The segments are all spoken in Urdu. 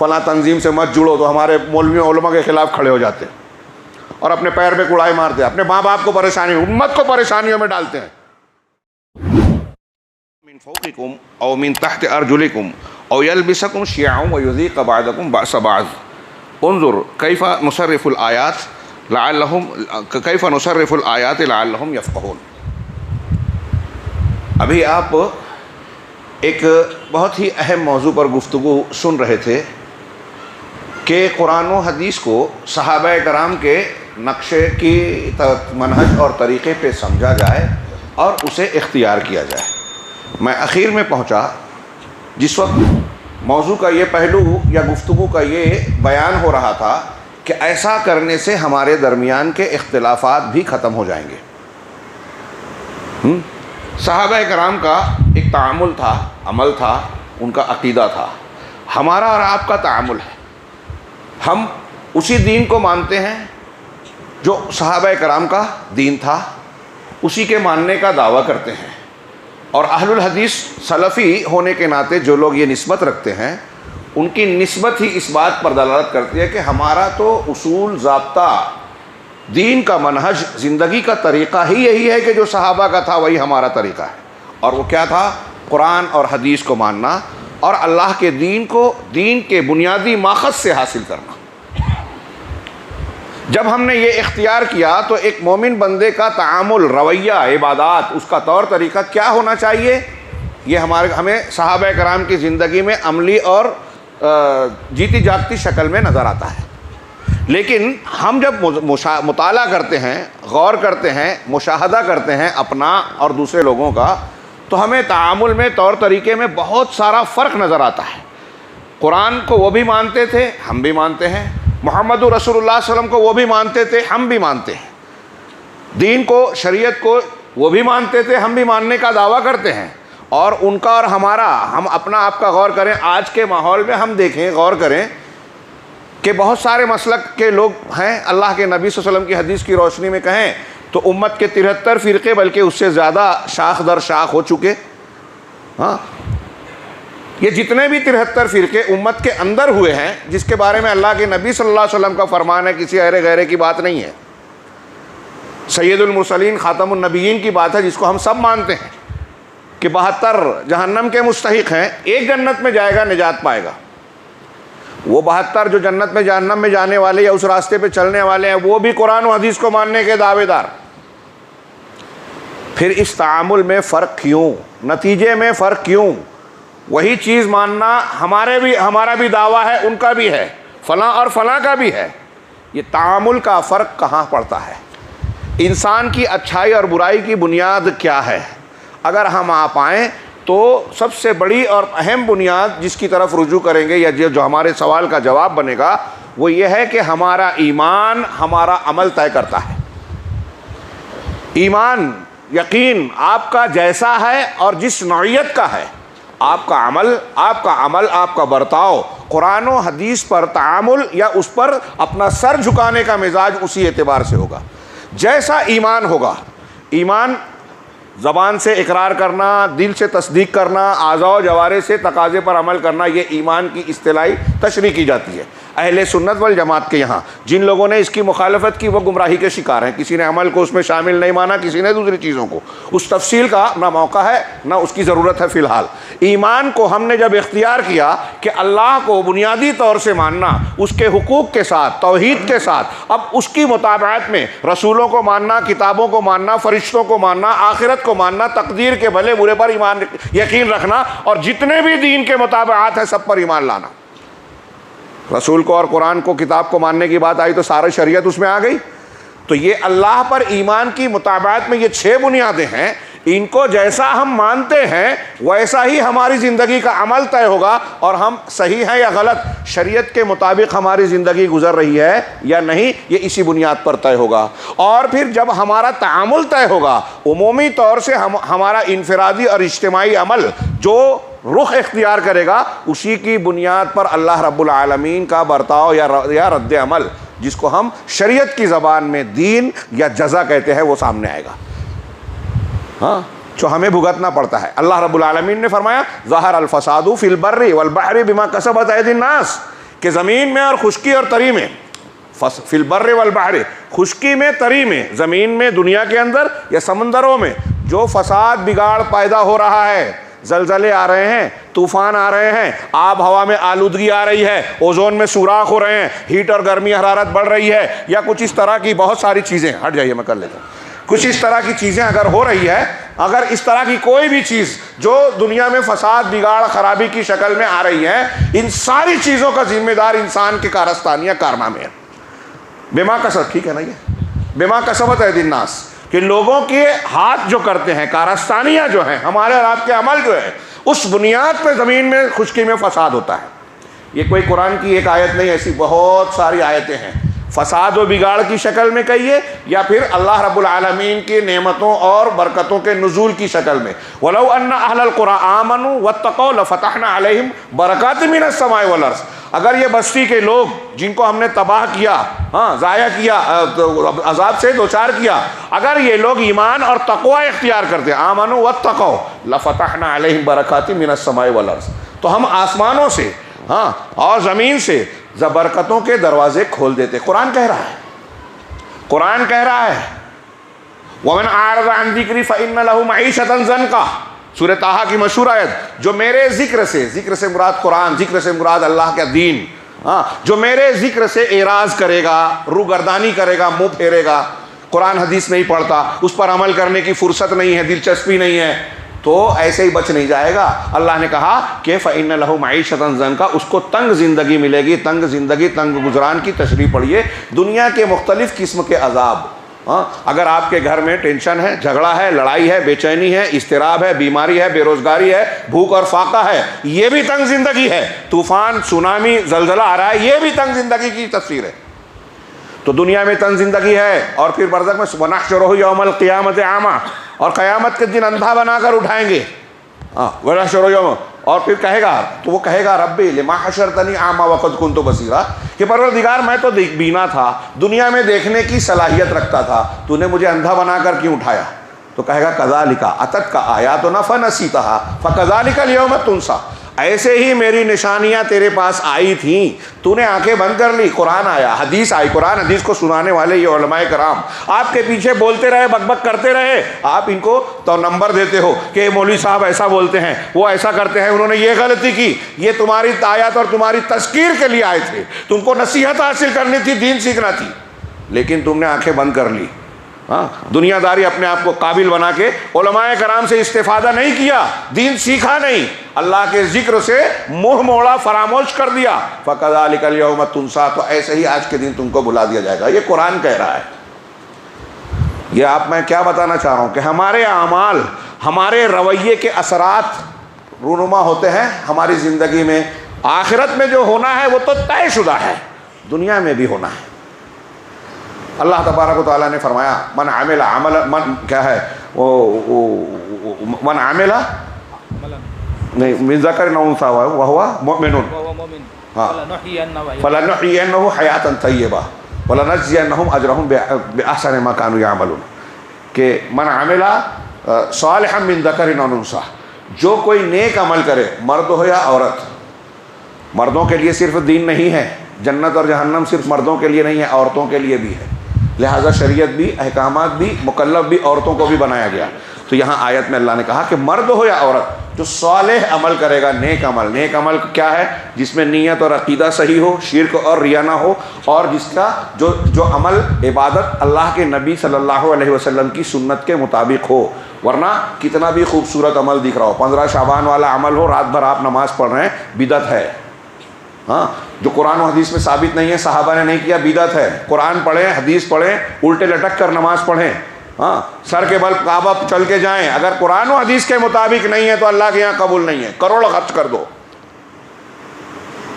فلاں تنظیم سے مت جڑو، تو ہمارے مولویوں علماء کے خلاف کھڑے ہو جاتے ہیں اور اپنے پیر پہ کڑائی مارتے ہیں، اپنے ماں باپ کو پریشانی، امت کو پریشانیوں میں ڈالتے ہیں. من فوقکم او من تحت ارجلکم او یلبسکم شیعا ویذیق بعضکم بأس بعض انظر کیف نصرف الآیات لعلہم یفقہون. ابھی آپ ایک بہت ہی اہم موضوع پر گفتگو سن رہے تھے کہ قرآن و حدیث کو صحابہ کرام کے نقشے کی منہج اور طریقے پہ سمجھا جائے اور اسے اختیار کیا جائے. میں اخیر میں پہنچا جس وقت موضوع کا یہ پہلو یا گفتگو کا یہ بیان ہو رہا تھا کہ ایسا کرنے سے ہمارے درمیان کے اختلافات بھی ختم ہو جائیں گے. صحابہ کرام کا ایک تعامل تھا، عمل تھا، ان کا عقیدہ تھا. ہمارا اور آپ کا تعامل ہے، ہم اسی دین کو مانتے ہیں جو صحابہ کرام کا دین تھا، اسی کے ماننے کا دعویٰ کرتے ہیں. اور اہل الحدیث سلفی ہونے کے ناطے جو لوگ یہ نسبت رکھتے ہیں، ان کی نسبت ہی اس بات پر دلالت کرتی ہے کہ ہمارا تو اصول، ضابطہ، دین کا منہج، زندگی کا طریقہ ہی یہی ہے کہ جو صحابہ کا تھا وہی ہمارا طریقہ ہے. اور وہ کیا تھا؟ قرآن اور حدیث کو ماننا اور اللہ کے دین کو دین کے بنیادی ماخذ سے حاصل کرنا. جب ہم نے یہ اختیار کیا تو ایک مومن بندے کا تعامل، رویہ، عبادات، اس کا طور طریقہ کیا ہونا چاہیے، یہ ہمیں صحابہ کرام کی زندگی میں عملی اور جیتی جاگتی شکل میں نظر آتا ہے. لیکن ہم جب مطالعہ کرتے ہیں، غور کرتے ہیں، مشاہدہ کرتے ہیں اپنا اور دوسرے لوگوں کا، تو ہمیں تعامل میں، طور طریقے میں بہت سارا فرق نظر آتا ہے. قرآن کو وہ بھی مانتے تھے، ہم بھی مانتے ہیں. محمد رسول اللہ صلی اللہ علیہ وسلم کو وہ بھی مانتے تھے، ہم بھی مانتے ہیں. دین کو، شریعت کو وہ بھی مانتے تھے، ہم بھی ماننے کا دعویٰ کرتے ہیں. اور ان کا اور ہمارا، ہم اپنا آپ کا غور کریں. آج کے ماحول میں ہم دیکھیں، غور کریں کہ بہت سارے مسلک کے لوگ ہیں. اللہ کے نبی صلی اللہ علیہ وسلم کی حدیث کی روشنی میں کہیں تو امت کے 73 فرقے، بلکہ اس سے زیادہ شاخ در شاخ ہو چکے. ہاں، یہ جتنے بھی 73 فرقے امت کے اندر ہوئے ہیں، جس کے بارے میں اللہ کے نبی صلی اللہ علیہ وسلم کا فرمان ہے، کسی ارے غیرے کی بات نہیں ہے. سید المرسلین، خاتم النبیین کی بات ہے، جس کو ہم سب مانتے ہیں کہ 72 جہنم کے مستحق ہیں، ایک جنت میں جائے گا، نجات پائے گا. وہ 72 جو جنت میں، جہنم میں جانے والے یا اس راستے پہ چلنے والے ہیں، وہ بھی قرآن و حدیث کو ماننے کے دعوے دار. پھر اس تعامل میں فرق کیوں؟ نتیجے میں فرق کیوں؟ وہی چیز ماننا ہمارا بھی دعویٰ ہے، ان کا بھی ہے، فلاں اور فلاں کا بھی ہے. یہ تعامل کا فرق کہاں پڑتا ہے؟ انسان کی اچھائی اور برائی کی بنیاد کیا ہے؟ اگر ہم آپ آئیں تو سب سے بڑی اور اہم بنیاد جس کی طرف رجوع کریں گے، یا جو ہمارے سوال کا جواب بنے گا، وہ یہ ہے کہ ہمارا ایمان، ہمارا عمل طے کرتا ہے. ایمان، یقین آپ کا جیسا ہے اور جس نوعیت کا ہے، آپ کا عمل، آپ کا برتاؤ، قرآن و حدیث پر تعامل یا اس پر اپنا سر جھکانے کا مزاج اسی اعتبار سے ہوگا. جیسا ایمان ہوگا، ایمان زبان سے اقرار کرنا، دل سے تصدیق کرنا، اعضاء و جوارح سے تقاضے پر عمل کرنا، یہ ایمان کی اصطلاحی تشریح کی جاتی ہے. اہل سنت والجماعت کے یہاں جن لوگوں نے اس کی مخالفت کی وہ گمراہی کے شکار ہیں. کسی نے عمل کو اس میں شامل نہیں مانا، کسی نے دوسری چیزوں کو. اس تفصیل کا نہ موقع ہے نہ اس کی ضرورت ہے فی الحال. ایمان کو ہم نے جب اختیار کیا کہ اللہ کو بنیادی طور سے ماننا، اس کے حقوق کے ساتھ، توحید کے ساتھ، اب اس کی مطابقت میں رسولوں کو ماننا، کتابوں کو ماننا، فرشتوں کو ماننا، آخرت کو ماننا، تقدیر کے بھلے برے پر ایمان، یقین رکھنا، اور جتنے بھی دین کے مطابقات ہیں سب پر ایمان لانا. رسول کو اور قرآن کو، کتاب کو ماننے کی بات آئی تو سارا شریعت اس میں آ گئی. تو یہ اللہ پر ایمان کی مطابقت میں یہ 6 بنیادیں ہیں. ان کو جیسا ہم مانتے ہیں ویسا ہی ہماری زندگی کا عمل طے ہوگا، اور ہم صحیح ہیں یا غلط، شریعت کے مطابق ہماری زندگی گزر رہی ہے یا نہیں، یہ اسی بنیاد پر طے ہوگا. اور پھر جب ہمارا تعامل طے ہوگا، عمومی طور سے ہمارا انفرادی اور اجتماعی عمل جو رخ اختیار کرے گا، اسی کی بنیاد پر اللہ رب العالمین کا برتاؤ یا رد عمل، جس کو ہم شریعت کی زبان میں دین یا جزا کہتے ہیں، وہ سامنے آئے گا. ہاں، جو ہمیں بھگتنا پڑتا ہے. اللہ رب العالمین نے فرمایا ظہر الفساد فی البر والبحر بما کسبت ایدی الناس، کہ زمین میں اور خشکی اور تری میں، فی البر والبحر، خشکی میں تری میں، زمین میں دنیا کے اندر یا سمندروں میں جو فساد بگاڑ پیدا ہو رہا ہے، زلزلے آ رہے ہیں، طوفان آ رہے ہیں، آب ہوا میں آلودگی آ رہی ہے، اوزون میں سوراخ ہو رہے ہیں، ہیٹ اور گرمی حرارت بڑھ رہی ہے، یا کچھ اس طرح کی بہت ساری چیزیں، ہٹ جائیے میں کر لیتا ہوں، کچھ اس طرح کی چیزیں اگر ہو رہی ہے، اگر اس طرح کی کوئی بھی چیز جو دنیا میں فساد بگاڑ خرابی کی شکل میں آ رہی ہے، ان ساری چیزوں کا ذمہ دار انسان کے کارستانی یا کارنامے ہیں۔ بما کسبت، ٹھیک ہے نا، یہ بما کسبت ایدی الناس، کہ لوگوں کے ہاتھ جو کرتے ہیں، کارستانیاں جو ہیں، ہمارے اور آپ کے عمل جو ہے، اس بنیاد پہ زمین میں خشکی میں فساد ہوتا ہے۔ یہ کوئی قرآن کی ایک آیت نہیں، ایسی بہت ساری آیتیں ہیں، فساد و بگاڑ کی شکل میں کہیے یا پھر اللہ رب العالمین کی نعمتوں اور برکتوں کے نزول کی شکل میں۔ وَلَوْ أَنَّ أَهْلَ الْقُرَىٰ آمَنُوا وَاتَّقَوْا لَفَتَحْنَا عَلَيْهِمْ بَرَكَاتٍ مِّنَ السَّمَاءِ وَالْأَرْضِ، اگر یہ بستی کے لوگ جن کو ہم نے تباہ کیا، ضائع کیا، عذاب سے دوچار کیا، اگر یہ لوگ ایمان اور تقوی اختیار کرتے، آمنوا واتقوا لفتحنا علیہم برکات من السماء والارض، تو ہم آسمانوں سے اور زمین سے برکتوں کے دروازے کھول دیتے۔ قرآن کہہ رہا ہے، قرآن کہہ رہا ہے وَمَنْ أَعْرَضَ عَنْ ذِكْرِي فَإِنَّ لَهُ مَعِيشَةً ضَنْكَ، سورہ طٰہٰ کی مشہور آیت، جو میرے ذکر سے، ذکر سے مراد قرآن، ذکر سے مراد اللہ کا دین، جو میرے ذکر سے اعراض کرے گا، روگردانی کرے گا، منہ پھیرے گا، قرآن حدیث نہیں پڑھتا، اس پر عمل کرنے کی فرصت نہیں ہے، دلچسپی نہیں ہے، تو ایسے ہی بچ نہیں جائے گا۔ اللہ نے کہا کہ فَإِنَّ لَهُ مَعِيشَةً ضَنْكَ، اس کو تنگ زندگی ملے گی، تنگ زندگی، تنگ گزران کی تشریح پڑھیے، دنیا کے مختلف قسم کے عذاب۔ اگر آپ کے گھر میں ٹینشن ہے، جھگڑا ہے، لڑائی ہے، بے چینی ہے، اضطراب ہے، بیماری ہے، بے روزگاری ہے، بھوک اور فاقہ ہے، یہ بھی تنگ زندگی ہے۔ طوفان، سونامی، زلزلہ آ رہا ہے، یہ بھی تنگ زندگی کی تصویر ہے۔ تو دنیا میں تنگ زندگی ہے، اور پھر برزخ میں وَنَحْشُرُهُ يَوْمَ الْقِيَامَةِ أَعْمَىٰ، اور قیامت کے دن اندھا بنا کر اٹھائیں گے۔ وَنَحْشُرُهُ يَوْمَ، اور پھر کہے گا، تو وہ کہے گا ربی لما حشرتنی اعمیٰ وقد كنت بصیرا، کہ پروردگار میں تو بینا تھا، دنیا میں دیکھنے کی صلاحیت رکھتا تھا، تو نے مجھے اندھا بنا کر کیوں اٹھایا؟ تو کہے گا کذالک اتتک آیاتنا فنسیتها فکذالک اليوم تنسیٰ، ایسے ہی میری نشانیاں تیرے پاس آئی تھیں، تو نے آنکھیں بند کر لی، قرآن آیا، حدیث آئی، قرآن حدیث کو سنانے والے یہ علماء کرام آپ کے پیچھے بولتے رہے، بک بک کرتے رہے، آپ ان کو تو نمبر دیتے ہو کہ مولوی صاحب ایسا بولتے ہیں، وہ ایسا کرتے ہیں، انہوں نے یہ غلطی کی، یہ تمہاری آیات اور تمہاری تذکیر کے لیے آئے تھے، تم کو نصیحت حاصل کرنی تھی، دین سیکھنا تھی، لیکن تم نے آنکھیں بند کر لی۔ دنیا داری اپنے آپ کو قابل بنا کے علماء کرام سے استفادہ نہیں کیا، دین سیکھا نہیں، اللہ کے ذکر سے منہ موڑا، فراموش کر دیا، فَكَذَلِكَ الْيَوْمَ تُنسَىٰ، تو ایسے ہی آج کے دن تم کو بھلا دیا جائے گا۔ یہ قرآن کہہ رہا ہے۔ یہ آپ میں کیا بتانا چاہ رہا ہوں کہ ہمارے اعمال، ہمارے رویے کے اثرات رونما ہوتے ہیں ہماری زندگی میں، آخرت میں جو ہونا ہے وہ تو طے شدہ ہے، دنیا میں بھی ہونا ہے۔ اللہ تبارک و تعالیٰ نے فرمایا من عمل عملا، من کیا ہے من عمل نہیں من ذکر او انثی وهو مؤمن فلنحيينه حیاتا طیبہ ولنجزینہم اجرہم باحسن ما كانوا يعملون، کہ من عمل صالحا من ذکر او انثی، جو کوئی نیک عمل کرے، مرد ہو یا عورت، مردوں کے لیے صرف دین نہیں ہے، جنت اور جہنم صرف مردوں کے لیے نہیں ہے، عورتوں کے لیے بھی ہے، لہٰذا شریعت بھی، احکامات بھی، مکلف بھی عورتوں کو بھی بنایا گیا۔ تو یہاں آیت میں اللہ نے کہا کہ مرد ہو یا عورت جو صالح عمل کرے گا، نیک عمل، نیک عمل کیا ہے؟ جس میں نیت اور عقیدہ صحیح ہو، شرک اور ریا نہ ہو، اور جس کا جو عمل عبادت اللہ کے نبی صلی اللہ علیہ وسلم کی سنت کے مطابق ہو، ورنہ کتنا بھی خوبصورت عمل دکھ رہا ہو، 15 شعبان والا عمل ہو، رات بھر آپ نماز پڑھ رہے ہیں، بدعت ہے۔ جو قرآن و حدیث میں ثابت نہیں ہے، صحابہ نے نہیں کیا، بدعت ہے۔ قرآن پڑھیں، حدیث پڑھیں، الٹے لٹک کر نماز پڑھیں، سر کے بل کعبہ چل کے جائیں، اگر قرآن و حدیث کے مطابق نہیں ہے تو اللہ کے یہاں قبول نہیں ہے، کروڑ خرچ کر دو۔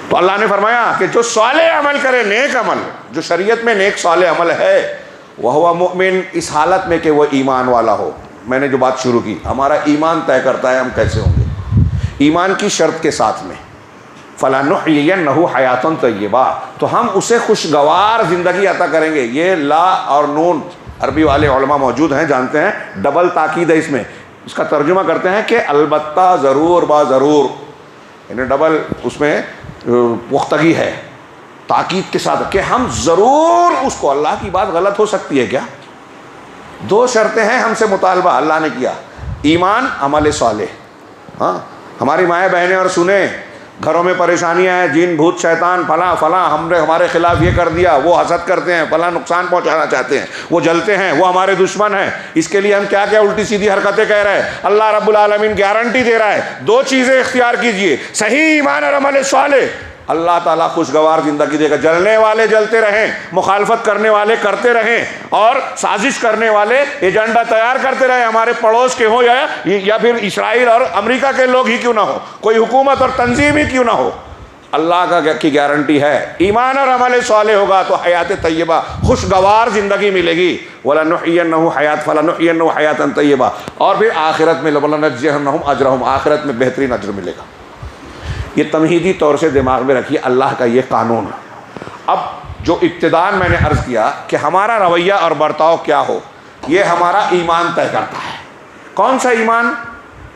تو اللہ نے فرمایا کہ جو صالح عمل کرے، نیک عمل، جو شریعت میں نیک صالح عمل ہے، وہو مؤمن، اس حالت میں کہ وہ ایمان والا ہو۔ میں نے جو بات شروع کی، ہمارا ایمان طے کرتا ہے ہم کیسے ہوں گے، ایمان کی شرط کے ساتھ میں، فَلَنُحْيِيَنَّهُ حَيَاةً طَيِّبَةً، تو ہم اسے خوشگوار زندگی عطا کریں گے۔ یہ لا اور نون، عربی والے علماء موجود ہیں، جانتے ہیں، ڈبل تاکید ہے اس میں، اس کا ترجمہ کرتے ہیں کہ البتہ، ضرور با ضرور، یعنی ڈبل اس میں پختگی ہے، تاکید کے ساتھ کہ ہم ضرور اس کو، اللہ کی بات غلط ہو سکتی ہے کیا؟ دو شرطیں ہیں ہم سے مطالبہ اللہ نے کیا، ایمان، عمل صالح۔ ہاں ہماری مائیں بہنیں اور سنیں، گھروں میں پریشانیاں ہیں، جن بھوت شیطان فلاں فلاں ہم نے ہمارے خلاف یہ کر دیا، وہ حسد کرتے ہیں، فلاں نقصان پہنچانا چاہتے ہیں، وہ جلتے ہیں، وہ ہمارے دشمن ہیں، اس کے لیے ہم کیا کیا الٹی سیدھی حرکتیں کہہ رہے ہیں۔ اللہ رب العالمین گارنٹی دے رہا ہے، دو چیزیں اختیار کیجئے، صحیح ایمان اور عمل صالح، اللہ تعالیٰ خوشگوار زندگی دے گا۔ جلنے والے جلتے رہیں، مخالفت کرنے والے کرتے رہیں، اور سازش کرنے والے ایجنڈا تیار کرتے رہیں، ہمارے پڑوس کے ہوں یا پھر اسرائیل اور امریکہ کے لوگ ہی کیوں نہ ہو، کوئی حکومت اور تنظیم ہی کیوں نہ ہو، اللہ کی گارنٹی ہے ایمان اور عمل صالح ہوگا تو حیات طیبہ، خوشگوار زندگی ملے گی۔ وَلَنُحْيِيَنَّهُ حَيَاةً فَلَنُحْيِيَنَّهُ حَيَاةً طَيِّبَةً، اور پھر آخرت میں وَلَنَجْزِيَنَّهُمْ أَجْرَهُمْ، آخرت میں بہترین اجر ملے گا۔ یہ تمہیدی طور سے دماغ میں رکھیے، اللہ کا یہ قانون ہے۔ اب جو ابتداءً میں نے عرض کیا کہ ہمارا رویہ اور برتاؤ کیا ہو، یہ ہمارا ایمان طے کرتا ہے۔ کون سا ایمان؟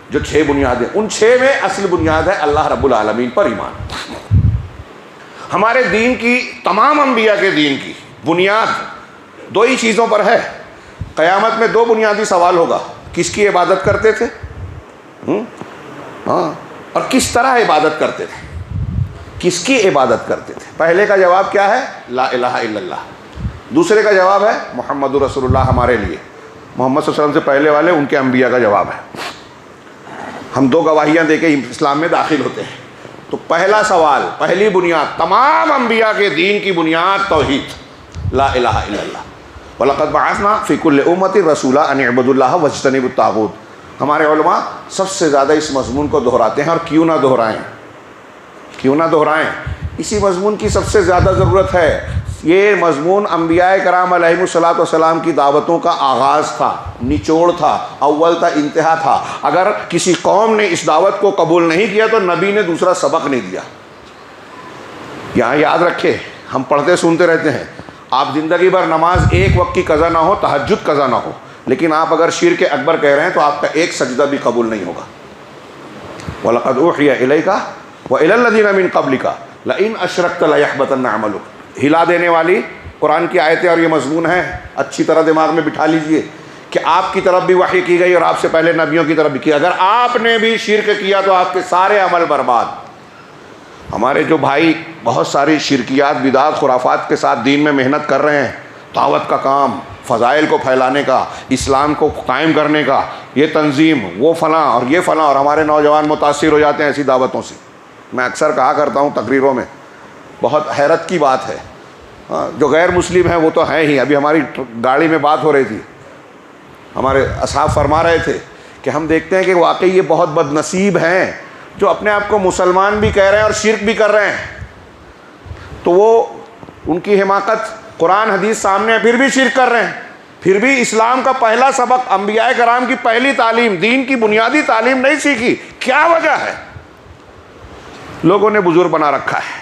جو 6 بنیادیں، ان 6 میں اصل بنیاد ہے اللہ رب العالمین پر ایمان۔ ہمارے دین کی، تمام انبیاء کے دین کی بنیاد 2 ہی چیزوں پر ہے۔ قیامت میں 2 بنیادی سوال ہوگا، کس کی عبادت کرتے تھے، ہاں، اور کس طرح عبادت کرتے تھے، کس کی عبادت کرتے تھے۔ پہلے کا جواب کیا ہے؟ لا الہ الا اللہ۔ دوسرے کا جواب ہے محمد رسول اللہ ہمارے لیے، محمد صلی اللہ علیہ وسلم سے پہلے والے ان کے انبیاء کا جواب ہے۔ ہم 2 گواہیاں دے کے اسلام میں داخل ہوتے ہیں۔ تو پہلا سوال، پہلی بنیاد، تمام انبیاء کے دین کی بنیاد توحید، لا الہ الا اللہ۔ وَلَقَدْ بَعَثْنَا فِي كُلِّ أُمَّةٍ رَسُولًا أَنِ اعْبُدُوا اللَّهَ وَاجْتَنِبُوا الطَّاغُوتَ۔ ہمارے علماء سب سے زیادہ اس مضمون کو دہراتے ہیں، اور کیوں نہ دہرائیں، کیوں نہ دہرائیں، اسی مضمون کی سب سے زیادہ ضرورت ہے۔ یہ مضمون انبیاء کرام علیہم الصلوۃ والسلام کی دعوتوں کا آغاز تھا، نچوڑ تھا، اول تھا، انتہا تھا۔ اگر کسی قوم نے اس دعوت کو قبول نہیں کیا تو نبی نے دوسرا سبق نہیں دیا۔ یہاں یاد رکھے، ہم پڑھتے سنتے رہتے ہیں، آپ زندگی بھر نماز ایک وقت کی قضا نہ ہو، تہجد قضا نہ ہو، لیکن آپ اگر شرک اکبر کہہ رہے ہیں تو آپ کا ایک سجدہ بھی قبول نہیں ہوگا۔ وَلَقَدْ أُوحِيَ إِلَيْكَ وَإِلَى الَّذِينَ مِن قَبْلِكَ لَئِنْ أَشْرَكْتَ لَيَحْبَطَنَّ عَمَلُكَ۔ ہلا دینے والی قرآن کی آیتیں اور یہ مضمون ہیں، اچھی طرح دماغ میں بٹھا لیجئے کہ آپ کی طرف بھی وحی کی گئی اور آپ سے پہلے نبیوں کی طرف بھی کی۔ اگر آپ نے بھی شرک کیا تو آپ کے سارے عمل برباد۔ ہمارے جو بھائی بہت ساری شرکیات، بدعات، خرافات کے ساتھ دین میں محنت کر رہے ہیں، دعوت کا کام، فضائل کو پھیلانے کا، اسلام کو قائم کرنے کا، یہ تنظیم، وہ فلاں اور یہ فلاں، اور ہمارے نوجوان متاثر ہو جاتے ہیں ایسی دعوتوں سے۔ میں اکثر کہا کرتا ہوں تقریروں میں، بہت حیرت کی بات ہے، جو غیر مسلم ہیں وہ تو ہیں ہی۔ ابھی ہماری گاڑی میں بات ہو رہی تھی، ہمارے اصحاب فرما رہے تھے کہ ہم دیکھتے ہیں کہ واقعی یہ بہت بد نصیب ہیں جو اپنے آپ کو مسلمان بھی کہہ رہے ہیں اور شرک بھی کر رہے ہیں۔ تو وہ ان کی حماقت، قرآن حدیث سامنے ہے، پھر بھی شرک کر رہے ہیں، پھر بھی اسلام کا پہلا سبق، انبیاء کرام کی پہلی تعلیم، دین کی بنیادی تعلیم نہیں سیکھی۔ کیا وجہ ہے؟ لوگوں نے بزرگ بنا رکھا ہے،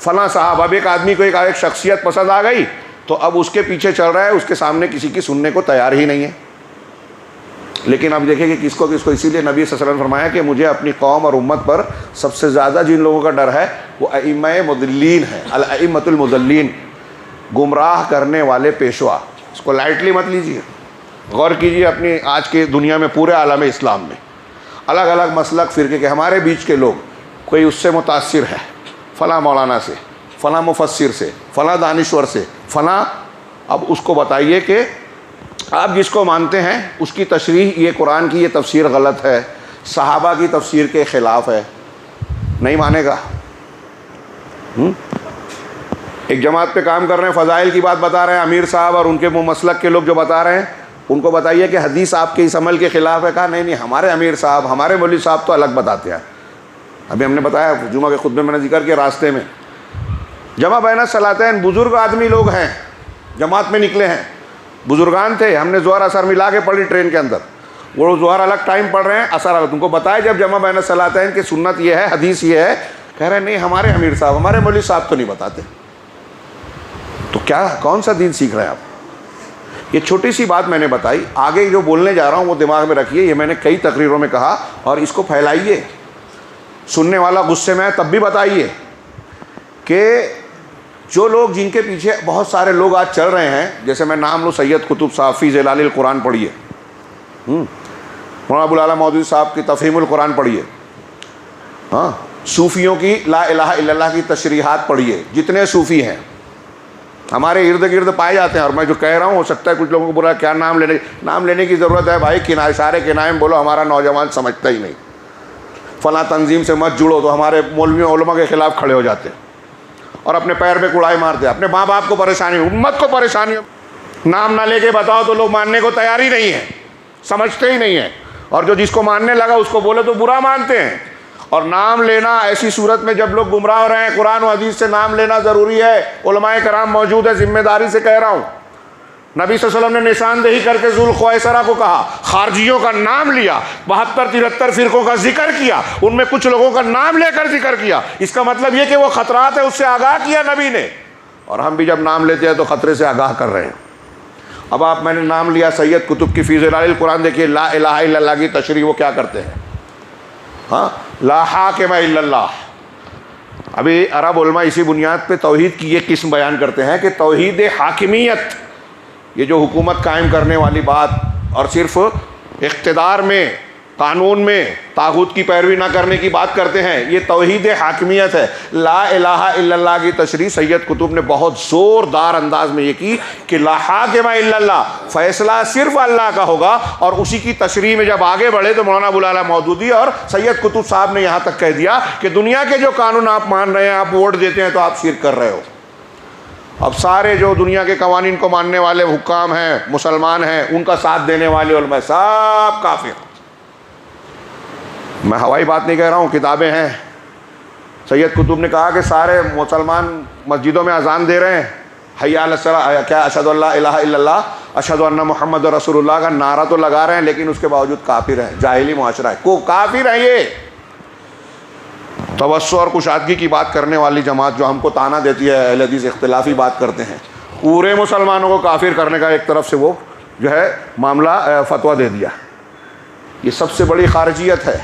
فلاں صاحب۔ اب ایک آدمی کو ایک شخصیت پسند آ گئی تو اب اس کے پیچھے چل رہا ہے، اس کے سامنے کسی کی سننے کو تیار ہی نہیں ہے۔ لیکن اب دیکھیں کہ کس کو، اسی لیے نبی صلی اللہ علیہ وسلم نے فرمایا کہ مجھے اپنی قوم اور امت پر سب سے زیادہ جن لوگوں کا ڈر ہے وہ ائمہ مضلین ہیں، الائمۃ المضلین، گمراہ کرنے والے پیشوا۔ اس کو لائٹلی مت لیجیے، غور کیجیے اپنی آج کی دنیا میں، پورے عالم اسلام میں الگ الگ مسلک فرقے کے ہمارے بیچ کے لوگ، کوئی اس سے متاثر ہے، فلاں مولانا سے، فلاں مفسر سے، فلاں دانشور سے، فلاں۔ اب اس کو بتائیے کہ آپ جس کو مانتے ہیں اس کی تشریح، یہ قرآن کی یہ تفسیر غلط ہے، صحابہ کی تفسیر کے خلاف ہے، نہیں مانے گا۔ ایک جماعت پہ کام کر رہے ہیں، فضائل کی بات بتا رہے ہیں، امیر صاحب اور ان کے مسلک کے لوگ جو بتا رہے ہیں، ان کو بتائیے کہ حدیث آپ کے اس عمل کے خلاف ہے۔ کہا نہیں، ہمارے امیر صاحب، ہمارے مولوی صاحب تو الگ بتاتے ہیں۔ ابھی ہم نے بتایا جمعہ کے خطبے میں نے ذکر کیا، راستے میں جمع بین الصلاتین، بزرگ آدمی لوگ ہیں، جماعت میں نکلے ہیں، بزرگان تھے، ہم نے ظہر اثر ملا کے پڑھی ٹرین کے اندر، وہ ظہر الگ ٹائم پڑھ رہے ہیں، اثر الگ۔ تم کو بتایا جب جمع بین الصلاتین کی سنت یہ ہے، حدیث یہ ہے، کہہ رہے ہیں نہیں ہمارے امیر صاحب، ہمارے مولوی صاحب تو نہیں بتاتے۔ تو کیا، کون سا دین سیکھ رہے ہیں آپ؟ یہ چھوٹی سی بات میں نے بتائی، آگے جو بولنے جا رہا ہوں وہ دماغ میں رکھیے، یہ میں نے کئی تقریروں میں کہا، اور اس کو پھیلائیے۔ سننے والا غصے میں ہے تب بھی بتائیے کہ جو لوگ جن کے پیچھے بہت سارے لوگ آج چل رہے ہیں، جیسے میں نام لوں سید قطب صاحب فی ظلال القرآن پڑھیے، مولانا ابو العلا مودودی صاحب کی تفہیم القرآن پڑھیے، ہاں، صوفیوں کی لا الہ الا اللہ کی تشریحات پڑھیے، جتنے صوفی ہیں ہمارے ارد گرد پائے جاتے ہیں. اور میں جو کہہ رہا ہوں ہو سکتا ہے کچھ لوگوں کو برا کیا نام لینے کی ضرورت ہے بھائی، کنائے سارے کنائے بولو، ہمارا نوجوان سمجھتا ہی نہیں. فلاں تنظیم سے مت جڑو تو ہمارے مولویوں علماء کے خلاف کھڑے ہو جاتے ہیں اور اپنے پیر پہ کڑائی مارتے، اپنے ماں باپ کو پریشانی، امت کو پریشانی. نام نہ لے کے بتاؤ تو لوگ ماننے کو تیار ہی نہیں ہیں، سمجھتے ہی نہیں ہیں. اور جو جس کو ماننے لگا اس کو بولے تو برا مانتے ہیں. اور نام لینا ایسی صورت میں جب لوگ گمراہ ہو رہے ہیں، قرآن و حدیث سے نام لینا ضروری ہے. علماء کرام موجود ہے، ذمہ داری سے کہہ رہا ہوں. نبی صلی اللہ علیہ وسلم نے نشاندہی کر کے ذوالخویسرہ کو کہا، خارجیوں کا نام لیا، 72-73 فرقوں کا ذکر کیا، ان میں کچھ لوگوں کا نام لے کر ذکر کیا. اس کا مطلب یہ کہ وہ خطرات ہے اس سے آگاہ کیا نبی نے. اور ہم بھی جب نام لیتے ہیں تو خطرے سے آگاہ کر رہے ہیں. اب میں نے نام لیا سید قطب کی فی ظلال القرآن، دیکھیے لا الہ الا اللہ کی تشریح وہ کیا کرتے ہیں. ہاں، لا حاکم الا اللہ. ابھی عرب علماء اسی بنیاد پہ توحید کی یہ قسم بیان کرتے ہیں کہ توحید حاکمیت، یہ جو حکومت قائم کرنے والی بات اور صرف اقتدار میں، قانون میں طاغوت کی پیروی نہ کرنے کی بات کرتے ہیں، یہ توحید حاکمیت ہے. لا الہ الا اللہ کی تشریح سید قطب نے بہت زوردار انداز میں یہ کی کہ لا حاکم الا اللہ، فیصلہ صرف اللہ کا ہوگا. اور اسی کی تشریح میں جب آگے بڑھے تو مولانا ابو العلا مودودی اور سید قطب صاحب نے یہاں تک کہہ دیا کہ دنیا کے جو قانون آپ مان رہے ہیں، آپ ووٹ دیتے ہیں تو آپ شرک کر رہے ہو. اب سارے جو دنیا کے قوانین کو ماننے والے حکام ہیں، مسلمان ہیں، ان کا ساتھ دینے والے علماء سب کافر. میں ہوائی بات نہیں کہہ رہا ہوں، کتابیں ہیں. سید قطب نے کہا کہ سارے مسلمان مسجدوں میں اذان دے رہے ہیں، حی علی الصلاۃ، کیا اشہد ان لا الہ الا اللہ اشہد ان محمد رسول اللہ کا نعرہ تو لگا رہے ہیں، لیکن اس کے باوجود کافر ہیں. جاہلی معاشرہ ہے، کو کافر ہیں. یہ توسع اور کشادگی کی بات کرنے والی جماعت جو ہم کو طعنہ دیتی ہے، اہل حدیث اختلافی بات کرتے ہیں، پورے مسلمانوں کو کافر کرنے کا ایک طرف سے وہ جو ہے معاملہ فتویٰ دے دیا. یہ سب سے بڑی خارجیت ہے،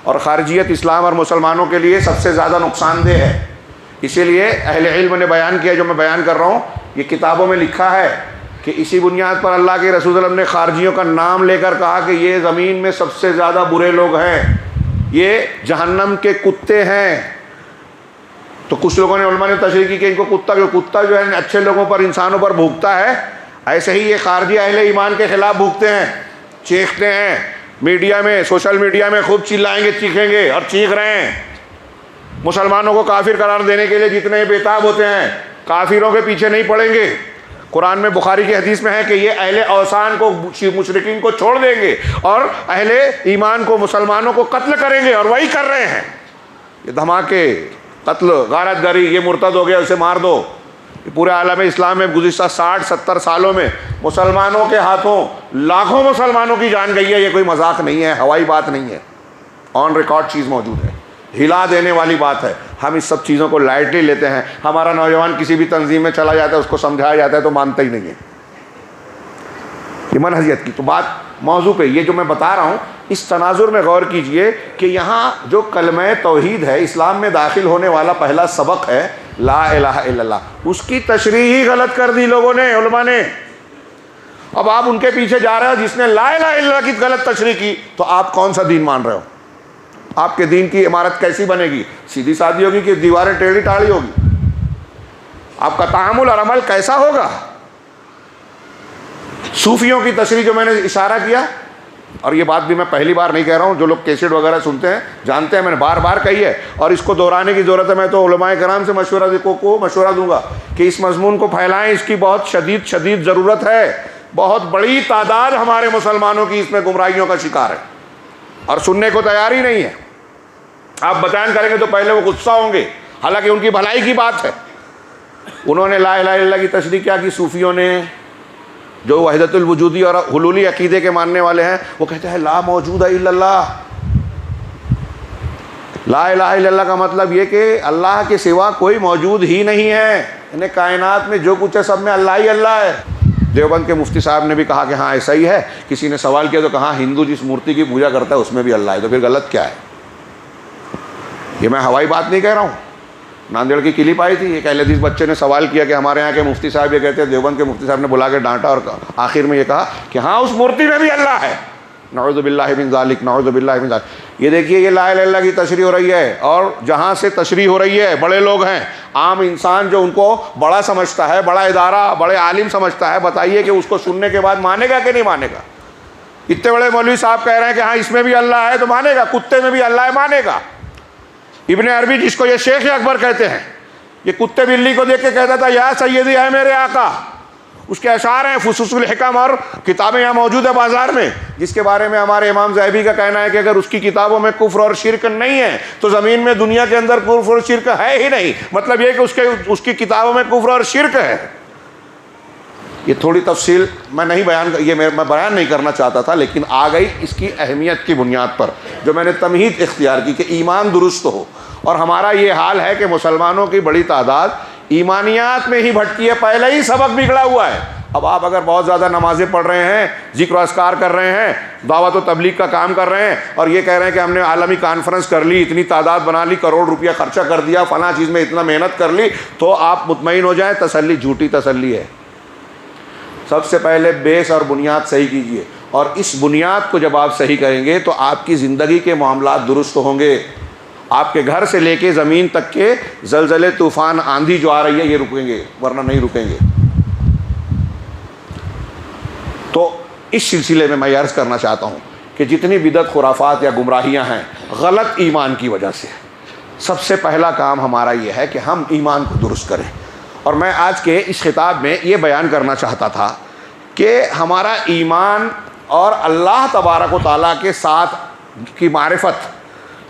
اور خارجیت اسلام اور مسلمانوں کے لیے سب سے زیادہ نقصان دہ ہے. اسی لیے اہل علم نے بیان کیا، جو میں بیان کر رہا ہوں، یہ کتابوں میں لکھا ہے کہ اسی بنیاد پر اللہ کے رسول صلی اللہ علیہ وسلم نے خارجیوں کا نام لے کر کہا کہ یہ زمین میں سب سے زیادہ برے لوگ ہیں، یہ جہنم کے کتے ہیں. تو کچھ لوگوں نے علماء نے تشریح کی کہ ان کو کتا جو ہے اچھے لوگوں پر، انسانوں پر بھونکتا ہے، ایسے ہی یہ خارجی اہل ایمان کے خلاف بھونکتے ہیں، چیختے ہیں. میڈیا میں، سوشل میڈیا میں خوب چلائیں گے، چیخیں گے، اور چیخ رہے ہیں. مسلمانوں کو کافر قرار دینے کے لیے جتنے بےتاب ہوتے ہیں، کافروں کے پیچھے نہیں پڑیں گے. قرآن میں، بخاری کی حدیث میں ہے کہ یہ اہل اوثان کو، مشرکین کو چھوڑ دیں گے اور اہل ایمان کو، مسلمانوں کو قتل کریں گے، اور وہی کر رہے ہیں. یہ دھماکے، قتل، غارت گری، یہ مرتد ہو گیا اسے مار دو. پورے عالم اسلام میں گزشتہ 60-70 سالوں میں مسلمانوں کے ہاتھوں لاکھوں مسلمانوں کی جان گئی ہے. یہ کوئی مذاق نہیں ہے، ہوائی بات نہیں ہے، آن ریکارڈ چیز موجود ہے، ہلا دینے والی بات ہے. ہم اس سب چیزوں کو لائٹلی لیتے ہیں. ہمارا نوجوان کسی بھی تنظیم میں چلا جاتا ہے، اس کو سمجھایا جاتا ہے تو مانتا ہی نہیں ہے. یہ منہجیت کی تو بات موضوع پہ، یہ جو میں بتا رہا ہوں، اس تناظر میں غور کیجئے کہ یہاں جو کلمہ توحید ہے، اسلام میں داخل ہونے والا پہلا سبق ہے لا الہ الا اللہ، اس کی تشریح ہی غلط کر دی لوگوں نے، علماء نے. اب آپ ان کے پیچھے جا رہے ہو جس نے لا الہ الا اللہ کی غلط تشریح کی، تو آپ کون سا دین مان رہے ہو؟ آپ کے دین کی عمارت کیسی بنے گی؟ سیدھی سادھی ہوگی کہ دیواریں ٹیڑھی ٹاڑھی ہوگی؟ آپ کا تعامل اور عمل کیسا ہوگا؟ صوفیوں کی تشریح جو میں نے اشارہ کیا، اور یہ بات بھی میں پہلی بار نہیں کہہ رہا ہوں، جو لوگ کیسٹ وغیرہ سنتے ہیں جانتے ہیں، میں نے بار بار کہی ہے، اور اس کو دہرانے کی ضرورت ہے. میں تو علماء کرام سے مشورہ دوں گا کہ اس مضمون کو پھیلائیں، اس کی بہت شدید ضرورت ہے. بہت بڑی تعداد ہمارے مسلمانوں کی اس میں گمراہیوں کا شکار ہے اور سننے کو تیار ہی نہیں ہے. آپ بیان کریں گے تو پہلے وہ غصہ ہوں گے، حالانکہ ان کی بھلائی کی بات ہے. انہوں نے لا الہ الا اللہ کی تشریح کیا کی؟ صوفیوں نے، جو وحدت الوجودی اور حلولی عقیدے کے ماننے والے ہیں، وہ کہتے ہیں لا موجود الا اللہ. لا الہ الا اللہ کا مطلب یہ کہ اللہ کے سوا کوئی موجود ہی نہیں ہے، یعنی کائنات میں جو کچھ ہے سب میں اللہ ہی اللہ ہے. دیوبند کے مفتی صاحب نے بھی کہا کہ ہاں ایسا ہی ہے. کسی نے سوال کیا تو کہا ہندو جس مورتی کی پوجا کرتا ہے اس میں بھی اللہ ہے، تو پھر غلط کیا ہے؟ یہ میں ہوائی بات نہیں کہہ رہا ہوں. ناندیڑ کی کلپ آئی تھی، ایک اہل حدیث بچے نے سوال کیا کہ ہمارے یہاں کے مفتی صاحب یہ کہتے ہیں، دیوبند کے مفتی صاحب نے بلا کے ڈانٹا اور آخر میں یہ کہا کہ ہاں اس مورتی میں بھی اللہ ہے، نعوذ باللہ من ذالک، نعوذ باللہ من ذالک۔ یہ دیکھیے یہ لا الہ الا اللہ کی تشریح ہو رہی ہے، اور جہاں سے تشریح ہو رہی ہے بڑے لوگ ہیں، عام انسان جو ان کو بڑا سمجھتا ہے، بڑا ادارہ، بڑے عالم سمجھتا ہے، بتائیے کہ اس کو سننے کے بعد مانے گا کہ نہیں مانے گا؟ اتنے بڑے مولوی صاحب کہہ رہے ہیں کہ ہاں اس میں بھی اللہ ہے تو مانے گا، کتے میں بھی اللہ ہے مانے گا۔ ابن عربی جس کو یہ شیخ اکبر کہتے ہیں، یہ کتے بلی کو دیکھ کے کہتا تھا یا سیدی ہے میرے آقا۔ اس کے اشعار ہیں فصوص الحکم، اور کتابیں یہاں موجود ہے بازار میں، جس کے بارے میں ہمارے امام ذہبی کا کہنا ہے کہ اگر اس کی کتابوں میں کفر اور شرک نہیں ہے تو زمین میں دنیا کے اندر کفر اور شرک ہے ہی نہیں۔ مطلب یہ کہ اس کی کتابوں میں کفر اور شرک ہے۔ یہ تھوڑی تفصیل میں بیان نہیں کرنا چاہتا تھا، لیکن آ گئی اس کی اہمیت کی بنیاد پر جو میں نے تمہید اختیار کی کہ ایمان درست ہو۔ اور ہمارا یہ حال ہے کہ مسلمانوں کی بڑی تعداد ایمانیات میں ہی بھٹکی ہے، پہلے ہی سبق بگڑا ہوا ہے۔ اب آپ اگر بہت زیادہ نمازیں پڑھ رہے ہیں، ذکر و اذکار کر رہے ہیں، دعوت و تبلیغ کا کام کر رہے ہیں، اور یہ کہہ رہے ہیں کہ ہم نے عالمی کانفرنس کر لی، اتنی تعداد بنا لی، کروڑ روپیہ خرچہ کر دیا، فلاں چیز میں اتنا محنت کر لی، تو آپ مطمئن ہو جائیں تسلی جھوٹی تسلی ہے۔ سب سے پہلے بیس اور بنیاد صحیح کیجئے، اور اس بنیاد کو جب آپ صحیح کریں گے تو آپ کی زندگی کے معاملات درست ہوں گے۔ آپ کے گھر سے لے کے زمین تک کے زلزلے، طوفان، آندھی جو آ رہی ہے یہ رکیں گے، ورنہ نہیں رکیں گے۔ تو اس سلسلے میں عرض کرنا چاہتا ہوں کہ جتنی بدعت، خرافات یا گمراہیاں ہیں غلط ایمان کی وجہ سے، سب سے پہلا کام ہمارا یہ ہے کہ ہم ایمان کو درست کریں۔ اور میں آج کے اس خطاب میں یہ بیان کرنا چاہتا تھا کہ ہمارا ایمان اور اللہ تبارک و تعالیٰ کے ساتھ کی معرفت،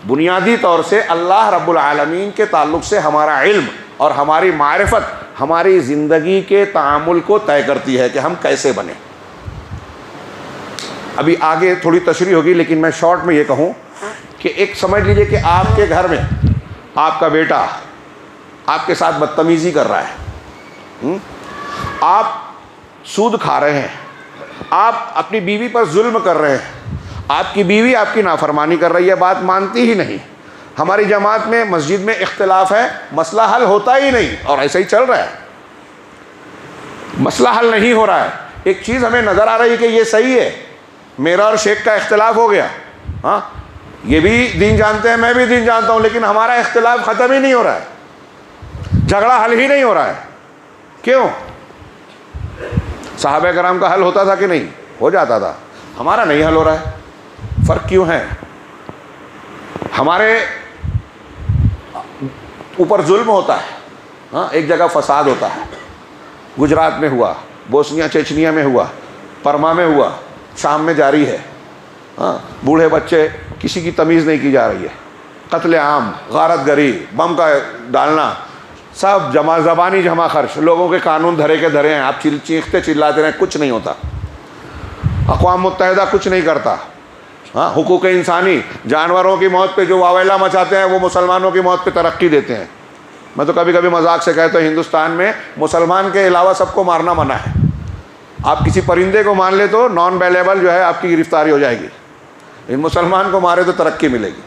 بنیادی طور سے اللہ رب العالمین کے تعلق سے ہمارا علم اور ہماری معرفت ہماری زندگی کے تعامل کو طے کرتی ہے کہ ہم کیسے بنیں۔ ابھی آگے تھوڑی تشریح ہوگی، لیکن میں شارٹ میں یہ کہوں کہ ایک سمجھ لیجئے کہ آپ کے گھر میں آپ کا بیٹا آپ کے ساتھ بدتمیزی کر رہا ہے، آپ سود کھا رہے ہیں، آپ اپنی بیوی پر ظلم کر رہے ہیں، آپ کی بیوی آپ کی نافرمانی کر رہی ہے، بات مانتی ہی نہیں، ہماری جماعت میں مسجد میں اختلاف ہے، مسئلہ حل ہوتا ہی نہیں، اور ایسا ہی چل رہا ہے، مسئلہ حل نہیں ہو رہا ہے۔ ایک چیز ہمیں نظر آ رہی ہے کہ یہ صحیح ہے، میرا اور شیخ کا اختلاف ہو گیا، ہاں یہ بھی دین جانتے ہیں، میں بھی دین جانتا ہوں، لیکن ہمارا اختلاف ختم ہی نہیں ہو رہا ہے، جھگڑا حل ہی نہیں ہو رہا ہے۔ کیوں؟ صحابہ کرام کا حل ہوتا تھا کہ نہیں؟ ہو جاتا تھا، ہمارا نہیں حل ہو رہا ہے۔ فرق کیوں ہے؟ ہمارے اوپر ظلم ہوتا ہے، ہاں ایک جگہ فساد ہوتا ہے، گجرات میں ہوا، بوسنیا چیچنیا میں ہوا، پرما میں ہوا، شام میں جاری ہے، ہاں بوڑھے بچے، کسی کی تمیز نہیں کی جا رہی ہے، قتل عام، غارت گری، بم کا ڈالنا، سب جمع زبانی جمع خرچ، لوگوں کے قانون دھرے کے دھرے ہیں، آپ چیختے چلاتے رہیں، کچھ نہیں ہوتا، اقوام متحدہ کچھ نہیں کرتا، ہاں حقوق انسانی، جانوروں کی موت پہ جو واویلا مچاتے ہیں وہ مسلمانوں کی موت پہ ترقی دیتے ہیں۔ میں تو کبھی کبھی مذاق سے کہتا ہوں ہندوستان میں مسلمان کے علاوہ سب کو مارنا منع ہے، آپ کسی پرندے کو مان لے تو نان بیلیبل جو ہے آپ کی گرفتاری ہو جائے گی، ان مسلمان کو مارے تو ترقی ملے گی۔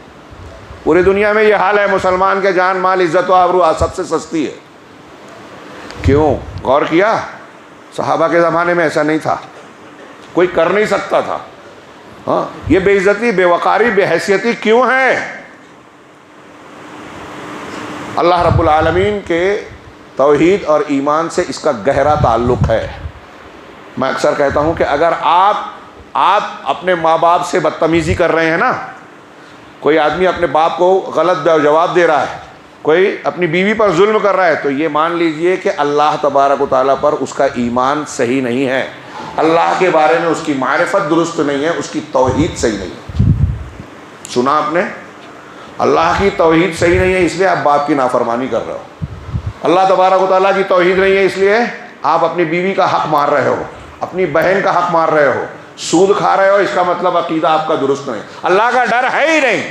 پوری دنیا میں یہ حال ہے، مسلمان کے جان مال عزت و آبرو سب سے سستی ہے۔ کیوں؟ غور کیا؟ صحابہ کے زمانے میں ایسا نہیں تھا، کوئی کر نہیں سکتا تھا۔ ہاں یہ بے عزتی، بے وقاری، بے حیثیتی کیوں ہے؟ اللہ رب العالمین کے توحید اور ایمان سے اس کا گہرا تعلق ہے۔ میں اکثر کہتا ہوں کہ اگر آپ اپنے ماں باپ سے بدتمیزی کر رہے ہیں نا، کوئی آدمی اپنے باپ کو غلط جواب دے رہا ہے، کوئی اپنی بیوی پر ظلم کر رہا ہے، تو یہ مان لیجئے کہ اللہ تبارک و تعالیٰ پر اس کا ایمان صحیح نہیں ہے، اللہ کے بارے میں اس کی معرفت درست نہیں ہے، اس کی توحید صحیح نہیں ہے۔ سنا آپ نے؟ اللہ کی توحید صحیح نہیں ہے اس لیے آپ باپ کی نافرمانی کر رہے ہو، اللہ تبارک و تعالیٰ کی توحید نہیں ہے اس لیے آپ اپنی بیوی کا حق مار رہے ہو، اپنی بہن کا حق مار رہے ہو، سود کھا رہے ہو، اس کا مطلب عقیدہ آپ کا درست نہیں، اللہ کا ڈر ہے ہی نہیں۔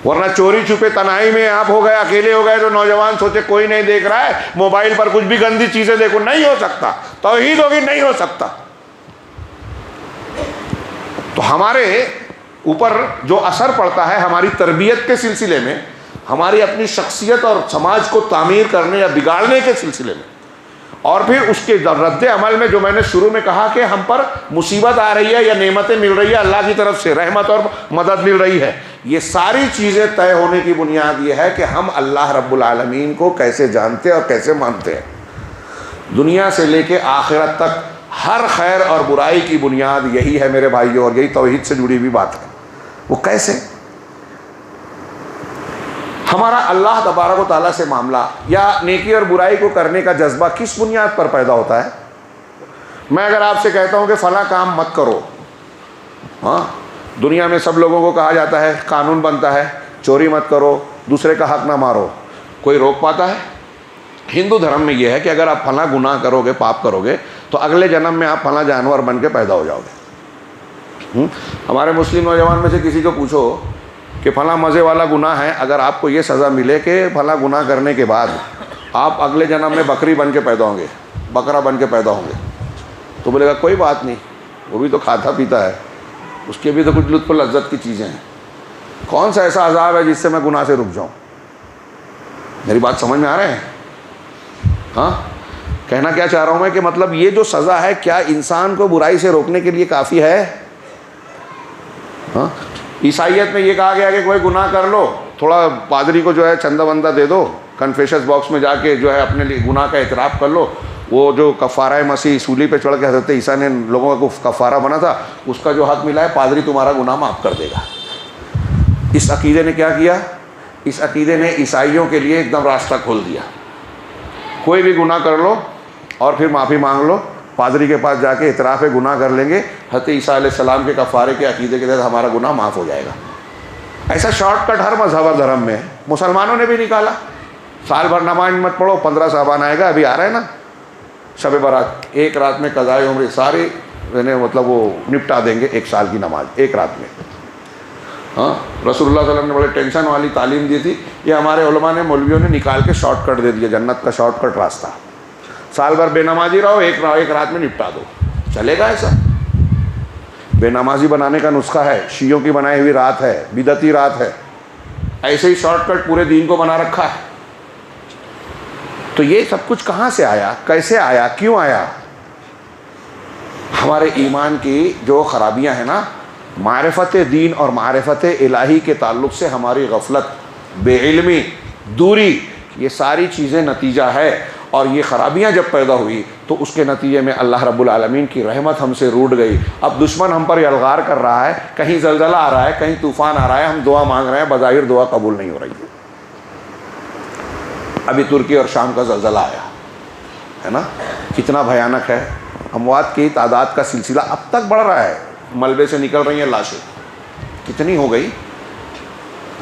ورنہ چوری چھپے تنہائی میں آپ ہو گئے، اکیلے ہو گئے تو نوجوان سوچے کوئی نہیں دیکھ رہا ہے، موبائل پر کچھ بھی گندی چیزیں دیکھو، نہیں ہو سکتا، توحید ہوگی نہیں ہو سکتا۔ تو ہمارے اوپر جو اثر پڑتا ہے ہماری تربیت کے سلسلے میں، ہماری اپنی شخصیت اور سماج کو تعمیر کرنے یا بگاڑنے کے سلسلے میں. اور پھر اس کے رد عمل میں جو میں نے شروع میں کہا کہ ہم پر مصیبت آ رہی ہے یا نعمتیں مل رہی ہے اللہ کی طرف سے، رحمت اور مدد مل رہی ہے، یہ ساری چیزیں طے ہونے کی بنیاد یہ ہے کہ ہم اللہ رب العالمین کو کیسے جانتے اور کیسے مانتے ہیں. دنیا سے لے کے آخرت تک ہر خیر اور برائی کی بنیاد یہی ہے میرے بھائیوں، اور یہی توحید سے جڑی ہوئی بات ہے. وہ کیسے؟ ہمارا اللہ تبارک و تعالیٰ سے معاملہ یا نیکی اور برائی کو کرنے کا جذبہ کس بنیاد پر پیدا ہوتا ہے؟ میں اگر آپ سے کہتا ہوں کہ فلاں کام مت کرو، ہاں دنیا میں سب لوگوں کو کہا جاتا ہے، قانون بنتا ہے چوری مت کرو، دوسرے کا حق نہ مارو، کوئی روک پاتا ہے؟ ہندو دھرم میں یہ ہے کہ اگر آپ فلاں گناہ کرو گے، پاپ کرو گے تو اگلے جنم میں آپ فلاں جانور بن کے پیدا ہو جاؤ گے. ہمارے مسلم نوجوان میں سے کسی کو پوچھو کہ فلاں مزے والا گناہ ہے، اگر آپ کو یہ سزا ملے کہ فلاں گناہ کرنے کے بعد آپ اگلے جنم میں بکری بن کے پیدا ہوں گے، بکرا بن کے پیدا ہوں گے، تو بولے گا کوئی بات نہیں، وہ بھی تو کھاتا پیتا ہے، اس کے بھی تو کچھ لطف و لذت کی چیزیں ہیں، کون سا ایسا عذاب ہے جس سے میں گناہ سے رک جاؤں؟ میری بات سمجھ میں آ رہے ہیں؟ ہاں کہنا کیا چاہ رہا ہوں میں کہ مطلب یہ جو سزا ہے کیا انسان کو برائی سے روکنے کے لیے کافی ہے؟ ہاں عیسائیت میں یہ کہا گیا کہ کوئی گناہ کر لو، تھوڑا پادری کو جو ہے چندہ وندہ دے دو، کنفیشس باکس میں جا کے جو ہے اپنے لیے گناہ کا اعتراف کر لو. وہ جو کفارہ مسیح سولی پہ چڑھ کے حضرت عیسیٰ نے لوگوں کا کفارہ بنا تھا، اس کا جو حق ملا ہے پادری تمہارا گناہ معاف کر دے گا. اس عقیدے نے کیا کیا؟ اس عقیدے نے عیسائیوں کے لیے ایک دم راستہ کھول دیا. کوئی بھی گناہ کر لو اور پھر معافی مانگ لو، پادری کے پاس جا کے اعتراف گناہ کر لیں گے، حضرت عیسیٰ علیہ السلام کے کفارے کے عقیدے کے تحت ہمارا گناہ معاف ہو جائے گا. ایسا شارٹ کٹ ہر مذہب اور دھرم میں ہے. مسلمانوں نے بھی نکالا، سال بھر نماز مت پڑھو، 15 شعبان آئے گا، ابھی آ رہا ہے نا شب برات، ایک رات میں قضائے عمر ساری مطلب وہ نپٹا دیں گے، ایک سال کی نماز ایک رات میں. ہاں رسول اللہ صلی اللہ علیہ وسلم نے بڑے ٹینشن والی تعلیم دی تھی، یہ ہمارے علماء نے مولویوں نے نکال کے شارٹ کٹ دے دیا، جنت کا شارٹ کٹ راستہ. سال بھر بے نمازی رہو، ایک رات میں نپٹا دو. چلے گا ایسا؟ بے نمازی بنانے کا نسخہ ہے، شیعوں کی بنائی ہوئی رات ہے، بدعتی رات ہے. ایسے ہی شارٹ کٹ پورے دین کو بنا رکھا ہے. تو یہ سب کچھ کہاں سے آیا، کیسے آیا، کیوں آیا؟ ہمارے ایمان کی جو خرابیاں ہیں نا، معرفت دین اور معرفت الہی کے تعلق سے ہماری غفلت، بے علمی، دوری، یہ ساری چیزیں نتیجہ ہے. اور یہ خرابیاں جب پیدا ہوئی تو اس کے نتیجے میں اللہ رب العالمین کی رحمت ہم سے روٹ گئی. اب دشمن ہم پر یلغار کر رہا ہے، کہیں زلزلہ آ رہا ہے، کہیں طوفان آ رہا ہے، ہم دعا مانگ رہے ہیں، بظاہر دعا قبول نہیں ہو رہی ہے. ابھی ترکی اور شام کا زلزلہ آیا ہے نا، کتنا بھیانک ہے. اموات کی تعداد کا سلسلہ اب تک بڑھ رہا ہے، ملبے سے نکل رہی ہیں لاشیں، کتنی ہو گئی،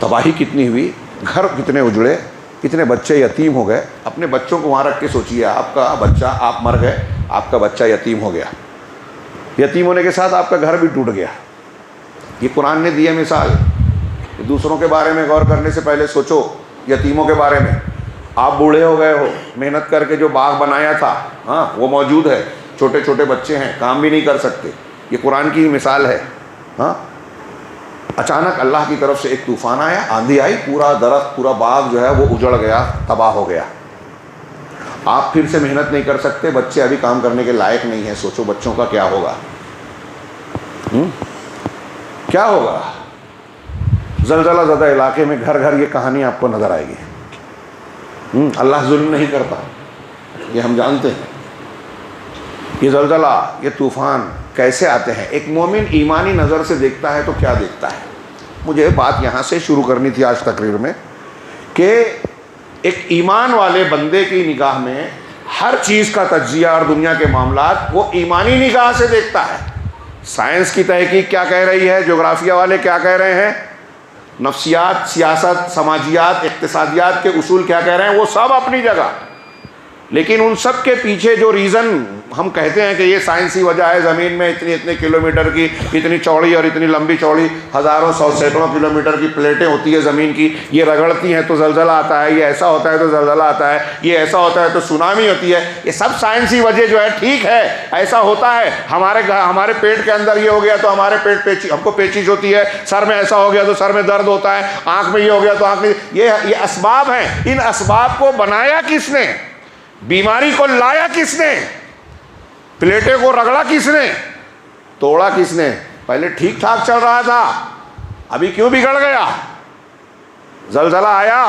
تباہی کتنی ہوئی، گھر کتنے اجڑے، کتنے بچے یتیم ہو گئے. اپنے بچوں کو وہاں رکھ کے سوچیے، آپ کا بچہ، آپ مر گئے، آپ کا بچہ یتیم ہو گیا، یتیم ہونے کے ساتھ آپ کا گھر بھی ٹوٹ گیا. یہ قرآن نے دی ہے مثال. دوسروں کے بارے میں غور کرنے سے پہلے سوچو یتیموں کے بارے میں. آپ بوڑھے ہو گئے ہو، محنت کر کے جو باغ بنایا تھا ہاں وہ موجود ہے، چھوٹے چھوٹے بچے ہیں، کام بھی نہیں کر سکتے. یہ قرآن کی مثال ہے. ہاں اچانک اللہ کی طرف سے ایک طوفان آیا، آندھی آئی، پورا درخت، پورا باغ جو ہے وہ اجڑ گیا، تباہ ہو گیا. آپ پھر سے محنت نہیں کر سکتے، بچے ابھی کام کرنے کے لائق نہیں ہیں. سوچو بچوں کا کیا ہوگا، کیا ہوگا. زلزلہ زدہ علاقے میں گھر گھر یہ کہانی آپ کو نظر آئے گی. اللہ ظلم نہیں کرتا، یہ ہم جانتے ہیں. یہ زلزلہ، یہ طوفان کیسے آتے ہیں؟ ایک مومن ایمانی نظر سے دیکھتا ہے تو کیا دیکھتا ہے؟ مجھے بات یہاں سے شروع کرنی تھی آج تقریر میں کہ ایک ایمان والے بندے کی نگاہ میں ہر چیز کا تجزیہ اور دنیا کے معاملات وہ ایمانی نگاہ سے دیکھتا ہے. سائنس کی تحقیق کیا کہہ رہی ہے، جغرافیہ والے کیا کہہ رہے ہیں، نفسیات، سیاست، سماجیات، اقتصادیات کے اصول کیا کہہ رہے ہیں، وہ سب اپنی جگہ. لیکن ان سب کے پیچھے جو ریزن ہم کہتے ہیں کہ یہ سائنسی وجہ ہے، زمین میں اتنے کلومیٹر کی اتنی چوڑی اور اتنی لمبی چوڑی ہزاروں سینکڑوں کلومیٹر کی پلیٹیں ہوتی ہے زمین کی، یہ رگڑتی ہیں تو زلزلہ آتا ہے، یہ ایسا ہوتا ہے تو زلزلہ آتا ہے، یہ ایسا ہوتا ہے تو سونامی ہوتی ہے، یہ سب سائنسی وجہ جو ہے ٹھیک ہے، ایسا ہوتا ہے۔ ہمارے پیٹ کے اندر یہ ہو گیا تو ہمارے پیٹ ہم کو پیچش ہوتی ہے، سر میں ایسا ہو گیا تو سر میں درد ہوتا ہے، آنکھ میں یہ ہو گیا تو آنکھ میں، یہ اسباب ہیں۔ ان اسباب کو بنایا کس نے؟ بیماری کو لایا کس نے؟ پلیٹیں کو رگڑا کس نے؟ توڑا کس نے؟ پہلے ٹھیک ٹھاک چل رہا تھا، ابھی کیوں بگڑ گیا؟ زلزلہ آیا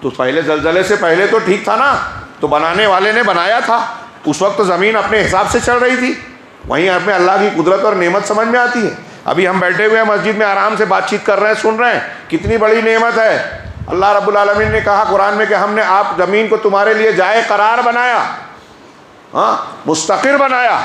تو پہلے زلزلے سے پہلے تو ٹھیک تھا نا، تو بنانے والے نے بنایا تھا، اس وقت زمین اپنے حساب سے چل رہی تھی، وہیں ہمیں اللہ کی قدرت اور نعمت سمجھ میں آتی ہے۔ ابھی ہم بیٹھے ہوئے ہیں مسجد میں آرام سے بات چیت کر رہے ہیں، سن رہے ہیں، کتنی بڑی نعمت ہے۔ اللہ رب العالمین نے کہا قرآن میں کہ ہم نے آپ زمین کو تمہارے لیے جائے قرار بنایا، ہاں مستقر بنایا۔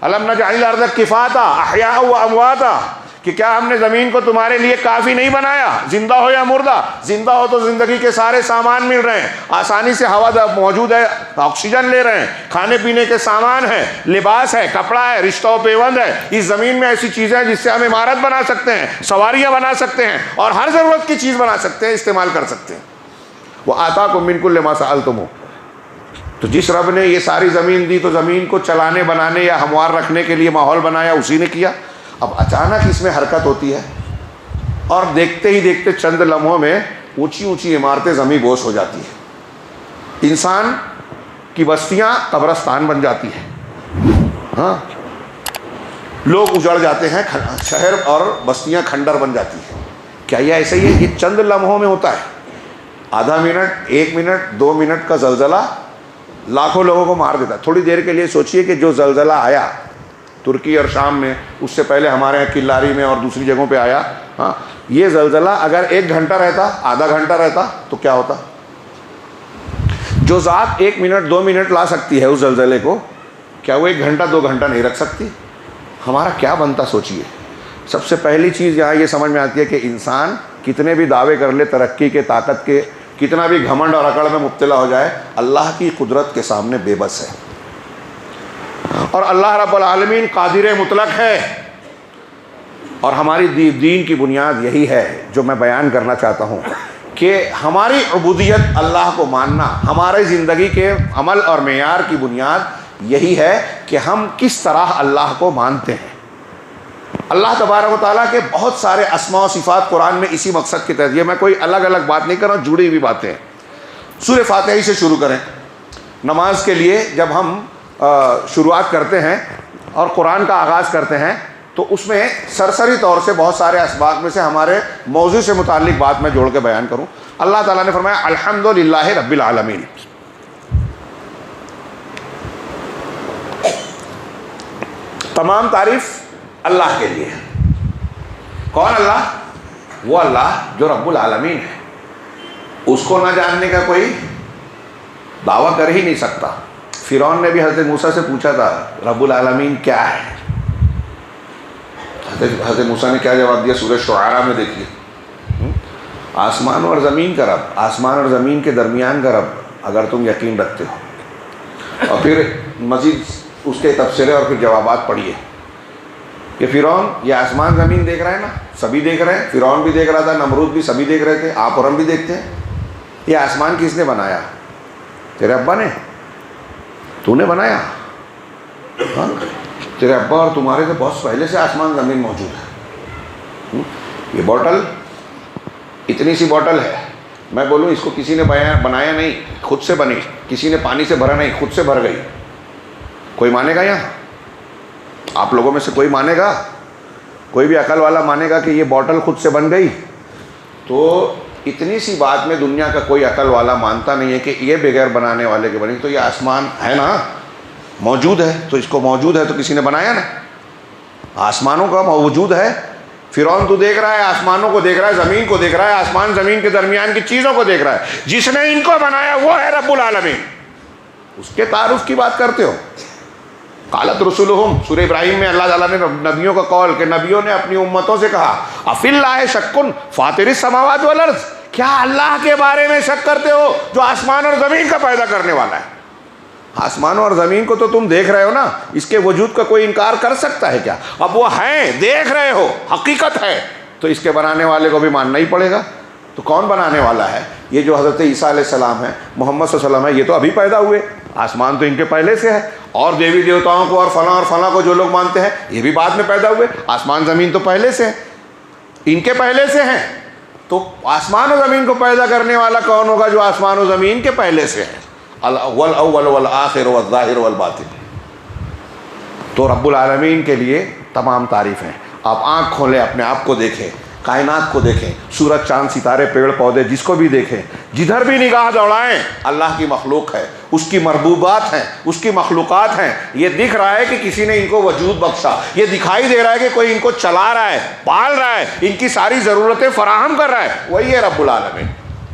الم نجعل الارض کفاتا احیاء و امواتا، کہ کیا ہم نے زمین کو تمہارے لیے کافی نہیں بنایا؟ زندہ ہو یا مردہ، زندہ ہو تو زندگی کے سارے سامان مل رہے ہیں، آسانی سے ہوا موجود ہے، آکسیجن لے رہے ہیں، کھانے پینے کے سامان ہیں، لباس ہے، کپڑا ہے، رشتہ و پیوند ہے۔ اس زمین میں ایسی چیزیں ہیں جس سے ہم عمارت بنا سکتے ہیں، سواریاں بنا سکتے ہیں، اور ہر ضرورت کی چیز بنا سکتے ہیں، استعمال کر سکتے ہیں۔ وَآتَاكُم مِّن كُلِّ مَا سَأَلْتُمُوهُ، تو جس رب نے یہ ساری زمین دی تو زمین کو چلانے بنانے یا ہموار رکھنے کے لیے ماحول بنایا اسی نے کیا۔ اب اچانک اس میں حرکت ہوتی ہے اور دیکھتے ہی دیکھتے چند لمحوں میں اونچی اونچی عمارتیں زمیں بوس ہو جاتی ہیں، انسان کی بستیاں قبرستان بن جاتی ہیں، ہاں لوگ اجڑ جاتے ہیں، شہر اور بستیاں کھنڈر بن جاتی ہیں۔ کیا یہ ایسا ہی ہے؟ یہ چند لمحوں میں ہوتا ہے، آدھا منٹ، 1 منٹ، 2 منٹ کا زلزلہ لاکھوں لوگوں کو مار دیتا ہے۔ تھوڑی دیر کے لیے سوچئے کہ جو زلزلہ آیا ترکی اور شام میں، اس سے پہلے ہمارے یہاں کلاری میں اور دوسری جگہوں پہ آیا، ہاں یہ زلزلہ اگر 1 گھنٹہ رہتا، آدھا گھنٹہ رہتا تو کیا ہوتا؟ جو ذات 1 منٹ 2 منٹ لا سکتی ہے اس زلزلے کو، کیا وہ 1 گھنٹہ 2 گھنٹہ نہیں رکھ سکتی؟ ہمارا کیا بنتا سوچئے۔ سب سے پہلی چیز یہاں یہ سمجھ میں آتی ہے کہ انسان کتنے بھی دعوے کر لے ترقی کے، طاقت کے، کتنا بھی گھمنڈ اور اکڑ میں مبتلا ہو جائے، اللہ کی قدرت کے سامنے بے بس ہے۔ اور اللہ رب العالمین قادر مطلق ہے، اور ہماری دین کی بنیاد یہی ہے جو میں بیان کرنا چاہتا ہوں کہ ہماری عبودیت اللہ کو ماننا، ہماری زندگی کے عمل اور معیار کی بنیاد یہی ہے کہ ہم کس طرح اللہ کو مانتے ہیں۔ اللہ تبارک و تعالیٰ کے بہت سارے اسماء و صفات قرآن میں اسی مقصد کے تحت، یہ میں کوئی الگ الگ بات نہیں کر رہا ہوں، جڑی ہوئی باتیں ہیں۔ سورہ فاتحہ سے شروع کریں۔ نماز کے لیے جب ہم شروعات کرتے ہیں اور قرآن کا آغاز کرتے ہیں تو اس میں سرسری طور سے بہت سارے اسباق میں سے ہمارے موضوع سے متعلق بات میں جوڑ کے بیان کروں۔ اللہ تعالیٰ نے فرمایا الحمدللہ رب العالمین، تمام تعریف اللہ کے لیے۔ کون اللہ؟ وہ اللہ جو رب العالمین ہے، اس کو نہ جاننے کا کوئی دعویٰ کر ہی نہیں سکتا۔ فرعون نے بھی حضرت موسیٰ سے پوچھا تھا رب العالمین کیا ہے، حضرت موسیٰ نے کیا جواب دیا؟ سورہ شعراء میں دیکھیے، آسمان اور زمین کا رب، آسمان اور زمین کے درمیان کا رب اگر تم یقین رکھتے ہو۔ اور پھر مزید اس کے تبصرے اور پھر جوابات پڑھیے کہ فرعون یہ آسمان زمین دیکھ رہا ہے نا، سبھی دیکھ رہے ہیں، فرعون بھی دیکھ رہا تھا، نمرود بھی، سبھی دیکھ رہے تھے، آپ اور ہم بھی دیکھتے ہیں۔ یہ آسمان کس نے بنایا؟ تیرے ابا نے، تو نے بنایا؟ ہاں تیرے ابا اور تمہارے سے بہت پہلے سے آسمان زمین موجود ہے۔ یہ بوٹل اتنی سی بوٹل ہے، میں بولوں اس کو کسی نے بنایا نہیں، خود سے بنی، کسی نے پانی سے بھرا نہیں، خود سے بھر گئی۔ کوئی مانے گا یہاں؟ آپ لوگوں میں سے کوئی مانے گا؟ کوئی بھی عقل والا مانے گا کہ یہ بوٹل خود سے بن گئی؟ تو اتنی سی بات میں دنیا کا کوئی عقل والا مانتا نہیں ہے کہ یہ بغیر بنانے والے کے بنی۔ تو یہ آسمان ہے نا، موجود ہے، تو اس کو موجود ہے تو کسی نے بنایا نا، آسمانوں کا موجود ہے۔ فرعون تو دیکھ رہا ہے، آسمانوں کو دیکھ رہا ہے، زمین کو دیکھ رہا ہے، آسمان زمین کے درمیان کی چیزوں کو دیکھ رہا ہے۔ جس نے ان کو بنایا وہ ہے رب العالمین، اس کے تعارف کی بات کرتے ہو۔ قالت رسولہم، سورہ ابراہیم میں اللہ تعالیٰ نے نبیوں کا قول کہ نبیوں نے اپنی امتوں سے کہا افی اللہ شک فاطر السماوات والارض، کیا اللہ کے بارے میں شک کرتے ہو جو آسمان اور زمین کا پیدا کرنے والا ہے؟ آسمانوں اور زمین کو تو تم دیکھ رہے ہو نا، اس کے وجود کا کوئی انکار کر سکتا ہے کیا؟ اب وہ ہیں، دیکھ رہے ہو، حقیقت ہے، تو اس کے بنانے والے کو بھی ماننا ہی پڑے گا۔ تو کون بنانے والا ہے؟ یہ جو حضرت عیسیٰ علیہ السلام ہے، محمد صلی اللہ علیہ وسلم ہے، یہ تو ابھی پیدا ہوئے، آسمان تو ان کے پہلے سے ہے، اور دیوی دیوتاؤں کو اور فلاں کو جو لوگ مانتے ہیں یہ بھی بعد میں پیدا ہوئے، آسمان زمین تو پہلے سے ہے، ان کے پہلے سے ہیں۔ تو آسمان و زمین کو پیدا کرنے والا کون ہوگا؟ جو آسمان و زمین کے پہلے سے ہے، الاول والآخر والظاہر والباطن۔ تو رب العالمین کے لیے تمام تعریف ہیں۔ آپ آنکھ کھولیں، اپنے آپ کو دیکھیں، کائنات کو دیکھیں، سورج چاند ستارے پیڑ پودے جس کو بھی دیکھیں، جدھر بھی نگاہ دوڑائیں اللہ کی مخلوق ہے، اس کی مربوبات ہیں، اس کی مخلوقات ہیں۔ یہ دکھ رہا ہے کہ کسی نے ان کو وجود بخشا، یہ دکھائی دے رہا ہے کہ کوئی ان کو چلا رہا ہے، پال رہا ہے، ان کی ساری ضرورتیں فراہم کر رہا ہے، وہی ہے رب العالمین۔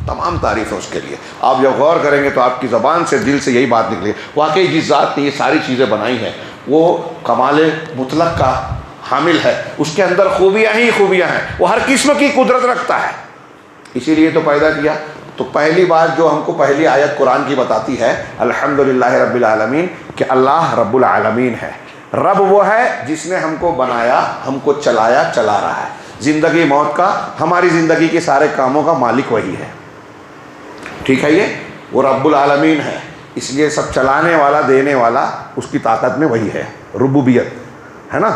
تمام تعریف ہے اس کے لیے۔ آپ جب غور کریں گے تو آپ کی زبان سے، دل سے یہی بات نکلے، واقعی جس ذات نے یہ ساری چیزیں بنائی ہیں وہ کمال مطلق کا حامل ہے، اس کے اندر خوبیاں ہی خوبیاں ہیں، وہ ہر قسم کی قدرت رکھتا ہے، اسی لیے تو پیدا کیا۔ تو پہلی بات جو ہم کو پہلی آیت قرآن کی بتاتی ہے، الحمدللہ رب العالمین، کہ اللہ رب العالمین ہے۔ رب وہ ہے جس نے ہم کو بنایا، ہم کو چلایا، چلا رہا ہے، زندگی موت کا، ہماری زندگی کے سارے کاموں کا مالک وہی ہے، ٹھیک ہے؟ یہ وہ رب العالمین ہے، اس لیے سب چلانے والا، دینے والا اس کی طاقت میں وہی ہے، ربوبیت ہے نا۔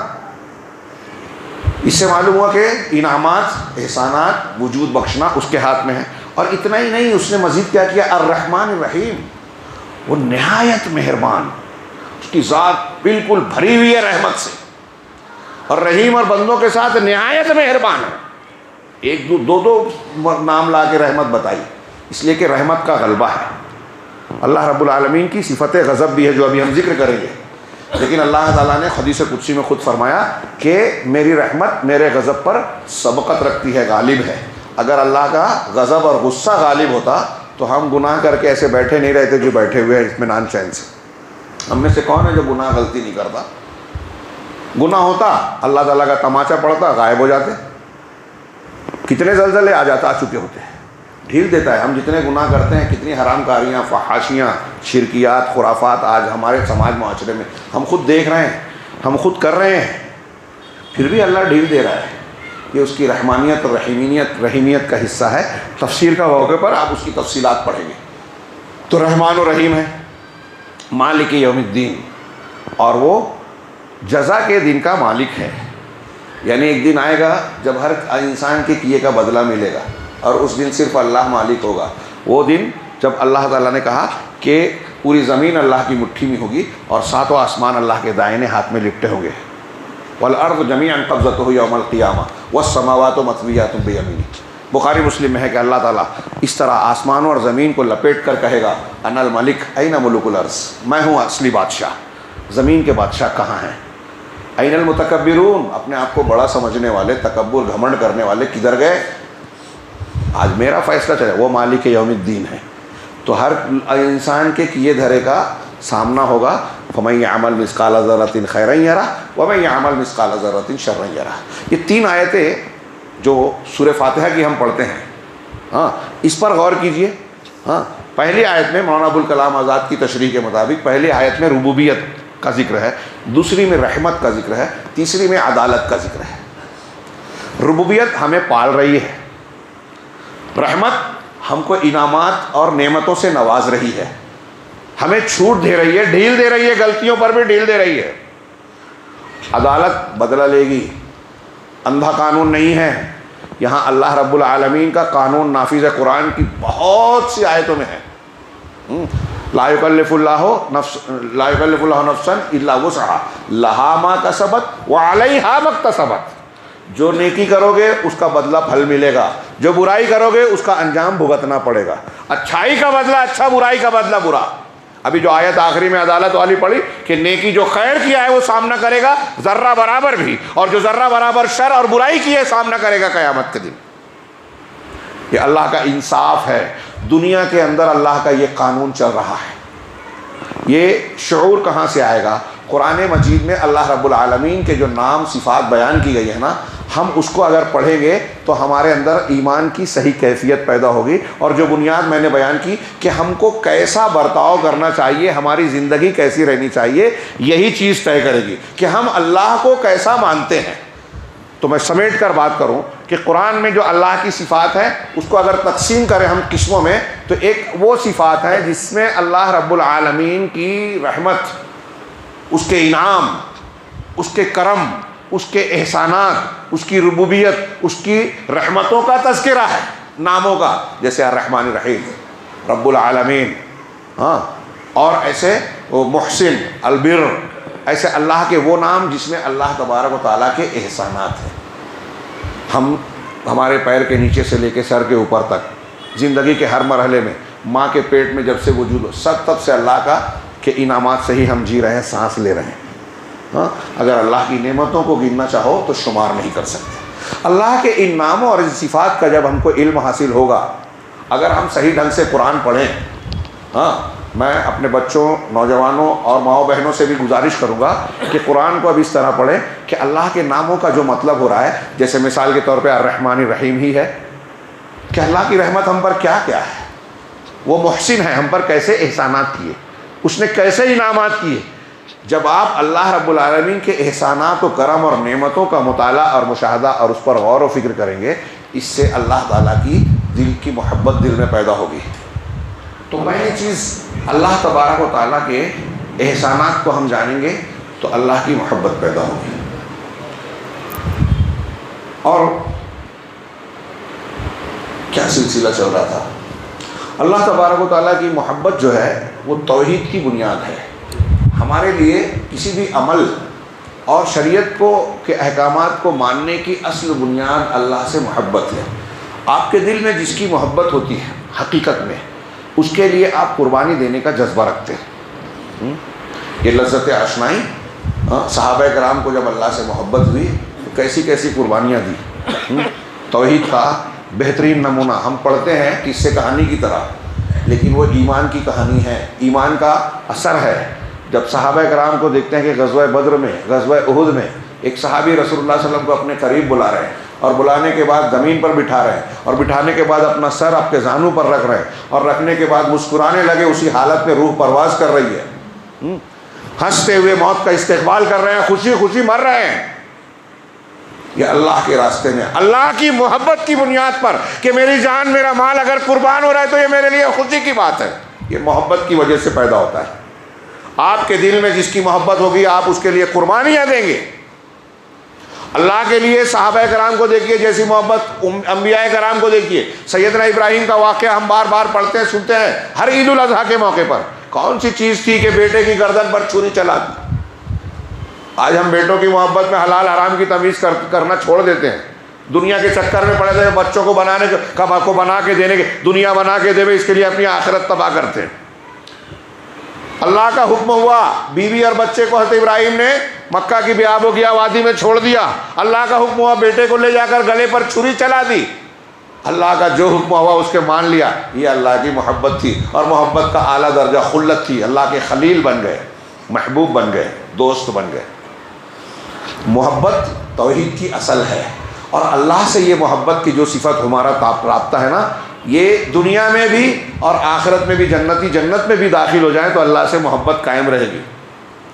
اس سے معلوم ہوا کہ انعامات، احسانات، وجود بخشنا اس کے ہاتھ میں ہے۔ اور اتنا ہی نہیں، اس نے مزید کیا کیا؟ الرحمن الرحیم، وہ نہایت مہربان، اس کی ذات بالکل بھری ہوئی ہے رحمت سے، اور رحیم اور بندوں کے ساتھ نہایت مہربان ہے۔ ایک دو نام لا کے رحمت بتائی، اس لیے کہ رحمت کا غلبہ ہے۔ اللہ رب العالمین کی صفت غضب بھی ہے جو ابھی ہم ذکر کریں گے، لیکن اللہ تعالیٰ نے حدیث قدسی میں خود فرمایا کہ میری رحمت میرے غضب پر سبقت رکھتی ہے، غالب ہے۔ اگر اللہ کا غضب اور غصہ غالب ہوتا تو ہم گناہ کر کے ایسے بیٹھے نہیں رہتے جو بیٹھے ہوئے ہیں اطمینان چین سے۔ ہم میں سے کون ہے جو گناہ غلطی نہیں کرتا؟ گناہ ہوتا، اللہ تعالیٰ کا تماچا پڑتا، غائب ہو جاتے، کتنے زلزلے آ چکے ہوتے ہیں، ڈھیل دیتا ہے۔ ہم جتنے گناہ کرتے ہیں، کتنی حرام کاریاں، فحاشیاں، شرکیات، خرافات آج ہمارے سماج معاشرے میں ہم خود دیکھ رہے ہیں، ہم خود کر رہے ہیں، پھر بھی اللہ ڈھیل دے رہا ہے۔ یہ اس کی رحمانیت اور رحیمیت کا حصہ ہے۔ تفسیر کا موقع پر آپ اس کی تفصیلات پڑھیں گے۔ تو رحمان و رحیم ہے، مالک یوم الدین، اور وہ جزا کے دن کا مالک ہے۔ یعنی ایک دن آئے گا جب ہر انسان کے کیے کا بدلہ ملے گا، اور اس دن صرف اللہ مالک ہوگا۔ وہ دن جب اللہ تعالیٰ نے کہا کہ پوری زمین اللہ کی مٹھی میں ہوگی اور ساتوں آسمان اللہ کے دائنے ہاتھ میں لپٹے ہوں گے۔ والارض جميعا قبضته يوم القیامہ والسماوات مطویات بیمینہ۔ بخاری مسلم میں ہے کہ اللہ تعالیٰ اس طرح آسمانوں اور زمین کو لپیٹ کر کہے گا، انا الملک این ملوک الارض، میں ہوں اصلی بادشاہ، زمین کے بادشاہ کہاں ہیں؟ این المتکبرون، اپنے آپ کو بڑا سمجھنے والے، تکبر گھمنڈ کرنے والے کدھر گئے؟ آج میرا فیصلہ چلے، وہ مالک یوم الدین ہے۔ تو ہر انسان کے کیے دھرے کا سامنا ہوگا۔ فَمَن يَعْمَلْ مِثْقَالَ ذَرَّةٍ خَيْرًا يَرَهُ وَمَن يَعْمَلْ مِثْقَالَ ذَرَّةٍ شَرًّا يَرَهُ۔ یہ تین آیتیں جو سورہ فاتحہ کی ہم پڑھتے ہیں، ہاں، اس پر غور کیجئے۔ ہاں، پہلی آیت میں مولانا ابوالکلام آزاد کی تشریح کے مطابق پہلی آیت میں ربوبیت کا ذکر ہے، دوسری میں رحمت کا ذکر ہے، تیسری میں عدالت کا ذکر ہے۔ ربوبیت ہمیں پال رہی ہے، رحمت ہم کو انعامات اور نعمتوں سے نواز رہی ہے، ہمیں چھوٹ دے رہی ہے، ڈھیل دے رہی ہے، غلطیوں پر بھی ڈھیل دے رہی ہے۔ عدالت بدلہ لے گی، اندھا قانون نہیں ہے یہاں، اللہ رب العالمین کا قانون نافذ ہے۔ قرآن کی بہت سی آیتوں میں ہے، لا یکلف اللہ نفسا الا وسعها لها ما کسبت وعلیہا ما اکتسبت۔ جو نیکی کرو گے اس کا بدلہ پھل ملے گا، جو برائی کرو گے اس کا انجام بھگتنا پڑے گا۔ اچھائی کا بدلہ اچھا، برائی کا بدلہ برا۔ ابھی جو آیت آخری میں عدالت والی پڑھی کہ نیکی جو خیر کیا ہے وہ سامنا کرے گا ذرہ برابر بھی، اور جو ذرہ برابر شر اور برائی کی ہے سامنا کرے گا قیامت کے دن۔ یہ اللہ کا انصاف ہے، دنیا کے اندر اللہ کا یہ قانون چل رہا ہے۔ یہ شعور کہاں سے آئے گا؟ قرآن مجید میں اللہ رب العالمین کے جو نام صفات بیان کی گئی ہے نا، ہم اس کو اگر پڑھیں گے تو ہمارے اندر ایمان کی صحیح کیفیت پیدا ہوگی، اور جو بنیاد میں نے بیان کی کہ ہم کو کیسا برتاؤ کرنا چاہیے، ہماری زندگی کیسی رہنی چاہیے، یہی چیز طے کرے گی کہ ہم اللہ کو کیسا مانتے ہیں۔ تو میں سمیٹ کر بات کروں کہ قرآن میں جو اللہ کی صفات ہیں اس کو اگر تقسیم کریں ہم قسموں میں، تو ایک وہ صفات ہے جس میں اللہ رب العالمین کی رحمت، اس کے انعام، اس کے کرم، اس کے احسانات، اس کی ربوبیت، اس کی رحمتوں کا تذکرہ ہے ناموں کا، جیسے الرحمن الرحیم، رب العالمین، ہاں، اور ایسے وہ محسن، البر، ایسے اللہ کے وہ نام جس میں اللہ تبارک و تعالیٰ کے احسانات ہیں۔ ہمارے پیر کے نیچے سے لے کے سر کے اوپر تک زندگی کے ہر مرحلے میں، ماں کے پیٹ میں جب سے وجود ہو، سب تب سے اللہ کا کہ انعامات سے ہی ہم جی رہے ہیں، سانس لے رہے ہیں۔ ہاں، اگر اللہ کی نعمتوں کو گننا چاہو تو شمار نہیں کر سکتے۔ اللہ کے ان ناموں اور ان صفات کا جب ہم کو علم حاصل ہوگا، اگر ہم صحیح ڈھنگ سے قرآن پڑھیں، ہاں، میں اپنے بچوں، نوجوانوں اور ماؤں بہنوں سے بھی گزارش کروں گا کہ قرآن کو اب اس طرح پڑھیں کہ اللہ کے ناموں کا جو مطلب ہو رہا ہے، جیسے مثال کے طور پہ الرحمن الرحیم ہی ہے کہ اللہ کی رحمت ہم پر کیا کیا ہے، وہ محسن ہے، ہم پر کیسے احسانات کیے، اس نے کیسے انعامات کیے۔ جب آپ اللہ رب العالمین کے احسانات و کرم اور نعمتوں کا مطالعہ اور مشاہدہ اور اس پر غور و فکر کریں گے، اس سے اللہ تعالیٰ کی دل کی محبت دل میں پیدا ہوگی۔ تو پہلی چیز، اللہ تبارک و تعالیٰ کے احسانات کو ہم جانیں گے تو اللہ کی محبت پیدا ہوگی۔ اور کیا سلسلہ چل رہا تھا، اللہ تبارک و تعالیٰ کی محبت جو ہے وہ توحید کی بنیاد ہے۔ ہمارے لیے کسی بھی عمل اور شریعت کو کے احکامات کو ماننے کی اصل بنیاد اللہ سے محبت ہے۔ آپ کے دل میں جس کی محبت ہوتی ہے حقیقت میں، اس کے لیے آپ قربانی دینے کا جذبہ رکھتے ہیں۔ یہ لذت آشنائی، صحابہ کرام کو جب اللہ سے محبت ہوئی تو کیسی کیسی قربانیاں دی۔ توحید کا بہترین نمونہ ہم پڑھتے ہیں قصے کہانی کی طرح، لیکن وہ ایمان کی کہانی ہے، ایمان کا اثر ہے۔ جب صحابہ کرام کو دیکھتے ہیں کہ غزوہ بدر میں، غزوہ احد میں ایک صحابی رسول اللہ صلی اللہ علیہ وسلم کو اپنے قریب بلا رہے ہیں، اور بلانے کے بعد زمین پر بٹھا رہے ہیں، اور بٹھانے کے بعد اپنا سر آپ کے زانوں پر رکھ رہے ہیں، اور رکھنے کے بعد مسکرانے لگے، اسی حالت میں روح پرواز کر رہی ہے، ہنستے ہوئے موت کا استقبال کر رہے ہیں، خوشی خوشی مر رہے ہیں۔ یہ اللہ کے راستے میں اللہ کی محبت کی بنیاد پر کہ میری جان میرا مال اگر قربان ہو رہا ہے تو یہ میرے لیے خوشی کی بات ہے، یہ محبت کی وجہ سے پیدا ہوتا ہے۔ آپ کے دل میں جس کی محبت ہوگی آپ اس کے لیے قربانیاں دیں گے۔ اللہ کے لیے صحابہ کرام کو دیکھیے جیسی محبت، انبیاء کرام کو دیکھیے۔ سیدنا ابراہیم کا واقعہ ہم بار بار پڑھتے ہیں، سنتے ہیں ہر عید الاضحیٰ کے موقع پر۔ کون سی چیز تھی کہ بیٹے کی گردن پر چھری چلا دی؟ آج ہم بیٹوں کی محبت میں حلال حرام کی تمیز کرنا چھوڑ دیتے ہیں، دنیا کے چکر میں پڑے تھے، بچوں کو بنا کے دینے کے، دنیا بنا کے دے، اس کے لیے اپنی آخرت تباہ کرتے ہیں۔ اللہ کا حکم ہوا، بیوی اور بچے کو حضرت ابراہیم نے مکہ کی بیاب و گیا وادی میں چھوڑ دیا۔ اللہ کا حکم ہوا، بیٹے کو لے جا کر گلے پر چھری چلا دی۔ اللہ کا جو حکم ہوا اس کے مان لیا۔ یہ اللہ کی محبت تھی، اور محبت کا اعلیٰ درجہ خلت تھی۔ اللہ کے خلیل بن گئے، محبوب بن گئے، دوست بن گئے۔ محبت توحید کی اصل ہے، اور اللہ سے یہ محبت کی جو صفت ہمارا رابطہ ہے نا، یہ دنیا میں بھی اور آخرت میں بھی، جنت میں بھی داخل ہو جائیں تو اللہ سے محبت قائم رہے گی۔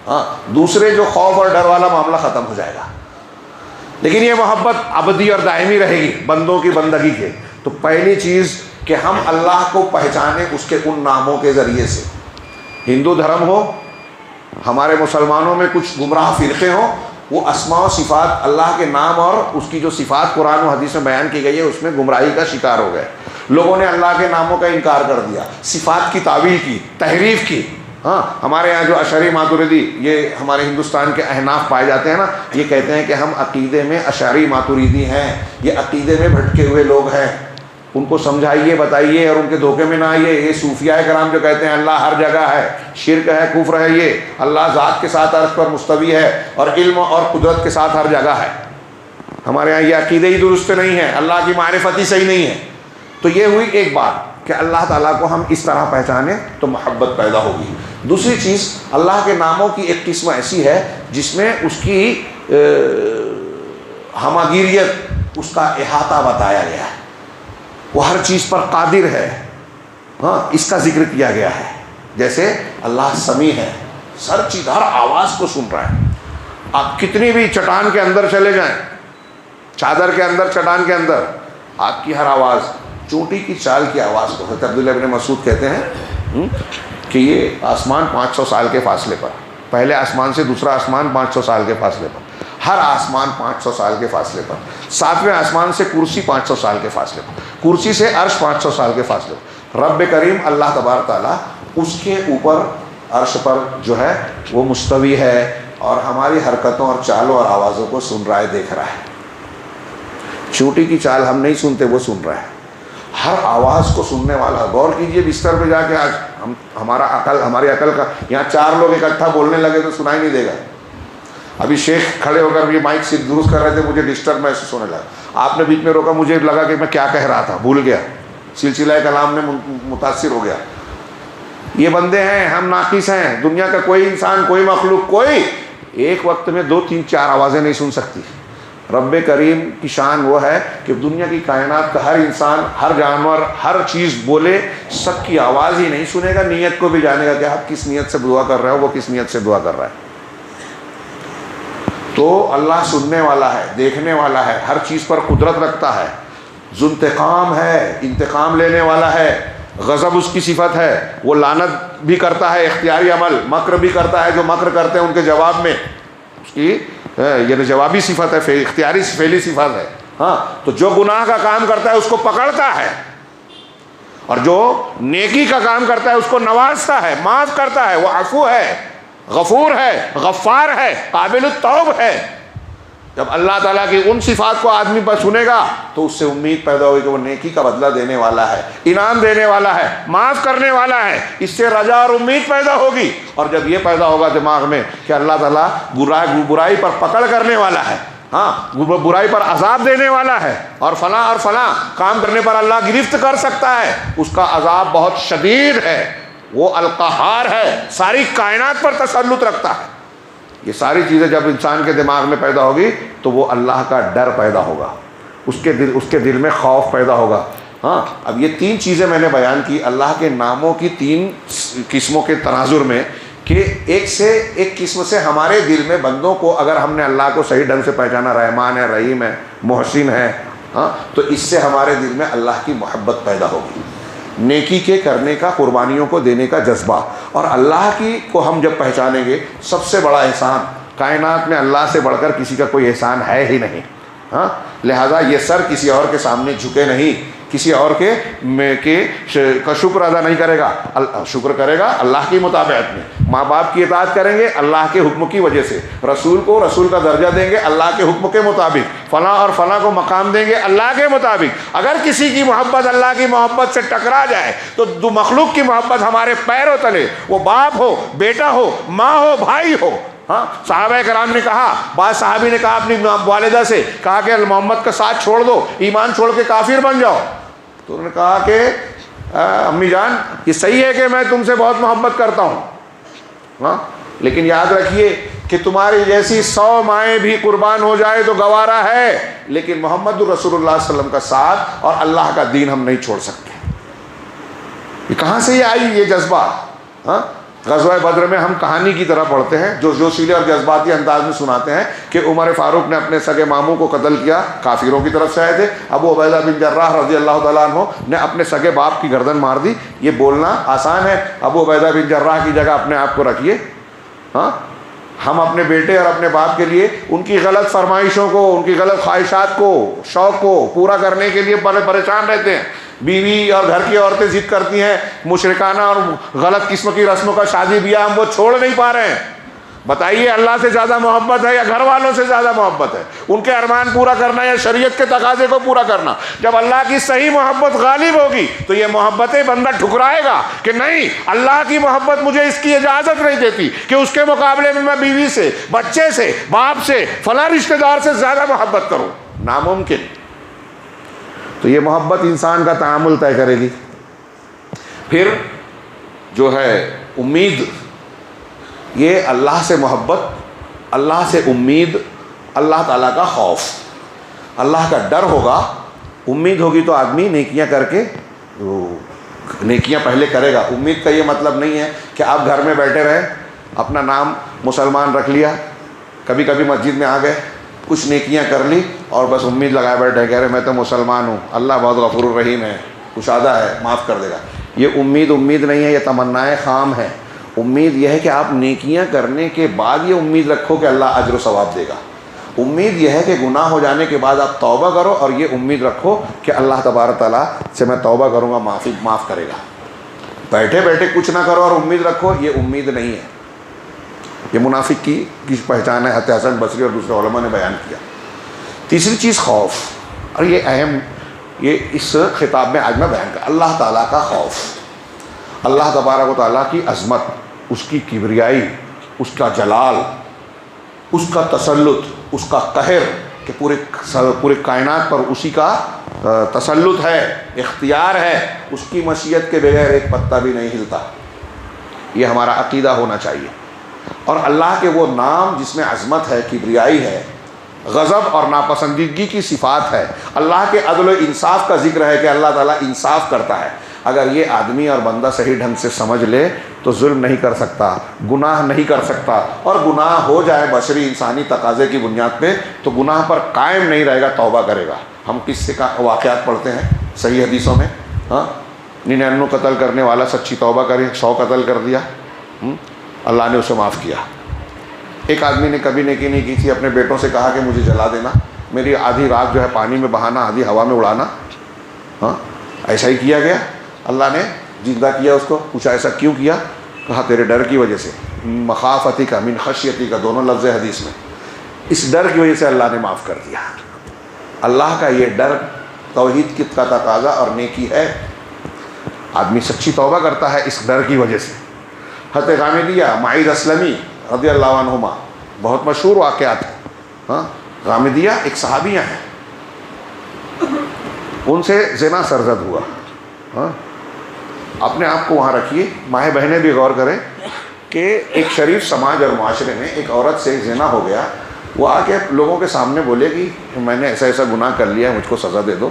ہاں، دوسرے جو خوف اور ڈر والا معاملہ ختم ہو جائے گا، لیکن یہ محبت ابدی اور دائمی رہے گی بندوں کی بندگی کے۔ تو پہلی چیز کہ ہم اللہ کو پہچانیں اس کے ان ناموں کے ذریعے سے۔ ہندو دھرم ہو، ہمارے مسلمانوں میں کچھ گمراہ فرقے ہوں، وہ اسماء و صفات، اللہ کے نام اور اس کی جو صفات قرآن و حدیث میں بیان کی گئی ہے اس میں گمراہی کا شکار ہو گئے۔ لوگوں نے اللہ کے ناموں کا انکار کر دیا، صفات کی تعویل کی، تحریف کی۔ ہاں، ہمارے یہاں جو اشعری ماتریدی، یہ ہمارے ہندوستان کے احناف پائے جاتے ہیں نا، یہ کہتے ہیں کہ ہم عقیدے میں اشعری ماتریدی ہیں، یہ عقیدے میں بھٹکے ہوئے لوگ ہیں، ان کو سمجھائیے، بتائیے، اور ان کے دھوکے میں نہ آئیے۔ یہ صوفیاء کرام جو کہتے ہیں اللہ ہر جگہ ہے، شرک ہے، کفر ہے، یہ اللہ ذات کے ساتھ عرش پر مستوی ہے اور علم اور قدرت کے ساتھ ہر جگہ ہے۔ ہمارے یہاں یہ عقیدے ہی درست نہیں ہے، اللہ کی معرفت ہی صحیح نہیں ہے۔ تو یہ ہوئی ایک بات کہ اللہ تعالیٰ کو ہم اس طرح پہچانیں تو محبت پیدا ہوگی۔ دوسری چیز، اللہ کے ناموں کی ایک قسم ایسی ہے جس میں اس کی ہماگیریت اس کا احاطہ بتایا گیا ہے، وہ ہر چیز پر قادر ہے، ہاں اس کا ذکر کیا گیا ہے. جیسے اللہ سمیع ہے، ہر چیز، ہر آواز کو سن رہا ہے. آپ کتنی بھی چٹان کے اندر چلے جائیں، چادر کے اندر، چٹان کے اندر، آپ کی ہر آواز، چونٹی کی چال کی آواز کو، حضرت عبداللہ ابن مسعود کہتے ہیں کہ یہ آسمان 500 سال کے فاصلے پر، پہلے آسمان سے دوسرا آسمان 500 سال کے فاصلے پر، ہر آسمان 500 سال کے فاصلے پر، 7ویں آسمان سے کرسی 500 سال کے فاصلے پر، کرسی سے عرش 500 سال کے فاصلے پر. رب کریم اللہ تبارک تعالیٰ اس کے اوپر عرش پر جو ہے وہ مستوی ہے، اور ہماری حرکتوں اور چالوں اور آوازوں کو سن رہا ہے، دیکھ رہا ہے. چوٹی کی چال ہم نہیں سنتے، وہ سن رہا ہے. ہر آواز کو سننے والا. غور کیجئے بستر پہ جا کے، آج ہماری عقل کا، یہاں 4 لوگ اکٹھا بولنے لگے تو سنائی نہیں دے گا. ابھی شیخ کھڑے ہو کر یہ مائک سے درست کر رہے تھے، مجھے ڈسٹرب محسوس ہونے لگا. آپ نے بیچ میں روکا، مجھے لگا کہ میں کیا کہہ رہا تھا، بھول گیا، سلسلہ کلام میں متاثر ہو گیا. یہ بندے ہیں، ہم ناقص ہیں. دنیا کا کوئی انسان، کوئی مخلوق، کوئی ایک وقت میں 2 3 4 آوازیں نہیں سن سکتی. رب کریم کی شان وہ ہے کہ دنیا کی کائنات کا ہر انسان، ہر جانور، ہر چیز بولے، سب کی آواز ہی نہیں سنے گا، نیت کو بھی جانے گا کہ آپ کس نیت سے دعا کر رہے ہو، وہ کس نیت سے دعا کر رہا ہے. تو اللہ سننے والا ہے، دیکھنے والا ہے، ہر چیز پر قدرت رکھتا ہے، ذو انتقام ہے، انتقام لینے والا ہے. غضب اس کی صفت ہے، وہ لعنت بھی کرتا ہے، اختیاری عمل، مکر بھی کرتا ہے. جو مکر کرتے ہیں ان کے جواب میں اس کی یعنی جوابی صفت ہے، اختیاری فعلی صفت ہے. ہاں تو جو گناہ کا کام کرتا ہے اس کو پکڑتا ہے، اور جو نیکی کا کام کرتا ہے اس کو نوازتا ہے، معاف کرتا ہے. وہ عفو ہے، غفور ہے، غفار ہے، قابل التوب ہے. جب اللہ تعالیٰ کی ان صفات کو آدمی پر سنے گا تو اس سے امید پیدا ہوگی کہ وہ نیکی کا بدلہ دینے والا ہے، انعام دینے والا ہے، معاف کرنے والا ہے. اس سے رجا اور امید پیدا ہوگی. اور جب یہ پیدا ہوگا دماغ میں کہ اللہ تعالیٰ برائی پر پکڑ کرنے والا ہے، ہاں برائی پر عذاب دینے والا ہے، اور فلاں کام کرنے پر اللہ گرفت کر سکتا ہے، اس کا عذاب بہت شدید ہے، وہ القہار ہے، ساری کائنات پر تسلط رکھتا ہے. یہ ساری چیزیں جب انسان کے دماغ میں پیدا ہوگی تو وہ اللہ کا ڈر پیدا ہوگا، اس کے دل میں خوف پیدا ہوگا. ہاں اب یہ 3 چیزیں میں نے بیان کی اللہ کے ناموں کی 3 قسموں کے تناظر میں، کہ ایک قسم سے ہمارے دل میں بندوں کو، اگر ہم نے اللہ کو صحیح ڈھنگ سے پہچانا، رحمان ہے، رحیم ہے، محسن ہے، ہاں تو اس سے ہمارے دل میں اللہ کی محبت پیدا ہوگی، نیکی کے کرنے کا، قربانیوں کو دینے کا جذبہ. اور اللہ کی کو ہم جب پہچانیں گے، سب سے بڑا احسان کائنات میں اللہ سے بڑھ کر کسی کا کوئی احسان ہے ہی نہیں. ہاں لہذا یہ سر کسی اور کے سامنے جھکے نہیں، کسی اور کا شکر ادا نہیں کرے گا. شکر کرے گا اللہ کی مطابقت میں، ماں باپ کی اطاعت کریں گے اللہ کے حکم کی وجہ سے، رسول کو رسول کا درجہ دیں گے اللہ کے حکم کے مطابق، فلاں اور فلاں کو مقام دیں گے اللہ کے مطابق. اگر کسی کی محبت اللہ کی محبت سے ٹکرا جائے تو مخلوق کی محبت ہمارے پیروں تلے، وہ باپ ہو، بیٹا ہو، ماں ہو، بھائی ہو. ہاں صحابہ کرام نے کہا، بعض صحابی نے کہا اپنی والدہ سے، کہا کہ محمد کا ساتھ چھوڑ دو، ایمان چھوڑ کے کافر بن جاؤ. تو انہوں نے کہا کہ امی جان یہ صحیح ہے کہ میں تم سے بہت محبت کرتا ہوں، ہاں لیکن یاد رکھیے کہ تمہاری جیسی 100 مائیں بھی قربان ہو جائے تو گوارا ہے، لیکن محمد الرسول اللہ صلی اللہ علیہ وسلم کا ساتھ اور اللہ کا دین ہم نہیں چھوڑ سکتے. یہ کہاں سے یہ آئی یہ جذبہ؟ ہاں غزوہ بدر میں ہم کہانی کی طرح پڑھتے ہیں، جو جوشیلے اور جذباتی انداز میں سناتے ہیں کہ عمر فاروق نے اپنے سگے ماموں کو قتل کیا، کافروں کی طرف سے آئے تھے. ابو عبیدہ بن جراح رضی اللہ تعالیٰ عنہ نے اپنے سگے باپ کی گردن مار دی. یہ بولنا آسان ہے، ابو عبیدہ بن جراح کی جگہ اپنے آپ کو رکھیے. ہاں ہم اپنے بیٹے اور اپنے باپ کے لیے ان کی غلط فرمائشوں کو، ان کی غلط خواہشات کو، شوق کو پورا کرنے کے لیے بڑے پریشان رہتے ہیں. بیوی اور گھر کی عورتیں ضد کرتی ہیں، مشرکانہ اور غلط قسم کی رسموں کا شادی بیاہ ہم وہ چھوڑ نہیں پا رہے ہیں. بتائیے اللہ سے زیادہ محبت ہے یا گھر والوں سے زیادہ محبت ہے؟ ان کے ارمان پورا کرنا یا شریعت کے تقاضے کو پورا کرنا؟ جب اللہ کی صحیح محبت غالب ہوگی تو یہ محبتیں بندہ ٹھکرائے گا کہ نہیں، اللہ کی محبت مجھے اس کی اجازت نہیں دیتی کہ اس کے مقابلے میں بیوی سے، بچے سے، باپ سے، فلاں رشتہ دار سے زیادہ محبت کروں. ناممکن. تو یہ محبت انسان کا تعامل طے کرے گی. پھر جو ہے امید، یہ اللہ سے محبت، اللہ سے امید، اللہ تعالیٰ کا خوف. اللہ کا ڈر ہوگا، امید ہوگی تو آدمی نیکیاں کر کے نیکیاں پہلے کرے گا۔ امید کا یہ مطلب نہیں ہے کہ آپ گھر میں بیٹھے رہے، اپنا نام مسلمان رکھ لیا، کبھی کبھی مسجد میں آ گئے، کچھ نیکیاں کر لی اور بس امید لگائے بیٹھے، کہہ رہے میں تو مسلمان ہوں، اللہ بہت غفور الرحیم ہے، کشادہ ہے، معاف کر دے گا۔ یہ امید نہیں ہے، یہ تمنائے خام ہے۔ امید یہ ہے کہ آپ نیکیاں کرنے کے بعد یہ امید رکھو کہ اللہ اجر و ثواب دے گا۔ امید یہ ہے کہ گناہ ہو جانے کے بعد آپ توبہ کرو اور یہ امید رکھو کہ اللہ تبارک تعالیٰ سے میں توبہ کروں گا، معاف کرے گا۔ بیٹھے بیٹھے کچھ نہ کرو اور امید رکھو، یہ امید نہیں ہے۔ یہ منافق کی پہچان ہے، حسن بصری اور دوسرے علماء نے بیان کیا۔ تیسری چیز خوف، اور یہ اہم، یہ اس خطاب میں آج میں بیان کروں، اللہ تعالیٰ کا خوف، اللہ تبارک و تعالیٰ کی عظمت، اس کی کبریائی، اس کا جلال، اس کا تسلط، اس کا قہر کہ پورے کائنات پر اسی کا تسلط ہے، اختیار ہے، اس کی مشیت کے بغیر ایک پتا بھی نہیں ہلتا۔ یہ ہمارا عقیدہ ہونا چاہیے۔ اور اللہ کے وہ نام جس میں عظمت ہے، کبریائی ہے، غضب اور ناپسندیدگی کی صفات ہے، اللہ کے عدل و انصاف کا ذکر ہے کہ اللہ تعالیٰ انصاف کرتا ہے۔ اگر یہ آدمی اور بندہ صحیح ڈھنگ سے سمجھ لے تو ظلم نہیں کر سکتا، گناہ نہیں کر سکتا، اور گناہ ہو جائے بشری انسانی تقاضے کی بنیاد پہ تو گناہ پر قائم نہیں رہے گا، توبہ کرے گا۔ ہم قصے کا واقعات پڑھتے ہیں صحیح حدیثوں میں، 99 قتل کرنے والا سچی توبہ کرے، 100 قتل کر دیا، اللہ نے اسے معاف کیا۔ ایک آدمی نے کبھی نیکی نہیں کی تھی، اپنے بیٹوں سے کہا کہ مجھے جلا دینا، میری آدھی رات جو ہے پانی میں بہانا، آدھی ہوا میں اڑانا۔ ایسا ہی کیا گیا، اللہ نے زندہ کیا اس کو۔ پوچھا ایسا کیوں کیا؟ کہا تیرے ڈر کی وجہ سے، مخافتی کا من خشیتی کا، دونوں لفظ حدیث میں، اس ڈر کی وجہ سے اللہ نے معاف کر دیا۔ اللہ کا یہ ڈر توحید کی کا تقاضا اور نیکی ہے۔ آدمی سچی توبہ کرتا ہے اس ڈر کی وجہ سے۔ حضرت غامدیہ معیذ اسلمی رضی اللہ عنہما، بہت مشہور واقعات ہیں۔ غامدیہ ایک صحابیہ ہیں، ان سے زنا سرزد ہوا۔ اپنے آپ کو وہاں رکھیے، ماں بہنیں بھی غور کریں کہ ایک شریف سماج اور معاشرے میں ایک عورت سے زنا ہو گیا، وہ آ کے لوگوں کے سامنے بولے گی میں نے ایسا ایسا گناہ کر لیا ہے، مجھ کو سزا دے دو،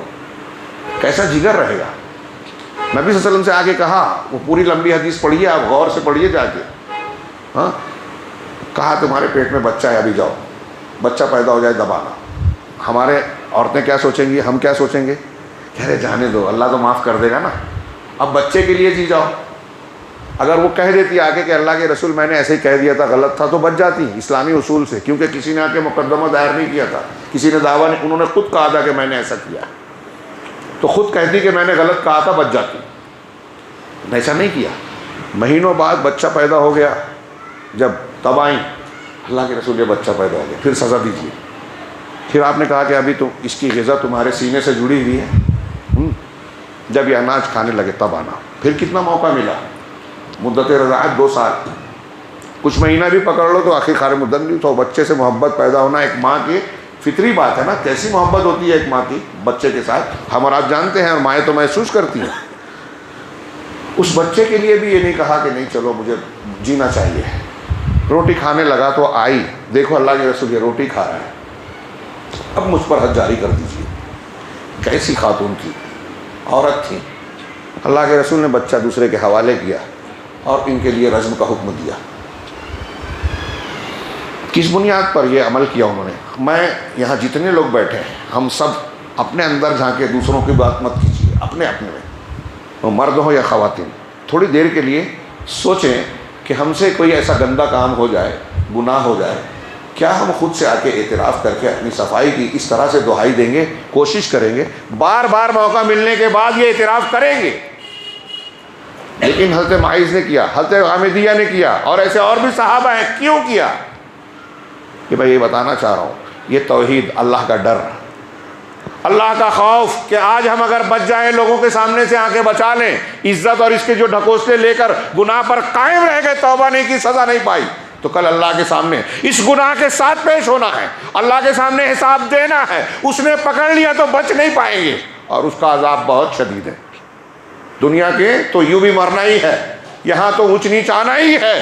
کیسا جگر رہے گا؟ نبی صلی اللہ علیہ وسلم سے آ کے کہا، وہ پوری لمبی حدیث پڑھیے آپ، غور سے پڑھیے جا کے۔ کہا تمہارے پیٹ میں بچہ ہے، ابھی جاؤ، بچہ پیدا ہو جائے دبانا۔ ہمارے عورتیں کیا سوچیں گی، ہم کیا سوچیں گے؟ کہہ رہے جانے دو، اللہ تو معاف کر دے گا نا، اب بچے کے لیے جی جاؤ۔ اگر وہ کہہ دیتی آگے کہ اللہ کے رسول میں نے ایسے ہی کہہ دیا تھا، غلط تھا، تو بچ جاتی اسلامی اصول سے، کیونکہ کسی نے آ کے مقدمہ دائر نہیں کیا تھا، کسی نے دعویٰ نہیں، انہوں نے خود کہا تھا کہ میں نے ایسا کیا، تو خود کہتی کہ میں نے غلط کہا تھا، بچ جاتی۔ ایسا نہیں کیا۔ مہینوں بعد بچہ پیدا ہو گیا، جب تب آئیں اللہ کے رسول یہ بچہ پیدا ہو گیا، پھر سزا دیجیے۔ پھر آپ نے کہا کہ ابھی تو اس کی غذا تمہارے سینے سے جڑی ہوئی ہے، جب یہ اناج کھانے لگے تب آنا۔ پھر کتنا موقع ملا؟ مدت رضاعت 2 سال، کچھ مہینہ بھی پکڑ لو تو آخر خار مدت بھی تو بچے سے محبت پیدا ہونا ایک ماں کی فطری بات ہے نا، کیسی محبت ہوتی ہے ایک ماں کی بچے کے ساتھ، ہم اور آپ جانتے ہیں، اور مائیں تو محسوس کرتی ہیں۔ اس بچے کے لیے بھی یہ نہیں کہا کہ نہیں چلو مجھے جینا چاہیے۔ روٹی کھانے لگا تو آئی، دیکھو اللہ کے رسول یہ روٹی کھا رہا ہے، اب مجھ پر حد جاری کر دیجیے۔ کیسی خاتون تھی، عورت تھی۔ اللہ کے رسول نے بچہ دوسرے کے حوالے کیا اور ان کے لیے رجم کا حکم دیا۔ کس بنیاد پر یہ عمل کیا انہوں نے؟ میں یہاں جتنے لوگ بیٹھے ہیں ہم سب اپنے اندر جھانکے، دوسروں کی بات مت کیجیے، اپنے میں، وہ مرد ہو یا خواتین، تھوڑی دیر کے لیے سوچیں کہ ہم سے کوئی ایسا گندا کام ہو جائے، گناہ ہو جائے، کیا ہم خود سے آ کے اعتراف کر کے اپنی صفائی کی اس طرح سے دہائی دیں گے، کوشش کریں گے، بار بار موقع ملنے کے بعد یہ اعتراف کریں گے؟ لیکن حضرت معیذ نے کیا، حضرت غامدیہ نے کیا، اور ایسے اور بھی صحابہ ہیں۔ کیوں کیا؟ کہ بھائی یہ بتانا چاہ رہا ہوں، یہ توحید، اللہ کا ڈر، اللہ کا خوف کہ آج ہم اگر بچ جائیں، لوگوں کے سامنے سے آنکھیں بچا لیں، عزت اور اس کے جو ڈھکوسلے لے کر گناہ پر قائم رہ گئے، توبہ نہیں کی، سزا نہیں پائی، تو کل اللہ کے سامنے اس گناہ کے ساتھ پیش ہونا ہے، اللہ کے سامنے حساب دینا ہے۔ اس نے پکڑ لیا تو بچ نہیں پائیں گے، اور اس کا عذاب بہت شدید ہے۔ دنیا کے تو یوں بھی مرنا ہی ہے، یہاں تو اونچ نیچ آنا ہی ہے،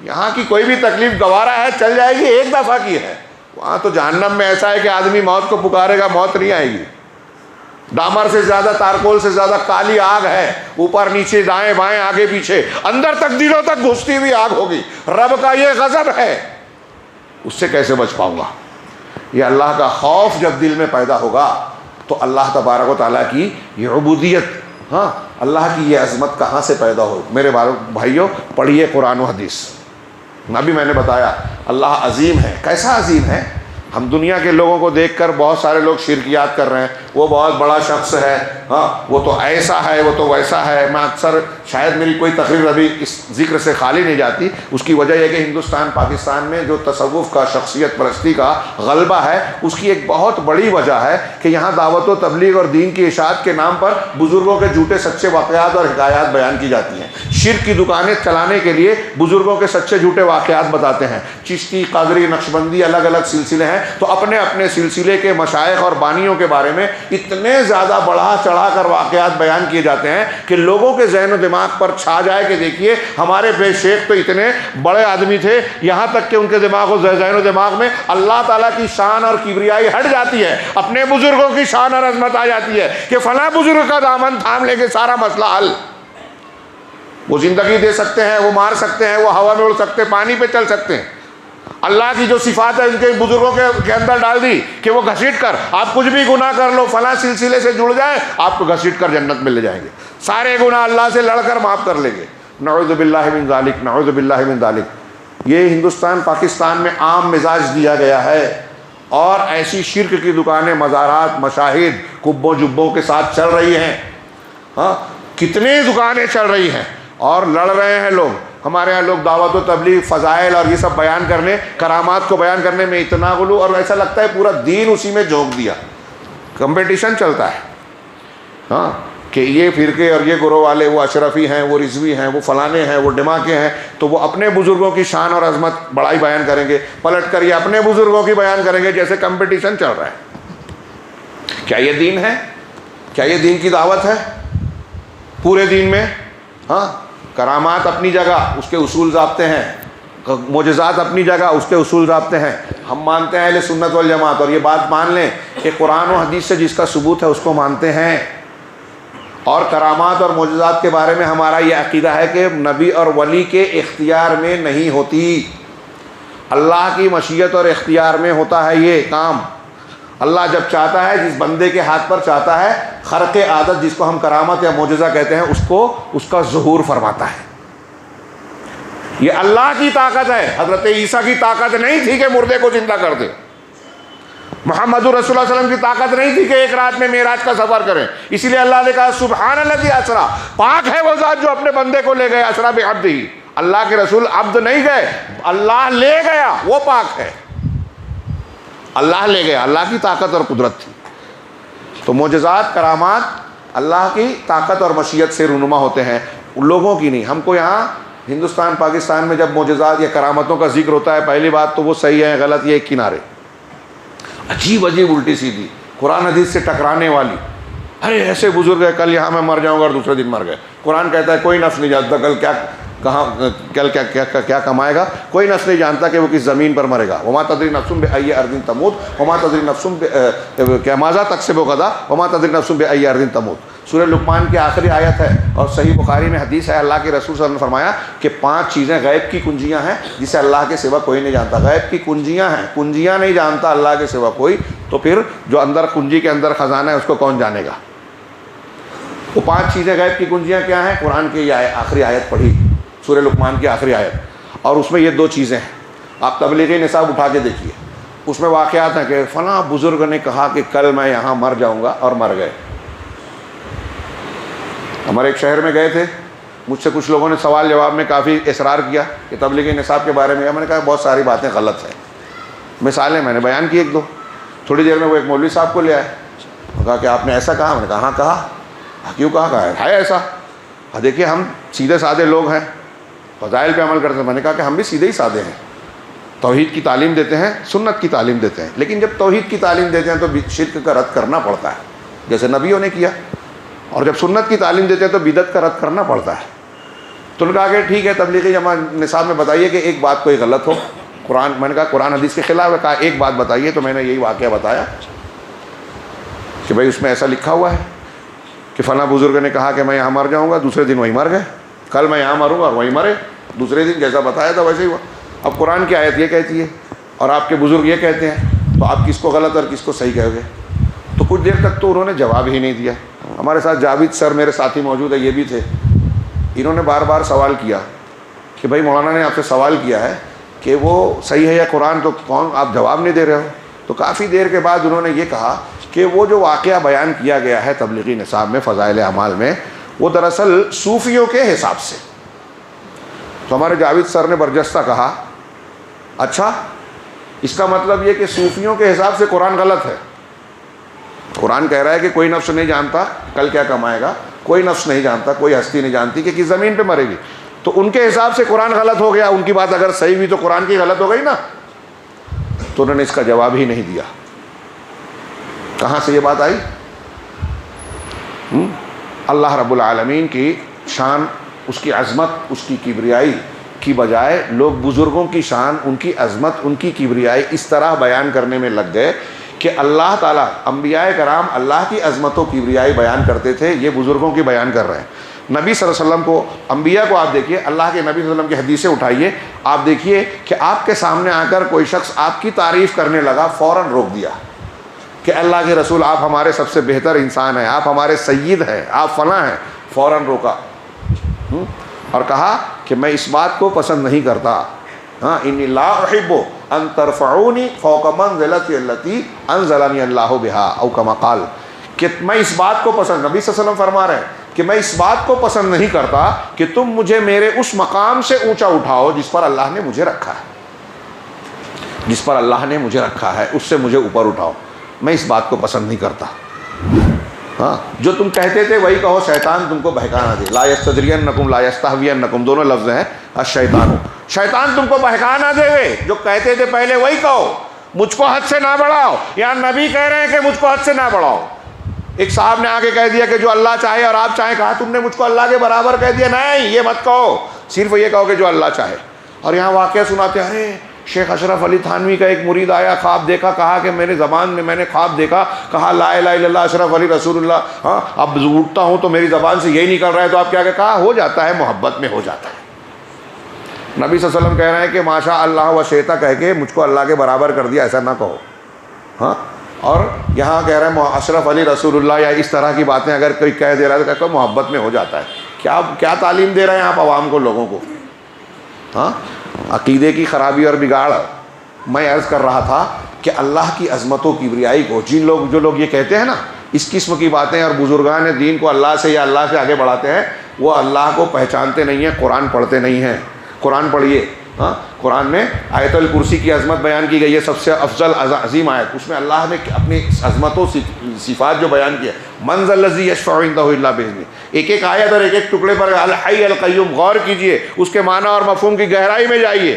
یہاں کی کوئی بھی تکلیف گوارا ہے، چل جائے گی، ایک دفعہ کی ہے، وہاں تو جہنم میں ایسا ہے کہ آدمی موت کو پکارے گا، موت نہیں آئے گی. ڈامر سے زیادہ، تارکول سے زیادہ کالی آگ ہے، اوپر نیچے دائیں بائیں آگے پیچھے، اندر تک دلوں تک گھستی ہوئی آگ ہوگی. رب کا یہ غضب ہے، اس سے کیسے بچ پاؤں گا؟ یہ اللہ کا خوف جب دل میں پیدا ہوگا تو اللہ تبارک و تعالیٰ کی یہ عبودیت، ہاں اللہ کی یہ عظمت کہاں سے پیدا ہو. میرے بھائیوں، پڑھیے قرآن و حدیث. ابھی میں نے بتایا اللہ عظیم ہے. کیسا عظیم ہے؟ ہم دنیا کے لوگوں کو دیکھ کر بہت سارے لوگ شرکیات کر رہے ہیں، وہ بہت بڑا شخص ہے، ہاں وہ تو ایسا ہے، وہ تو ویسا ہے. میں اکثر، شاید میری کوئی تقریر ابھی اس ذکر سے خالی نہیں جاتی. اس کی وجہ یہ کہ ہندوستان پاکستان میں جو تصوف کا، شخصیت پرستی کا غلبہ ہے، اس کی ایک بہت بڑی وجہ ہے کہ یہاں دعوت و تبلیغ اور دین کی اشاعت کے نام پر بزرگوں کے جھوٹے سچے واقعات اور حکایات بیان کی جاتی ہیں. شرک کی دکانیں چلانے کے لیے بزرگوں کے سچے جھوٹے واقعات بتاتے ہیں. چشتی، قادری، نقشبندی، الگ الگ سلسلے ہیں، تو اپنے اپنے سلسلے کے مشائخ اور بانیوں کے بارے میں اتنے زیادہ بڑھا چڑھا کر واقعات بیان کیے جاتے ہیں کہ لوگوں کے ذہن و دماغ پر چھا جائے کہ دیکھیے ہمارے بے شیخ تو اتنے بڑے آدمی تھے، یہاں تک کہ ان کے دماغ و ذہن و دماغ میں اللہ تعالیٰ کی شان اور کبریائی ہٹ جاتی ہے، اپنے بزرگوں کی شان اور عظمت آ جاتی ہے کہ فلاں بزرگ کا دامن تھام لے کے سارا مسئلہ حل. وہ زندگی دے سکتے ہیں، وہ مار سکتے ہیں، وہ ہوا میں اڑ سکتے ہیں، پانی پہ چل سکتے ہیں. اللہ کی جو صفات ہے ان کے بزرگوں کے اندر ڈال دی کہ وہ گھسیٹ کر، آپ کچھ بھی گناہ کر لو، فلاں سلسلے سے جڑ جائے، آپ کو گھسیٹ کر جنت میں لے جائیں گے. سارے گناہ اللہ سے لڑ کر معاف کر لیں گے. نعوذ باللہ من ذالک، نعوذ باللہ من ذالک. یہ ہندوستان پاکستان میں عام مزاج دیا گیا ہے، اور ایسی شرک کی دکانیں مزارات، مشاہد، قبوں جبوں کے ساتھ چل رہی ہیں. ہاں کتنے دکانیں چل رہی ہیں اور لڑ رہے ہیں لوگ. ہمارے یہاں لوگ دعوت و تبلیغ، فضائل اور یہ سب بیان کرنے، کرامات کو بیان کرنے میں اتنا غلو، اور ایسا لگتا ہے پورا دین اسی میں جھونک دیا. کمپٹیشن چلتا ہے، ہاں کہ یہ فرقے اور یہ گروہ والے، وہ اشرفی ہیں، وہ رضوی ہیں، وہ فلانے ہیں، وہ ڈماکے ہیں، تو وہ اپنے بزرگوں کی شان اور عظمت بڑائی بیان کریں گے، پلٹ کر یہ اپنے بزرگوں کی بیان کریں گے، جیسے کمپٹیشن چل رہا ہے. کیا یہ دین ہے؟ کیا یہ دین کی دعوت ہے؟ پورے دین میں ہاں کرامات اپنی جگہ، اس کے اصول ضابطے ہیں، معجزات اپنی جگہ، اس کے اصول ضابطے ہیں. ہم مانتے ہیں اہل سنت والجماعت، اور یہ بات مان لیں کہ قرآن و حدیث سے جس کا ثبوت ہے اس کو مانتے ہیں. اور کرامات اور معجزات کے بارے میں ہمارا یہ عقیدہ ہے کہ نبی اور ولی کے اختیار میں نہیں ہوتی، اللہ کی مشیت اور اختیار میں ہوتا ہے یہ کام. اللہ جب چاہتا ہے، جس بندے کے ہاتھ پر چاہتا ہے، خرق عادت جس کو ہم کرامت یا معجزہ کہتے ہیں، اس کا ظہور فرماتا ہے. یہ اللہ کی طاقت ہے. حضرت عیسیٰ کی طاقت نہیں تھی کہ مردے کو زندہ کر دے. محمد رسول اللہ صلی اللہ علیہ وسلم کی طاقت نہیں تھی کہ ایک رات میں معراج کا سفر کریں. اسی لیے اللہ نے کہا سبحان الذی اسریٰ، پاک ہے وہ ذات جو اپنے بندے کو لے گئے. اسریٰ بعبدہ، اللہ کے رسول عبد نہیں گئے، اللہ لے گیا، وہ پاک ہے. اللہ لے گیا، اللہ کی طاقت اور قدرت تھی. تو معجزات، کرامات اللہ کی طاقت اور مشیت سے رونما ہوتے ہیں، ان لوگوں کی نہیں. ہم کو یہاں ہندوستان پاکستان میں جب معجزات یا کرامتوں کا ذکر ہوتا ہے، پہلی بات تو وہ صحیح ہے غلط یہ ایک کنارے، عجیب عجیب الٹی سیدھی قرآن حدیث سے ٹکرانے والی. ارے ایسے بزرگ ہے، کل یہاں میں مر جاؤں گا اور دوسرے دن مر گئے. قرآن کہتا ہے کوئی نفس نہیں جانتا کل کیا کہاں کل کیا کمائے گا، کوئی نفس نہیں جانتا کہ وہ کس زمین پر مرے گا. وما تدری نفس بأی ارض تموت وما تدری نفس ماذا تکسب غدا وما تدری نفس بأی ارض تموت. سورہ لقمان کی آخری آیت ہے، اور صحیح بخاری میں حدیث ہے، اللہ کے رسول صلی اللہ علیہ وسلم نے فرمایا کہ 5 چیزیں غیب کی کنجیاں ہیں جسے اللہ کے سوا کوئی نہیں جانتا. غیب کی کنجیاں ہیں، کنجیاں نہیں جانتا اللہ کے سوا کوئی، تو پھر جو اندر کنجی کے اندر خزانہ ہے اس کو کون جانے گا. وہ 5 چیزیں غیب کی کنجیاں کیا ہیں؟ قرآن کی یہ آخری آیت پڑھی، سورہ لقمان کی آخری آیت، اور اس میں یہ 2 چیزیں ہیں. آپ تبلیغی نصاب اٹھا کے دیکھیے، اس میں واقعات ہیں کہ فلاں بزرگ نے کہا کہ کل میں یہاں مر جاؤں گا، اور مر گئے. ہمارے ایک شہر میں گئے تھے، مجھ سے کچھ لوگوں نے سوال جواب میں کافی اصرار کیا کہ تبلیغی نصاب کے بارے میں. میں نے کہا بہت ساری باتیں غلط ہیں، مثالیں میں نے بیان کی 1-2. تھوڑی دیر میں وہ ایک مولوی صاحب کو لے آئے، کہا کہ آپ نے ایسا کہا. میں نے کہا ہاں کہا. کیوں کہا ہے ایسا؟ دیکھیے ہم سیدھے سادے لوگ ہیں، فضائل پہ عمل کرتے ہیں. میں نے کہا کہ ہم بھی سیدھے ہی سادے ہیں، توحید کی تعلیم دیتے ہیں، سنت کی تعلیم دیتے ہیں، لیکن جب توحید کی تعلیم دیتے ہیں تو شرک کا رد کرنا پڑتا ہے جیسے نبیوں نے کیا، اور جب سنت کی تعلیم دیتے ہیں تو بدعت کا رد کرنا پڑتا ہے. تو نے کہا کہ ٹھیک ہے تبلیغی جماعت نصاب میں بتائیے کہ ایک بات کوئی غلط ہو. قرآن، میں نے کہا قرآن حدیث کے خلاف ہے. کہا ایک بات بتائیے. تو میں نے یہی واقعہ بتایا کہ بھائی اس میں ایسا لکھا ہوا ہے کہ فلاں بزرگ نے کہا کہ میں یہاں مر جاؤں گا، دوسرے دن وہیں مر گئے. کل میں یہاں مروں گا اور وہیں مرے، دوسرے دن جیسا بتایا تھا ویسے ہی ہوا. اب قرآن کی آیت یہ کہتی ہے اور آپ کے بزرگ یہ کہتے ہیں، تو آپ کس کو غلط اور کس کو صحیح کہو گے؟ تو کچھ دیر تک تو انہوں نے جواب ہی نہیں دیا. ہمارے ساتھ جاوید سر میرے ساتھی موجود ہے، یہ بھی تھے. انہوں نے بار بار سوال کیا کہ بھائی مولانا نے آپ سے سوال کیا ہے کہ وہ صحیح ہے یا قرآن، تو کون آپ جواب نہیں دے رہے ہو؟ تو کافی دیر کے بعد انہوں نے یہ کہا کہ وہ جو واقعہ بیان کیا گیا ہے تبلیغی نصاب میں فضائل اعمال میں، وہ دراصل صوفیوں کے حساب سے. تو ہمارے جاوید سر نے برجستہ کہا اچھا، اس کا مطلب یہ کہ صوفیوں کے حساب سے قرآن غلط ہے. قرآن کہہ رہا ہے کہ کوئی نفس نہیں جانتا کل کیا کمائے گا، کوئی نفس نہیں جانتا، کوئی ہستی نہیں جانتی کہ کس زمین پہ مرے گی. تو ان کے حساب سے قرآن غلط ہو گیا، ان کی بات اگر صحیح ہوئی تو قرآن کی غلط ہو گئی نا. تو انہوں نے اس کا جواب ہی نہیں دیا. کہاں سے یہ بات آئی؟ اللہ رب العالمین کی شان، اس کی عظمت، اس کی کبریائی کی بجائے لوگ بزرگوں کی شان، ان کی عظمت، ان کی کبریائی اس طرح بیان کرنے میں لگ گئے کہ اللہ تعالیٰ، انبیاء کرام اللہ کی عظمت و کبریائی بیان کرتے تھے، یہ بزرگوں کی بیان کر رہے ہیں. نبی صلی اللہ علیہ وسلم کو، انبیاء کو آپ دیکھیے، اللہ کے نبی صلی اللہ علیہ وسلم کی حدیثیں اٹھائیے، آپ دیکھیے کہ آپ کے سامنے آ کر کوئی شخص آپ کی تعریف کرنے لگا، فوراً روک دیا کہ اللہ کے رسول آپ ہمارے سب سے بہتر انسان ہیں، آپ ہمارے سید ہیں، آپ فلاں ہیں. فوراً روکا اور کہا کہ میں اس بات کو پسند نہیں کرتا، انی لا احب ان ترفعونی فوق منزلتی التی انزلنی اللہ بہا او کما قال، کہ میں اس بات کو پسند، نبی صلی اللہ علیہ وسلم فرما رہے ہیں کہ میں اس بات کو پسند نہیں کرتا کہ تم مجھے میرے اس مقام سے اونچا اٹھاؤ جس پر اللہ نے مجھے رکھا ہے، جس پر اللہ نے مجھے رکھا ہے اس سے مجھے اوپر اٹھاؤ. میں اس بات کو پسند نہیں کرتا. ہاں، جو تم کہتے تھے وہی کہو، شیطان تم کو بہکانا دے. لا یستدرینکم لا یستہوینکم، دونوں لفظ ہیں الشیطان. شیطان تم کو بہکانا دے گے، جو کہتے تھے پہلے وہی کہو، مجھ کو حد سے نہ بڑھاؤ. یا نبی کہہ رہے ہیں کہ مجھ کو حد سے نہ بڑھاؤ. ایک صاحب نے آگے کہہ دیا کہ جو اللہ چاہے اور آپ چاہیں، کہا تم نے مجھ کو اللہ کے برابر کہہ دیا. نہیں، یہ مت کہو، صرف یہ کہو کہ جو اللہ چاہے. اور یہاں واقعہ سناتے ہیں، ارے شیخ اشرف علی تھانوی کا ایک مرید آیا، خواب دیکھا، کہا کہ میرے زبان میں میں نے خواب دیکھا، کہا لا الہ الا اللہ اشرف علی رسول اللہ. ہاں، اب اٹھتا ہوں تو میری زبان سے یہی نکل رہا ہے، تو آپ کیا کہا؟ ہو جاتا ہے، محبت میں ہو جاتا ہے. نبی صلی اللہ علیہ وسلم کہہ رہے ہیں کہ ماشاء اللہ و شیتا کہہ کے مجھ کو اللہ کے برابر کر دیا، ایسا نہ کہو. ہاں، اور یہاں کہہ رہے ہیں اشرف علی رسول اللہ، یا اس طرح کی باتیں اگر کوئی کہہ دے رہا ہے تو کہہ محبت میں ہو جاتا ہے. کیا تعلیم دے رہے ہیں آپ عوام کو، لوگوں کو؟ ہاں، عقیدے کی خرابی اور بگاڑ. میں عرض کر رہا تھا کہ اللہ کی عظمت و کبریائی کو جو لوگ یہ کہتے ہیں نا، اس قسم کی باتیں، اور بزرگان دین کو اللہ سے یا اللہ سے آگے بڑھاتے ہیں، وہ اللہ کو پہچانتے نہیں ہیں، قرآن پڑھتے نہیں ہیں. قرآن پڑھیے. ہاں، قرآن میں آیت الکرسی کی عظمت بیان کی گئی ہے، سب سے افضل عظیم آیت. اس میں اللہ نے اپنی عظمت و صفات جو بیان کی ہے، من ذا الذی یشفع عندہ الا باذنہ، ایک ایک آیت اور ایک ایک ٹکڑے پر الحی القیوم غور کیجئے، اس کے معنی اور مفہوم کی گہرائی میں جائیے،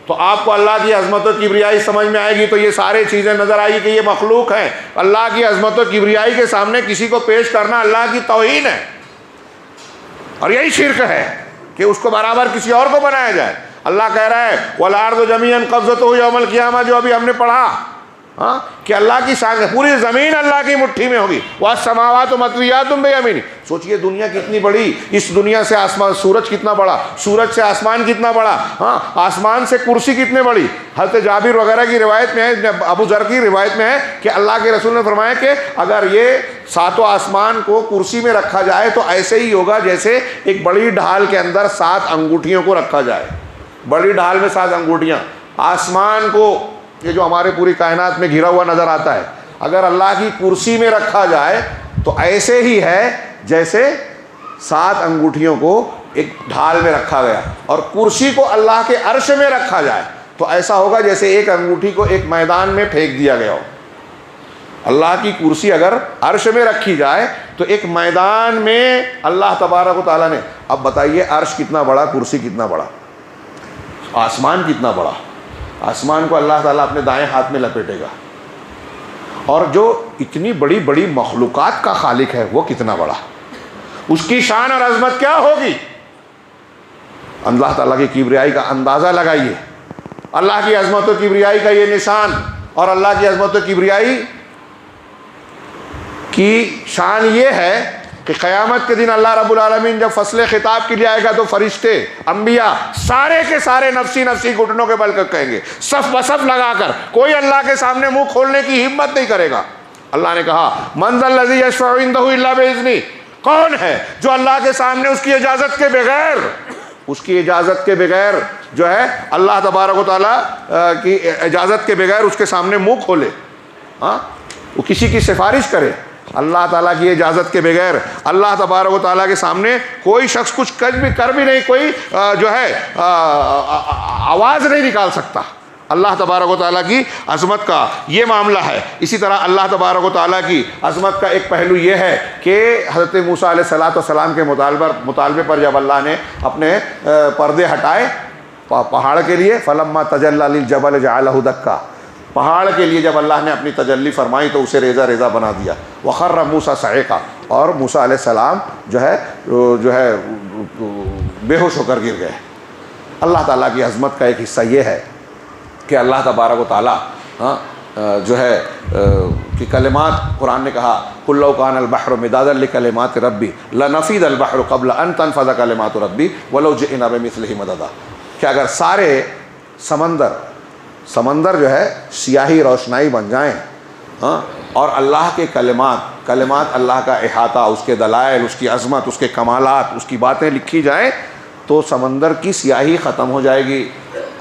تو آپ کو اللہ کی عظمت و کبریائی سمجھ میں آئے گی. تو یہ سارے چیزیں نظر آئی کہ یہ مخلوق ہیں. اللہ کی عظمت و کبریائی کے سامنے کسی کو پیش کرنا اللہ کی توہین ہے، اور یہی شرک ہے کہ اس کو برابر کسی اور کو بنایا جائے. اللہ کہہ رہا ہے وَالْأَرْضُ جَمِيعًا قَبْضَتُهُ يَوْمَ الْقِيَامَةِ، جو ابھی ہم نے پڑھا، ہاں، کہ اللہ کی شان، پوری زمین اللہ کی مٹھی میں ہوگی. وَالسَّمَاوَاتُ مَطْوِيَّاتٌ بِيَمِينِهِ. سوچئے دنیا کتنی بڑی، اس دنیا سے آسمان، سورج کتنا بڑا، سورج سے آسمان کتنا بڑا، ہاں، آسمان سے کرسی کتنے بڑی. حضرت جابر وغیرہ کی روایت میں ہے، ابو ذر کی روایت میں ہے کہ اللہ کے رسول نے فرمایا کہ اگر یہ ساتوں آسمان کو کرسی میں رکھا جائے تو ایسے ہی ہوگا جیسے ایک بڑی ڈھال کے اندر 7 انگوٹھیوں کو رکھا جائے. بڑی ڈھال میں 7 انگوٹھیاں. آسمان کو، یہ جو ہمارے پوری کائنات میں گھرا ہوا نظر آتا ہے، اگر اللہ کی کرسی میں رکھا جائے تو ایسے ہی ہے جیسے 7 انگوٹھیوں کو ایک ڈھال میں رکھا گیا. اور کرسی کو اللہ کے عرش میں رکھا جائے تو ایسا ہوگا جیسے ایک انگوٹھی کو ایک میدان میں پھینک دیا گیا ہو. اللہ کی کرسی اگر عرش میں رکھی جائے تو ایک میدان میں اللہ تبارک و تعالیٰ نے، اب بتائیے عرش کتنا بڑا، کرسی کتنا بڑا، آسمان کتنا بڑا. آسمان کو اللہ تعالیٰ اپنے دائیں ہاتھ میں لپیٹے گا، اور جو اتنی بڑی بڑی مخلوقات کا خالق ہے وہ کتنا بڑا، اس کی شان اور عظمت کیا ہوگی. اللہ تعالیٰ کی کبریائی کا اندازہ لگائیے. اللہ کی عظمت و کبریائی کا یہ نشان، اور اللہ کی عظمت و کبریائی کی شان یہ ہے کہ قیامت کے دن اللہ رب العالمین جب فصل خطاب کے لیے آئے گا تو فرشتے، انبیاء سارے کے سارے نفسی نفسی گھٹنوں کے بل کر کہیں گے، صف بصف لگا کر، کوئی اللہ کے سامنے منہ کھولنے کی ہمت نہیں کرے گا۔ اللہ نے کہا من ذا الذی یشفع عندہ الا باذنہ، کون ہے جو اللہ کے سامنے اس کی اجازت کے بغیر جو ہے اللہ تبارک و تعالیٰ کی اجازت کے بغیر اس کے سامنے منہ کھولے، ہاں وہ کسی کی سفارش کرے اللہ تعالیٰ کی اجازت کے بغیر اللہ تبارک و تعالیٰ کے سامنے کوئی شخص کچھ کر بھی نہیں، کوئی جو ہے آواز نہیں نکال سکتا۔ اللہ تبارک و تعالیٰ کی عظمت کا یہ معاملہ ہے۔ اسی طرح اللہ تبارک و تعالیٰ کی عظمت کا ایک پہلو یہ ہے کہ حضرت موسیٰ علیہ السلام کے مطالبے پر جب اللہ نے اپنے پردے ہٹائے پہاڑ کے لیے، فلما تجلی للجبل جعلہ دکا، پہاڑ کے لیے جب اللہ نے اپنی تجلی فرمائی تو اسے ریزہ ریزہ بنا دیا، وخر موسیٰ صعقا، اور موسیٰ علیہ السلام جو ہے بے ہوش ہو کر گر گئے۔ اللہ تعالیٰ کی عظمت کا ایک حصہ یہ ہے کہ اللہ تبارک و تعالیٰ جو ہے کہ کلمات، قرآن نے کہا قُل لَوْ كَانَ الْبَحْرُ مِدَادًا لِكَلِمَاتِ رَبِّي لَنَفِيدَ الْبَحْرُ قَبْلَ أَن تَنفَذَ كَلِمَاتُ رَبِّي وَلَوْ جِئْنَا بِمِثْلِهِ مَدَدًا، کہ اگر سارے سمندر جو ہے سیاہی روشنائی بن جائیں، اور اللہ کے کلمات اللہ کا احاطہ، اس کے دلائل، اس کی عظمت، اس کے کمالات، اس کی باتیں لکھی جائیں تو سمندر کی سیاہی ختم ہو جائے گی۔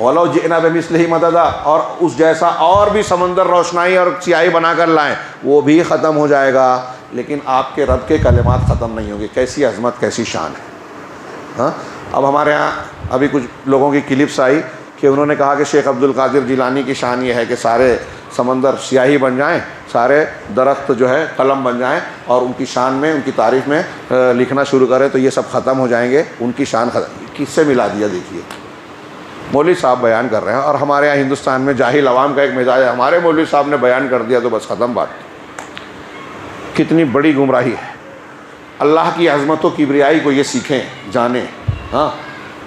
وَلَوْ جِئْنَا بِمِثْلِهِ مَدَدًا، اور اس جیسا اور بھی سمندر روشنائی اور سیاہی بنا کر لائیں وہ بھی ختم ہو جائے گا، لیکن آپ کے رب کے کلمات ختم نہیں ہوں گے۔ کیسی عظمت، کیسی شان ہے۔ اب ہمارے ہاں ابھی کچھ لوگوں کی کلپس آئی کہ انہوں نے کہا کہ شیخ عبد القادر جیلانی کی شان یہ ہے کہ سارے سمندر سیاہی بن جائیں، سارے درخت جو ہے قلم بن جائیں، اور ان کی شان میں، ان کی تعریف میں لکھنا شروع کریں تو یہ سب ختم ہو جائیں گے، ان کی شان کس سے ملا دیا؟ دیکھیے مولوی صاحب بیان کر رہے ہیں، اور ہمارے یہاں ہندوستان میں جاہل عوام کا ایک مزاج ہے، ہمارے مولوی صاحب نے بیان کر دیا تو بس ختم بات۔ کتنی بڑی گمراہی ہے۔ اللہ کی عظمت و کبریائی کو یہ سیکھیں، جانیں۔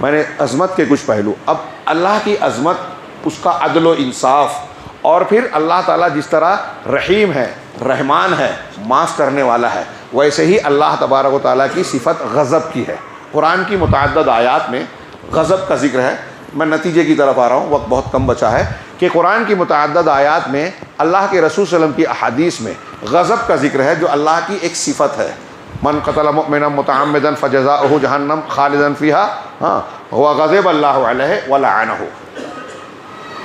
میں نے عظمت کے کچھ پہلو، اب اللہ کی عظمت، اس کا عدل و انصاف، اور پھر اللہ تعالیٰ جس طرح رحیم ہے، رحمان ہے، معاف کرنے والا ہے، ویسے ہی اللہ تبارک و تعالیٰ کی صفت غضب کی ہے۔ قرآن کی متعدد آیات میں غضب کا ذکر ہے۔ میں نتیجے کی طرف آ رہا ہوں، وقت بہت کم بچا ہے، کہ قرآن کی متعدد آیات میں اللہ کے رسول صلی اللہ علیہ وسلم کی احادیث میں غضب کا ذکر ہے، جو اللہ کی ایک صفت ہے۔ من قتل مؤمنا متعمدا فجزاؤہ جہنم خالدا فیہا وغضب اللہ علیہ ولعنہ،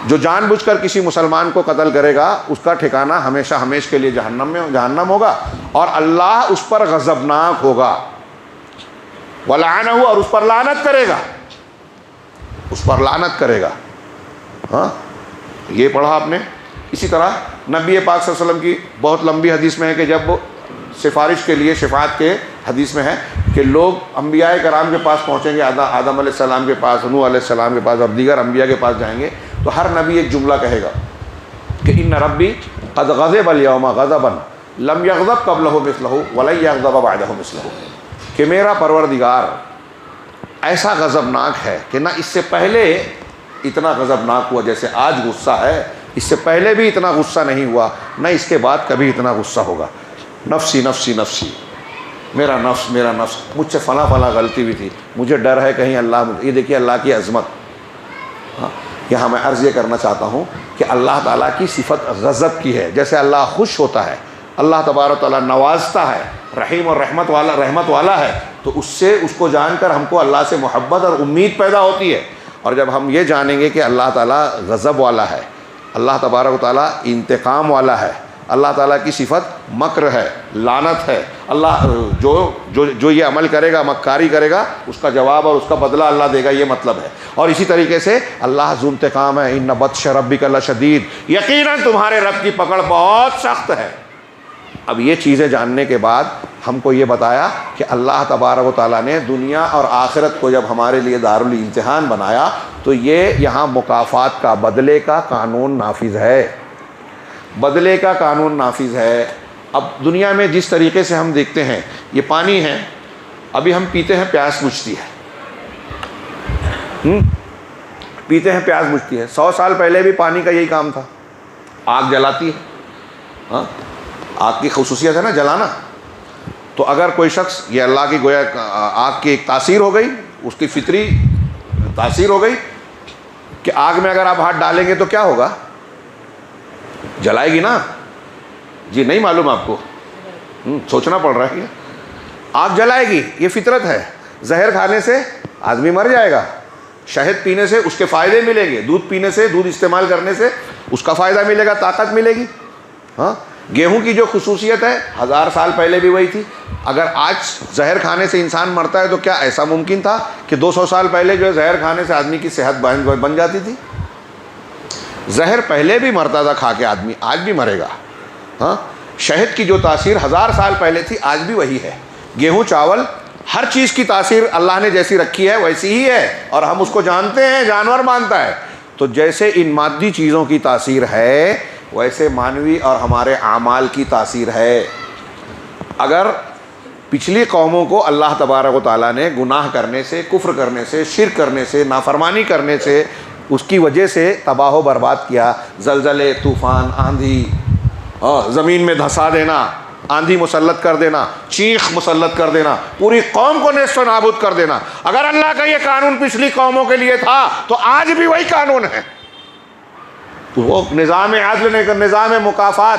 جو جان بوجھ کر کسی مسلمان کو قتل کرے گا اس کا ٹھکانہ ہمیشہ ہمیش کے لیے جہنم ہوگا، اور اللہ اس پر غضبناک ہوگا، ولعنہ، اور اس پر لعنت کرے گا، اس پر لعنت کرے گا۔ یہ پڑھا آپ نے۔ اسی طرح نبی پاک صلی اللہ علیہ وسلم کی بہت لمبی حدیث میں ہے کہ جب سفارش کے لیے، شفاعت کے حدیث میں ہے کہ لوگ انبیاء کرام کے پاس پہنچیں گے، آدم علیہ السلام کے پاس، نوح علیہ السلام کے پاس، اور دیگر انبیاء کے پاس جائیں گے تو ہر نبی ایک جملہ کہے گا کہ ان ربی قد غضب اليوم غضبا لم یغضب قبلہ مثلہ ولن یغضب بعدہ مثلہ، کہ میرا پروردگار ایسا غضبناک ہے کہ نہ اس سے پہلے اتنا غضبناک ہوا جیسے آج غصہ ہے، اس سے پہلے بھی اتنا غصہ نہیں ہوا، نہ اس کے بعد کبھی اتنا غصہ ہوگا۔ نفسی نفسی نفسی، میرا نفس میرا نفس، مجھ سے فلاں غلطی بھی تھی، مجھے ڈر ہے کہیں اللہ، یہ دیکھیے اللہ کی عظمت۔ یہاں میں عرض یہ کرنا چاہتا ہوں کہ اللہ تعالیٰ کی صفت غضب کی ہے۔ جیسے اللہ خوش ہوتا ہے، اللہ تبارک تعالیٰ نوازتا ہے، رحیم اور رحمت والا ہے، تو اس کو جان کر ہم کو اللہ سے محبت اور امید پیدا ہوتی ہے۔ اور جب ہم یہ جانیں گے کہ اللہ تعالیٰ غضب والا ہے، اللہ تبارک و تعالیٰ انتقام والا ہے، اللہ تعالیٰ کی صفت مکر ہے، لعنت ہے، اللہ جو یہ عمل کرے گا، مکاری کرے گا، اس کا جواب اور اس کا بدلہ اللہ دے گا، یہ مطلب ہے۔ اور اسی طریقے سے اللہ ذو انتقام ہے، ان بطش ربک لشدید، یقیناً تمہارے رب کی پکڑ بہت سخت ہے۔ اب یہ چیزیں جاننے کے بعد ہم کو یہ بتایا کہ اللہ تبارک و تعالیٰ نے دنیا اور آخرت کو جب ہمارے لیے دارالامتحان بنایا تو یہ یہاں مکافات کا، بدلے کا قانون نافذ ہے، بدلے کا قانون نافذ ہے۔ اب دنیا میں جس طریقے سے ہم دیکھتے ہیں، یہ پانی ہے، ابھی ہم پیتے ہیں، پیاس بجھتی ہے، پیتے ہیں پیاس بجھتی ہے. 100 سال پہلے بھی پانی کا یہی کام تھا, آگ جلاتی ہے. ہاں, آگ کی خصوصیت ہے نا جلانا. تو اگر کوئی شخص, یہ اللہ کی گویا آگ کی ایک تاثیر ہو گئی, اس کی فطری تاثیر ہو گئی کہ آگ میں اگر آپ ہاتھ ڈالیں گے تو کیا ہوگا, جلائے گی نا. جی نہیں معلوم آپ کو, سوچنا پڑ رہا ہے. آگ جلائے گی, یہ فطرت ہے. زہر کھانے سے آدمی مر جائے گا, شہد پینے سے اس کے فائدے ملیں گے, دودھ پینے سے, دودھ استعمال کرنے سے اس کا فائدہ ملے گا, طاقت ملے گی. ہاں, گیہوں کی جو خصوصیت ہے 1000 سال پہلے بھی وہی تھی. اگر آج زہر کھانے سے انسان مرتا ہے تو کیا ایسا ممکن تھا کہ 200 سال پہلے جو ہے زہر کھانے سے آدمی کی صحت بن جاتی تھی؟ زہر پہلے بھی مرتا تھا کھا کے آدمی, آج بھی مرے گا. ہاں, شہد کی جو تاثیر 1000 سال پہلے تھی آج بھی وہی ہے. گیہوں, چاول, ہر چیز کی تاثیر اللہ نے جیسی رکھی ہے ویسی ہی ہے, اور ہم اس کو جانتے ہیں, جانور مانتا ہے. تو جیسے ان مادی چیزوں کی تاثیر ہے ویسے مانوی اور ہمارے اعمال کی تاثیر ہے. اگر پچھلی قوموں کو اللہ تبارک و تعالیٰ نے گناہ کرنے سے, کفر کرنے سے, شرک کرنے سے, نافرمانی کرنے سے, اس کی وجہ سے تباہ و برباد کیا, زلزلے, طوفان, آندھی, زمین میں دھسا دینا, آندھی مسلط کر دینا, چیخ مسلط کر دینا, پوری قوم کو نیست و نابود کر دینا. اگر اللہ کا یہ قانون پچھلی قوموں کے لیے تھا تو آج بھی وہی قانون ہے. وہ نظام عدل نہیں کر, نظام مکافات,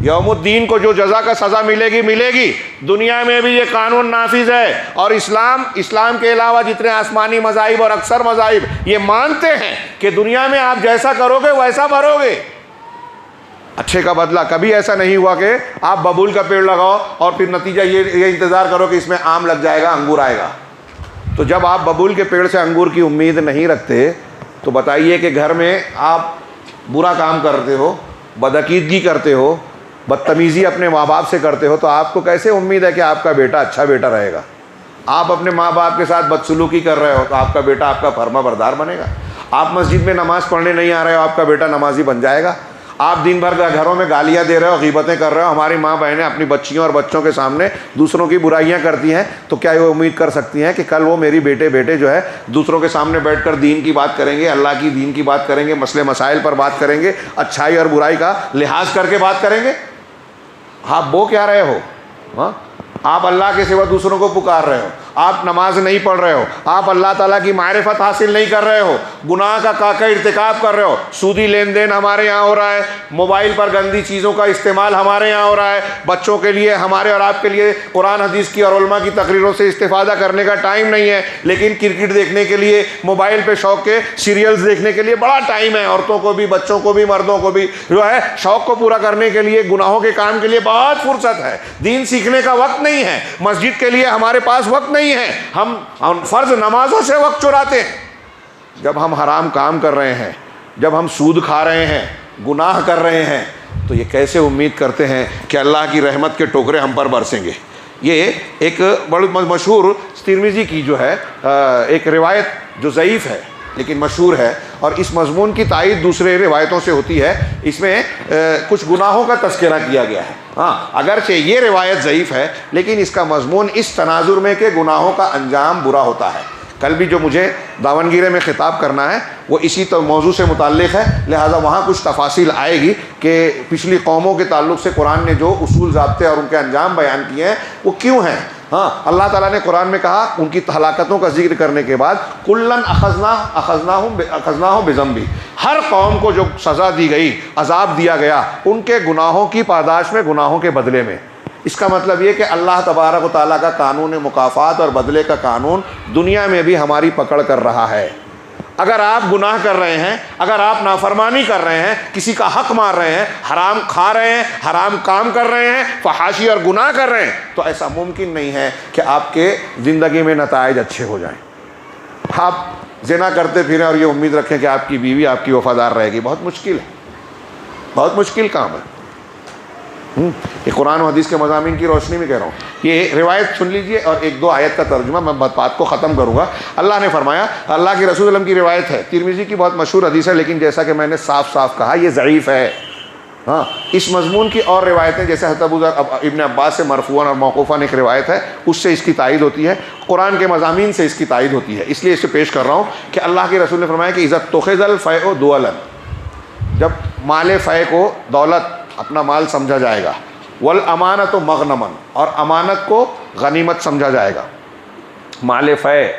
یوم الدین کو جو جزا کا سزا ملے گی ملے گی. دنیا میں بھی یہ قانون نافذ ہے, اور اسلام کے علاوہ جتنے آسمانی مذاہب اور اکثر مذاہب یہ مانتے ہیں کہ دنیا میں آپ جیسا کرو گے ویسا بھرو گے, اچھے کا بدلہ. کبھی ایسا نہیں ہوا کہ آپ ببول کا پیڑ لگاؤ اور پھر نتیجہ یہ انتظار کرو کہ اس میں آم لگ جائے گا, انگور آئے گا. تو جب آپ ببول کے پیڑ سے انگور کی امید نہیں رکھتے تو بتائیے کہ گھر میں آپ برا کام کرتے ہو, بدعقیدگی کرتے ہو, بدتمیزی اپنے ماں باپ سے کرتے ہو, تو آپ کو کیسے امید ہے کہ آپ کا بیٹا اچھا بیٹا رہے گا؟ آپ اپنے ماں باپ کے ساتھ بدسلوکی کر رہے ہو تو آپ کا بیٹا آپ کا فرما بردار بنے گا. آپ مسجد میں نماز پڑھنے نہیں آ رہے ہو, آپ کا بیٹا نمازی بن جائے گا. آپ دن بھر گھروں میں گالیاں دے رہے ہو, غیبتیں کر رہے ہو, ہماری ماں بہنیں اپنی بچیوں اور بچوں کے سامنے دوسروں کی برائیاں کرتی ہیں, تو کیا یہ امید کر سکتی ہیں کہ کل وہ میری بیٹے جو ہے دوسروں کے سامنے بیٹھ کر دین کی بات کریں گے, اللہ کی دین کی بات کریں گے, مسئلے مسائل پر بات کریں گے, اچھائی اور برائی کا لحاظ کر کے بات کریں گے؟ آپ بو کیا رہے ہو؟ ہاں, آپ اللہ کے سوا دوسروں کو پکار رہے ہو, آپ نماز نہیں پڑھ رہے ہو, آپ اللہ تعالیٰ کی معرفت حاصل نہیں کر رہے ہو, گناہ کا ارتکاب کر رہے ہو, سودی لین دین ہمارے یہاں ہو رہا ہے, موبائل پر گندی چیزوں کا استعمال ہمارے یہاں ہو رہا ہے. بچوں کے لیے, ہمارے اور آپ کے لیے قرآن حدیث کی اور علماء کی تقریروں سے استفادہ کرنے کا ٹائم نہیں ہے, لیکن کرکٹ دیکھنے کے لیے, موبائل پہ شوق کے سیریلز دیکھنے کے لیے بڑا ٹائم ہے. عورتوں کو بھی, بچوں کو بھی, مردوں کو بھی جو ہے شوق کو پورا کرنے کے لیے, گناہوں کے کام کے لیے بہت فرصت ہے. دین سیکھنے کا وقت نہیں ہے, مسجد کے لیے ہمارے پاس وقت نہیں ہے. ہم فرض نمازوں سے وقت چراتے ہیں. جب ہم حرام کام کر رہے ہیں, جب ہم سود کھا رہے ہیں, گناہ کر رہے ہیں, تو یہ کیسے امید کرتے ہیں کہ اللہ کی رحمت کے ٹوکرے ہم پر برسیں گے؟ یہ ایک بڑی مشہور ترمذی کی جو ہے ایک روایت جو ضعیف ہے لیکن مشہور ہے, اور اس مضمون کی تائید دوسرے روایتوں سے ہوتی ہے. اس میں کچھ گناہوں کا تذکرہ کیا گیا ہے. ہاں, اگرچہ یہ روایت ضعیف ہے لیکن اس کا مضمون اس تناظر میں کہ گناہوں کا انجام برا ہوتا ہے. کل بھی جو مجھے داونگیرے میں خطاب کرنا ہے وہ اسی موضوع سے متعلق ہے, لہذا وہاں کچھ تفاصیل آئے گی کہ پچھلی قوموں کے تعلق سے قرآن نے جو اصول, ضابطے اور ان کے انجام بیان کیے ہیں وہ کیوں ہیں. ہاں, اللہ تعالیٰ نے قرآن میں کہا ان کی ہلاکتوں کا ذکر کرنے کے بعد کلن اخذناہم بذنبی, ہر قوم کو جو سزا دی گئی, عذاب دیا گیا, ان کے گناہوں کی پاداش میں, گناہوں کے بدلے میں. اس کا مطلب یہ کہ اللہ تبارک و تعالیٰ کا قانون مکافات اور بدلے کا قانون دنیا میں بھی ہماری پکڑ کر رہا ہے. اگر آپ گناہ کر رہے ہیں, اگر آپ نافرمانی کر رہے ہیں, کسی کا حق مار رہے ہیں, حرام کھا رہے ہیں, حرام کام کر رہے ہیں, فحاشی اور گناہ کر رہے ہیں, تو ایسا ممکن نہیں ہے کہ آپ کے زندگی میں نتائج اچھے ہو جائیں. آپ زنا کرتے پھریں اور یہ امید رکھیں کہ آپ کی بیوی آپ کی وفادار رہے گی, بہت مشکل ہے, بہت مشکل کام ہے. یہ قرآن و حدیث کے مضامین کی روشنی میں کہہ رہا ہوں. یہ روایت سن لیجئے اور ایک دو آیت کا ترجمہ, میں بات کو ختم کروں گا. اللہ نے فرمایا, اللہ کے رسول وسلم کی روایت ہے, ترمذی کی بہت مشہور حدیث ہے, لیکن جیسا کہ میں نے صاف صاف کہا یہ ضعیف ہے. ہاں، اس مضمون کی اور روایتیں جیسے حضرت ابو ذر ابن عباس سے مرفوعاً اور موقوفاً ایک روایت ہے، اس سے اس کی تائید ہوتی ہے، قرآن کے مضامین سے اس کی تائید ہوتی ہے، اس لیے اسے پیش کر رہا ہوں کہ اللہ کے رسول نے فرمایا کہ اذا اتخذ الفیء دولا، جب مال فے کو دولت اپنا مال سمجھا جائے گا، والامانۃ مغنما، اور امانت کو غنیمت سمجھا جائے گا۔ مال فے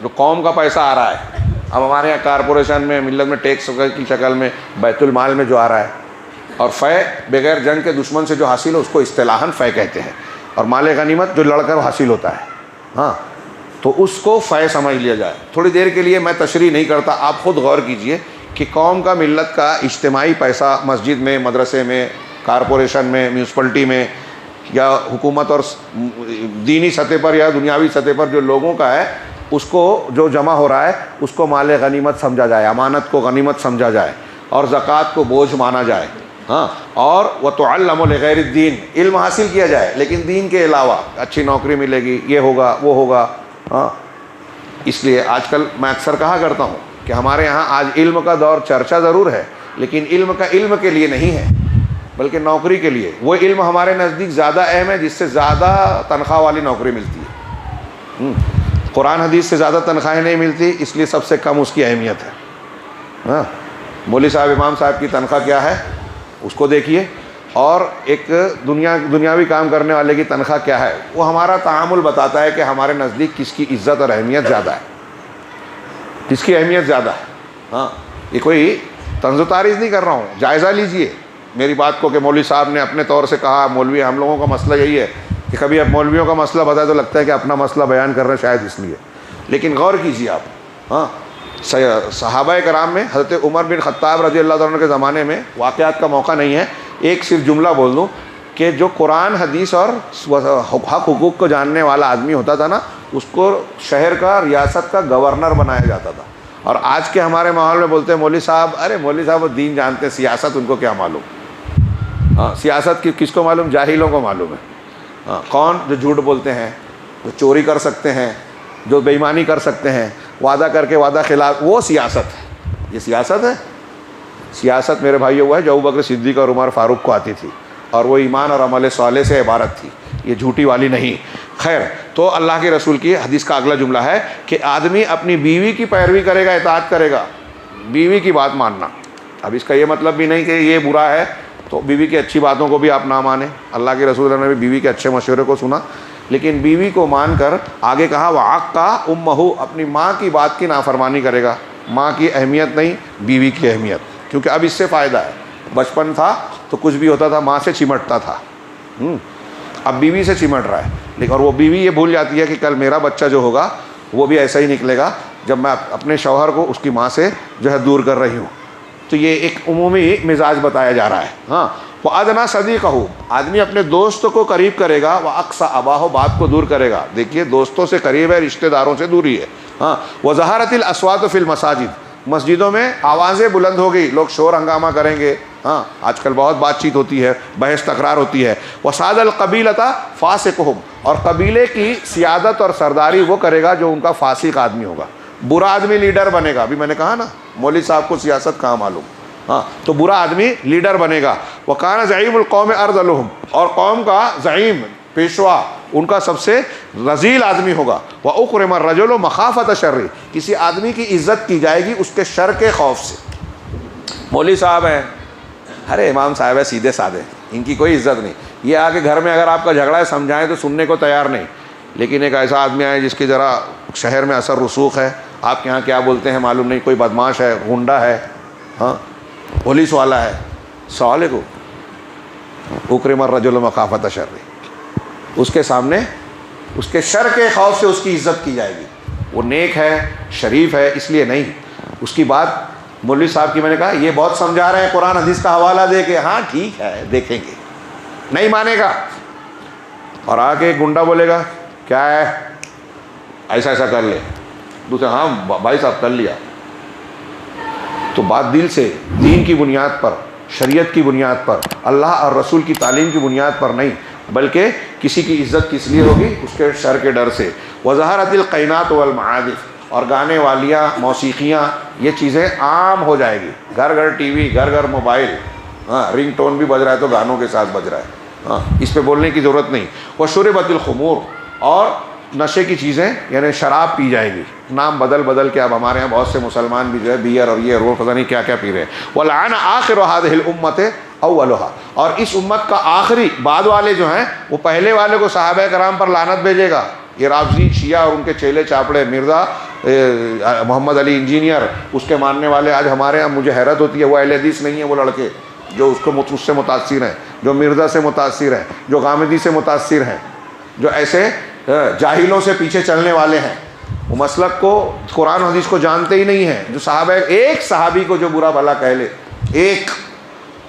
جو قوم کا پیسہ آ رہا ہے، اب ہمارے یہاں کارپوریشن میں ملت میں ٹیکس کی شکل میں بیت المال میں جو آ رہا ہے، اور فے بغیر جنگ کے دشمن سے جو حاصل ہو اس کو اصطلاحاً فے کہتے ہیں، اور مال غنیمت جو لڑ کر حاصل ہوتا ہے، ہاں، تو اس کو فے سمجھ لیا جائے۔ تھوڑی دیر کے لیے میں تشریح نہیں کرتا، آپ خود غور کیجئے کہ قوم کا، ملت کا اجتماعی پیسہ مسجد میں، مدرسے میں، کارپوریشن میں، میونسپلٹی میں، یا حکومت اور دینی سطح پر یا دنیاوی سطح پر جو لوگوں کا ہے، اس کو جو جمع ہو رہا ہے اس کو مال غنیمت سمجھا جائے، امانت کو غنیمت سمجھا جائے، اور زکوٰۃ کو بوجھ مانا جائے، ہاں، اور وَتُعَلَّمُ لِغَيْرِ الدِّينِ، علم حاصل کیا جائے لیکن دین کے علاوہ، اچھی نوکری ملے گی، یہ ہوگا وہ ہوگا، ہاں۔ اس لیے آج کل میں اکثر کہا کرتا ہوں کہ ہمارے ہاں آج علم کا دور، چرچا ضرور ہے لیکن علم کا علم کے لیے نہیں ہے بلکہ نوکری کے لیے۔ وہ علم ہمارے نزدیک زیادہ اہم ہے جس سے زیادہ تنخواہ والی نوکری ملتی ہے۔ قرآن حدیث سے زیادہ تنخواہیں نہیں ملتی، اس لیے سب سے کم اس کی اہمیت ہے۔ ہاں، مولوی صاحب، امام صاحب کی تنخواہ کیا ہے اس کو دیکھیے، اور ایک دنیاوی کام کرنے والے کی تنخواہ کیا ہے، وہ ہمارا تعامل بتاتا ہے کہ ہمارے نزدیک کس کی عزت اور اہمیت زیادہ ہے، کس کی اہمیت زیادہ ہے۔ ہاں، یہ کوئی طنز و تعریض نہیں کر رہا ہوں، جائزہ لیجئے میری بات کو کہ مولوی صاحب نے اپنے طور سے کہا، مولوی ہم لوگوں کا مسئلہ یہی ہے کہ کبھی اب مولویوں کا مسئلہ بتائے تو لگتا ہے کہ اپنا مسئلہ بیان کر رہے ہیں شاید اس لیے، لیکن غور کیجیے آپ، ہاں، صحابہ کرام میں حضرت عمر بن خطاب رضی اللہ عنہ کے زمانے میں، واقعات کا موقع نہیں ہے، ایک صرف جملہ بول دوں کہ جو قرآن حدیث اور حق حقوق کو جاننے والا آدمی ہوتا تھا نا، اس کو شہر کا، ریاست کا گورنر بنایا جاتا تھا۔ اور آج کے ہمارے ماحول میں بولتے ہیں مولوی صاحب، ارے مولوی صاحب وہ دین جانتے ہیں، سیاست ان کو کیا معلوم؟ ہاں، سیاست کس کو معلوم؟ جاہلوں کو معلوم ہے۔ ہاں، کون؟ جو جھوٹ بولتے ہیں، جو چوری کر سکتے ہیں، جو بے ایمانی کر سکتے ہیں، وعدہ کر کے وعدہ خلاف، وہ سیاست ہے۔ یہ سیاست ہے؟ سیاست میرے بھائیو وہ ہے جو ابوبکر صدیق اور عمر فاروق کو آتی تھی، اور وہ ایمان اور عمل صالح سے عبارت تھی، یہ جھوٹی والی نہیں۔ خیر، تو اللہ کے رسول کی حدیث کا اگلا جملہ ہے کہ آدمی اپنی بیوی کی پیروی کرے گا، اطاعت کرے گا، بیوی کی بات ماننا۔ اب اس کا یہ مطلب بھی نہیں کہ یہ برا ہے تو بیوی کی اچھی باتوں کو بھی آپ نہ مانیں، اللہ کے رسول نے بھی بیوی کے اچھے مشورے کو سنا، لیکن بیوی کو مان کر آگے کہا وَعَقَّ أُمَّهُ، اپنی ماں کی بات کی نافرمانی کرے گا۔ ماں کی اہمیت نہیں، بیوی کی اہمیت، کیونکہ اب اس سے فائدہ ہے۔ بچپن تھا تو کچھ بھی ہوتا تھا ماں سے چمٹتا تھا، اب بیوی سے چمٹ رہا ہے، لیکن اور وہ بیوی یہ بھول جاتی ہے کہ کل میرا بچہ جو ہوگا وہ بھی ایسا ہی نکلے گا جب میں اپنے شوہر کو اس کی ماں سے جو ہے دور کر رہی ہوں۔ تو یہ ایک عمومی مزاج بتایا جا رہا ہے۔ ہاں، وَأَدْنَىٰ صَدِيقَهُ، آدمی اپنے دوست کو قریب کرے گا، وَأَقْصَىٰ أَبَاهُ، بات کو دور کرے گا۔ دیکھیے، دوستوں سے قریب ہے، رشتہ داروں سے دوری ہے۔ ہاں، وَظَهَرَتِ الْأَصْوَاتُ فِي الْمَسَاجِدِ، مسجدوں میں آوازیں بلند ہو گئی، لوگ شور ہنگامہ کریں گے۔ ہاں، آج کل بہت بات چیت ہوتی ہے، بحث تکرار ہوتی ہے۔ وَسَادَ الْقَبِيلَةَ فَاسِقُهُمْ، اور قبیلے کی سیادت اور سرداری وہ کرے گا جو ان کا فاسق آدمی ہوگا۔ برا آدمی لیڈر بنے گا، ابھی میں نے کہا نا مولوی صاحب کو سیاست کہاں معلوم، ہاں، تو برا آدمی لیڈر بنے گا۔ وَكَانَ زَعِيمُ الْقَوْمِ أَرْذَلُهُمْ، اور قوم کا زعیم، پیشوا، ان کا سب سے رذیل آدمی ہوگا۔ وَأُكْرِمَ الرَّجُلُ مَخَافَةَ شَرِّ، کسی آدمی کی عزت کی جائے گی اس کے شر کے خوف سے۔ مولوی صاحب ہیں، ارے امام صاحب ہے، سیدھے سادے، ان کی کوئی عزت نہیں، یہ آ کے گھر میں اگر آپ کا جھگڑا ہے سمجھائیں تو سننے کو تیار نہیں، لیکن ایک ایسا آدمی ہے جس کی ذرا شہر میں اثر رسوخ ہے، آپ کے یہاں کیا بولتے ہیں معلوم نہیں، کوئی بدماش ہے، غنڈہ ہے، ہاں، پولیس والا ہے، سوال کو اکرم الرجل مخافۃ شر، اس کے سامنے اس کے شر کے خوف سے اس کی عزت کی جائے گی۔ وہ نیک ہے، شریف ہے، اس لیے نہیں۔ اس کی بات مولوی صاحب کی میں نے کہا یہ بہت سمجھا رہے ہیں قرآن حدیث کا حوالہ دے کے، ہاں ٹھیک ہے دیکھیں گے، نہیں مانے گا، اور آ کے گنڈا بولے گا کیا ہے ایسا ایسا کر لے، دوسرے ہاں بھائی صاحب کر لیا، تو بات دل سے، دین کی بنیاد پر، شریعت کی بنیاد پر، اللہ اور رسول کی تعلیم کی بنیاد پر نہیں، بلکہ کسی کی عزت کس لیے ہوگی؟ اس کے شر کے ڈر سے۔ وَظَهَرَتِ الْقَيْنَاتُ وَالْمَعَازِفُ، اور گانے والیاں، موسیقیاں، یہ چیزیں عام ہو جائے گی، گھر گھر ٹی وی، گھر گھر موبائل، ہاں رنگ ٹون بھی بج رہا ہے تو گانوں کے ساتھ بج رہا ہے. ہاں اس پہ بولنے کی ضرورت نہیں. وشربت الخمور, اور نشے کی چیزیں یعنی شراب پی جائے گی. نام بدل بدل کے اب ہمارے یہاں بہت سے مسلمان بھی جو ہے بیئر اور یہ اور پتہ نہیں کیا کیا پی رہے ہیں. ولعن آخر هذه الامه اولها, اور اس امت کا آخری بعد والے جو ہیں وہ پہلے والے کو صحابہ کرام پر لعنت بھیجے گا. یہ رافضی شیعہ اور ان کے چیلے چاپڑے, مرزا محمد علی انجینئر, اس کے ماننے والے آج ہمارے یہاں مجھے حیرت ہوتی ہے وہ اہل حدیث نہیں ہیں وہ لڑکے جو اس سے متاثر ہیں, جو مرزا سے متاثر ہیں, جو غامدی سے متاثر ہیں, جو ایسے جاہلوں سے پیچھے چلنے والے ہیں. وہ مسلک کو قرآن حدیث کو جانتے ہی نہیں ہیں. جو صحابہ, ایک صحابی کو جو برا بھلا کہہ لے, ایک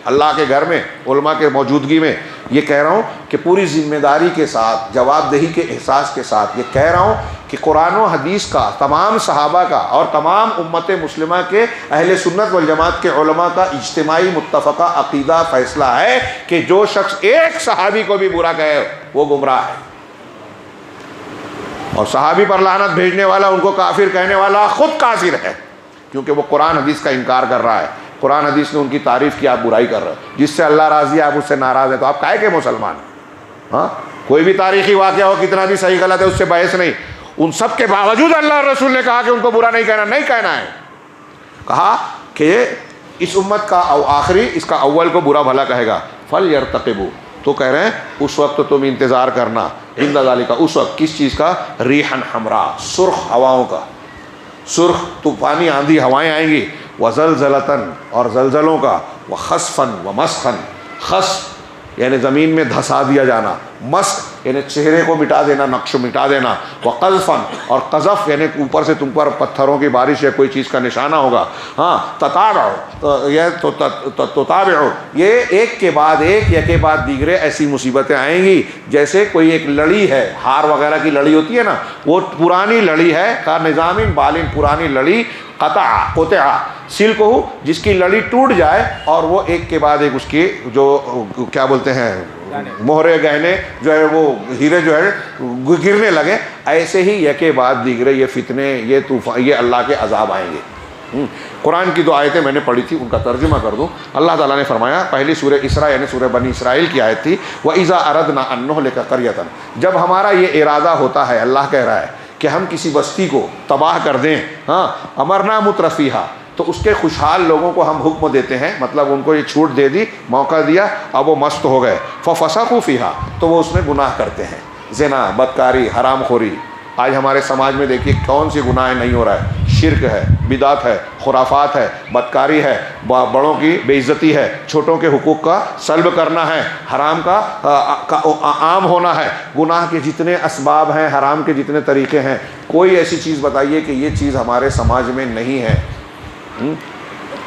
اللہ کے گھر میں علماء کے موجودگی میں, یہ کہہ رہا ہوں کہ پوری ذمہ داری کے ساتھ, جواب دہی کے احساس کے ساتھ یہ کہہ رہا ہوں کہ قرآن و حدیث کا, تمام صحابہ کا اور تمام امت مسلمہ کے اہل سنت والجماعت کے علماء کا اجتماعی متفقہ عقیدہ فیصلہ ہے کہ جو شخص ایک صحابی کو بھی برا کہے وہ گمراہ ہے. اور صحابی پر لعنت بھیجنے والا, ان کو کافر کہنے والا خود کافر ہے, کیونکہ وہ قرآن حدیث کا انکار کر رہا ہے. قرآن حدیث نے ان کی تعریف کی, آپ برائی کر رہے ہیں. جس سے اللہ راضی ہے آپ اس سے ناراض ہیں, تو آپ کائے کے مسلمان ہیں؟ ہاں کوئی بھی تاریخی واقعہ ہو کتنا بھی صحیح غلط ہے اس سے بحث نہیں. ان سب کے باوجود اللہ اور رسول نے کہا کہ ان کو برا نہیں کہنا, نہیں کہنا ہے. کہا کہ اس امت کا آخری, اس کا اول کو برا بھلا کہے گا. فلیرتقبوا, تو کہہ رہے ہیں اس وقت تم انتظار کرنا, عند ذالک, اس وقت کس چیز کا؟ ریحا حمراء, سرخ ہواؤں کا, سرخ طوفانی آندھی ہوائیں آئیں گی. وزلزلتن, اور زلزلوں کا. وخسفن ومسخن, خسف یعنی زمین میں دھسا دیا جانا, مسخ یعنی چہرے کو مٹا دینا, نقش مٹا دینا. وقذفن, اور قذف یعنی اوپر سے تم پر پتھروں کی بارش یا کوئی چیز کا نشانہ ہوگا. ہاں تتابع, یہ تتابع, یہ ایک کے بعد ایک, یک کے بعد دیگرے ایسی مصیبتیں آئیں گی جیسے کوئی ایک لڑی ہے, ہار وغیرہ کی لڑی ہوتی ہے نا, وہ پرانی لڑی ہے, کا نظام بالن, پرانی لڑی, قطع سلک ہو, جس کی لڑی ٹوٹ جائے اور وہ ایک کے بعد ایک اس کی جو کیا بولتے ہیں مہرے گہنے جو ہے وہ ہیرے جو ہے گرنے لگے. ایسے ہی یکے بعد دیگرے یہ فتنے, یہ طوفان, یہ اللہ کے عذاب آئیں گے. قرآن کی دو آیتیں میں نے پڑھی تھی, ان کا ترجمہ کر دوں. اللہ تعالیٰ نے فرمایا, پہلی سورہ اسراء یعنی سورہ بنی اسرائیل کی آیت تھی, وَإِذَا أَرَدْنَا أَن نُهْلِكَ قَرْيَةً, جب ہمارا یہ ارادہ ہوتا ہے, اللہ کہہ رہا ہے کہ ہم کسی بستی کو تباہ کر دیں, ہاں امرنا مترفیہا, تو اس کے خوشحال لوگوں کو ہم حکم دیتے ہیں, مطلب ان کو یہ چھوٹ دے دی, موقع دیا, اب وہ مست ہو گئے. فَفَسَقُوا فِيهَا, تو وہ اس میں گناہ کرتے ہیں, زنا, بدکاری, حرام خوری. آج ہمارے سماج میں دیکھیے کون سی گناہ نہیں ہو رہا ہے, شرک ہے, بدعت ہے, خرافات ہے, بدکاری ہے, بڑوں کی بے عزتی ہے, چھوٹوں کے حقوق کا سلب کرنا ہے, حرام کا عام ہونا ہے. گناہ کے جتنے اسباب ہیں, حرام کے جتنے طریقے ہیں, کوئی ایسی چیز بتائیے کہ یہ چیز ہمارے سماج میں نہیں ہے.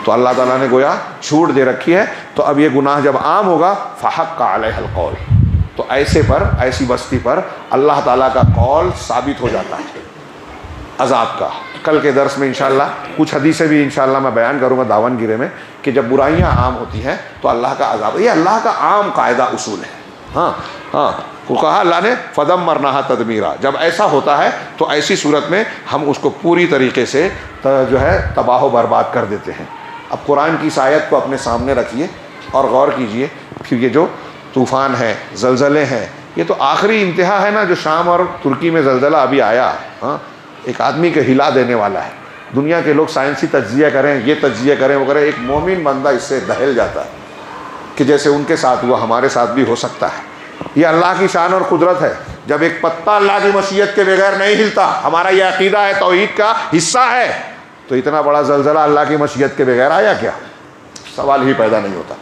تو اللہ تعالیٰ نے گویا چھوٹ دے رکھی ہے. تو اب یہ گناہ جب عام ہوگا, فحق علیہ القول, تو ایسے پر, ایسی بستی پر اللہ تعالیٰ کا قول ثابت ہو جاتا ہے عذاب کا. کل کے درس میں انشاءاللہ کچھ حدیثیں بھی انشاءاللہ میں بیان کروں گا داون گرے میں, کہ جب برائیاں عام ہوتی ہیں تو اللہ کا عذاب, یہ اللہ کا عام قاعدہ اصول ہے. ہاں ہاں, وہ کہا اللہ نے فدمرناہا تدمیرا, جب ایسا ہوتا ہے تو ایسی صورت میں ہم اس کو پوری طریقے سے جو ہے تباہ و برباد کر دیتے ہیں. اب قرآن کی اس آیت کو اپنے سامنے رکھیے اور غور کیجئے, پھر یہ جو طوفان ہے, زلزلے ہیں, یہ تو آخری انتہا ہے نا. جو شام اور ترکی میں زلزلہ ابھی آیا, ہاں ایک آدمی کے ہلا دینے والا ہے. دنیا کے لوگ سائنسی تجزیہ کریں, یہ تجزیہ کریں, وہ کریں, ایک مومن بندہ اس سے دہل جاتا ہے کہ جیسے ان کے ساتھ ہوا ہمارے ساتھ بھی ہو سکتا ہے. یہ اللہ کی شان اور قدرت ہے. جب ایک پتہ اللہ کی مشیت کے بغیر نہیں ہلتا, ہمارا یہ عقیدہ ہے, توحید کا حصہ ہے, تو اتنا بڑا زلزلہ اللہ کی مشیت کے بغیر آیا کیا؟ سوال ہی پیدا نہیں ہوتا.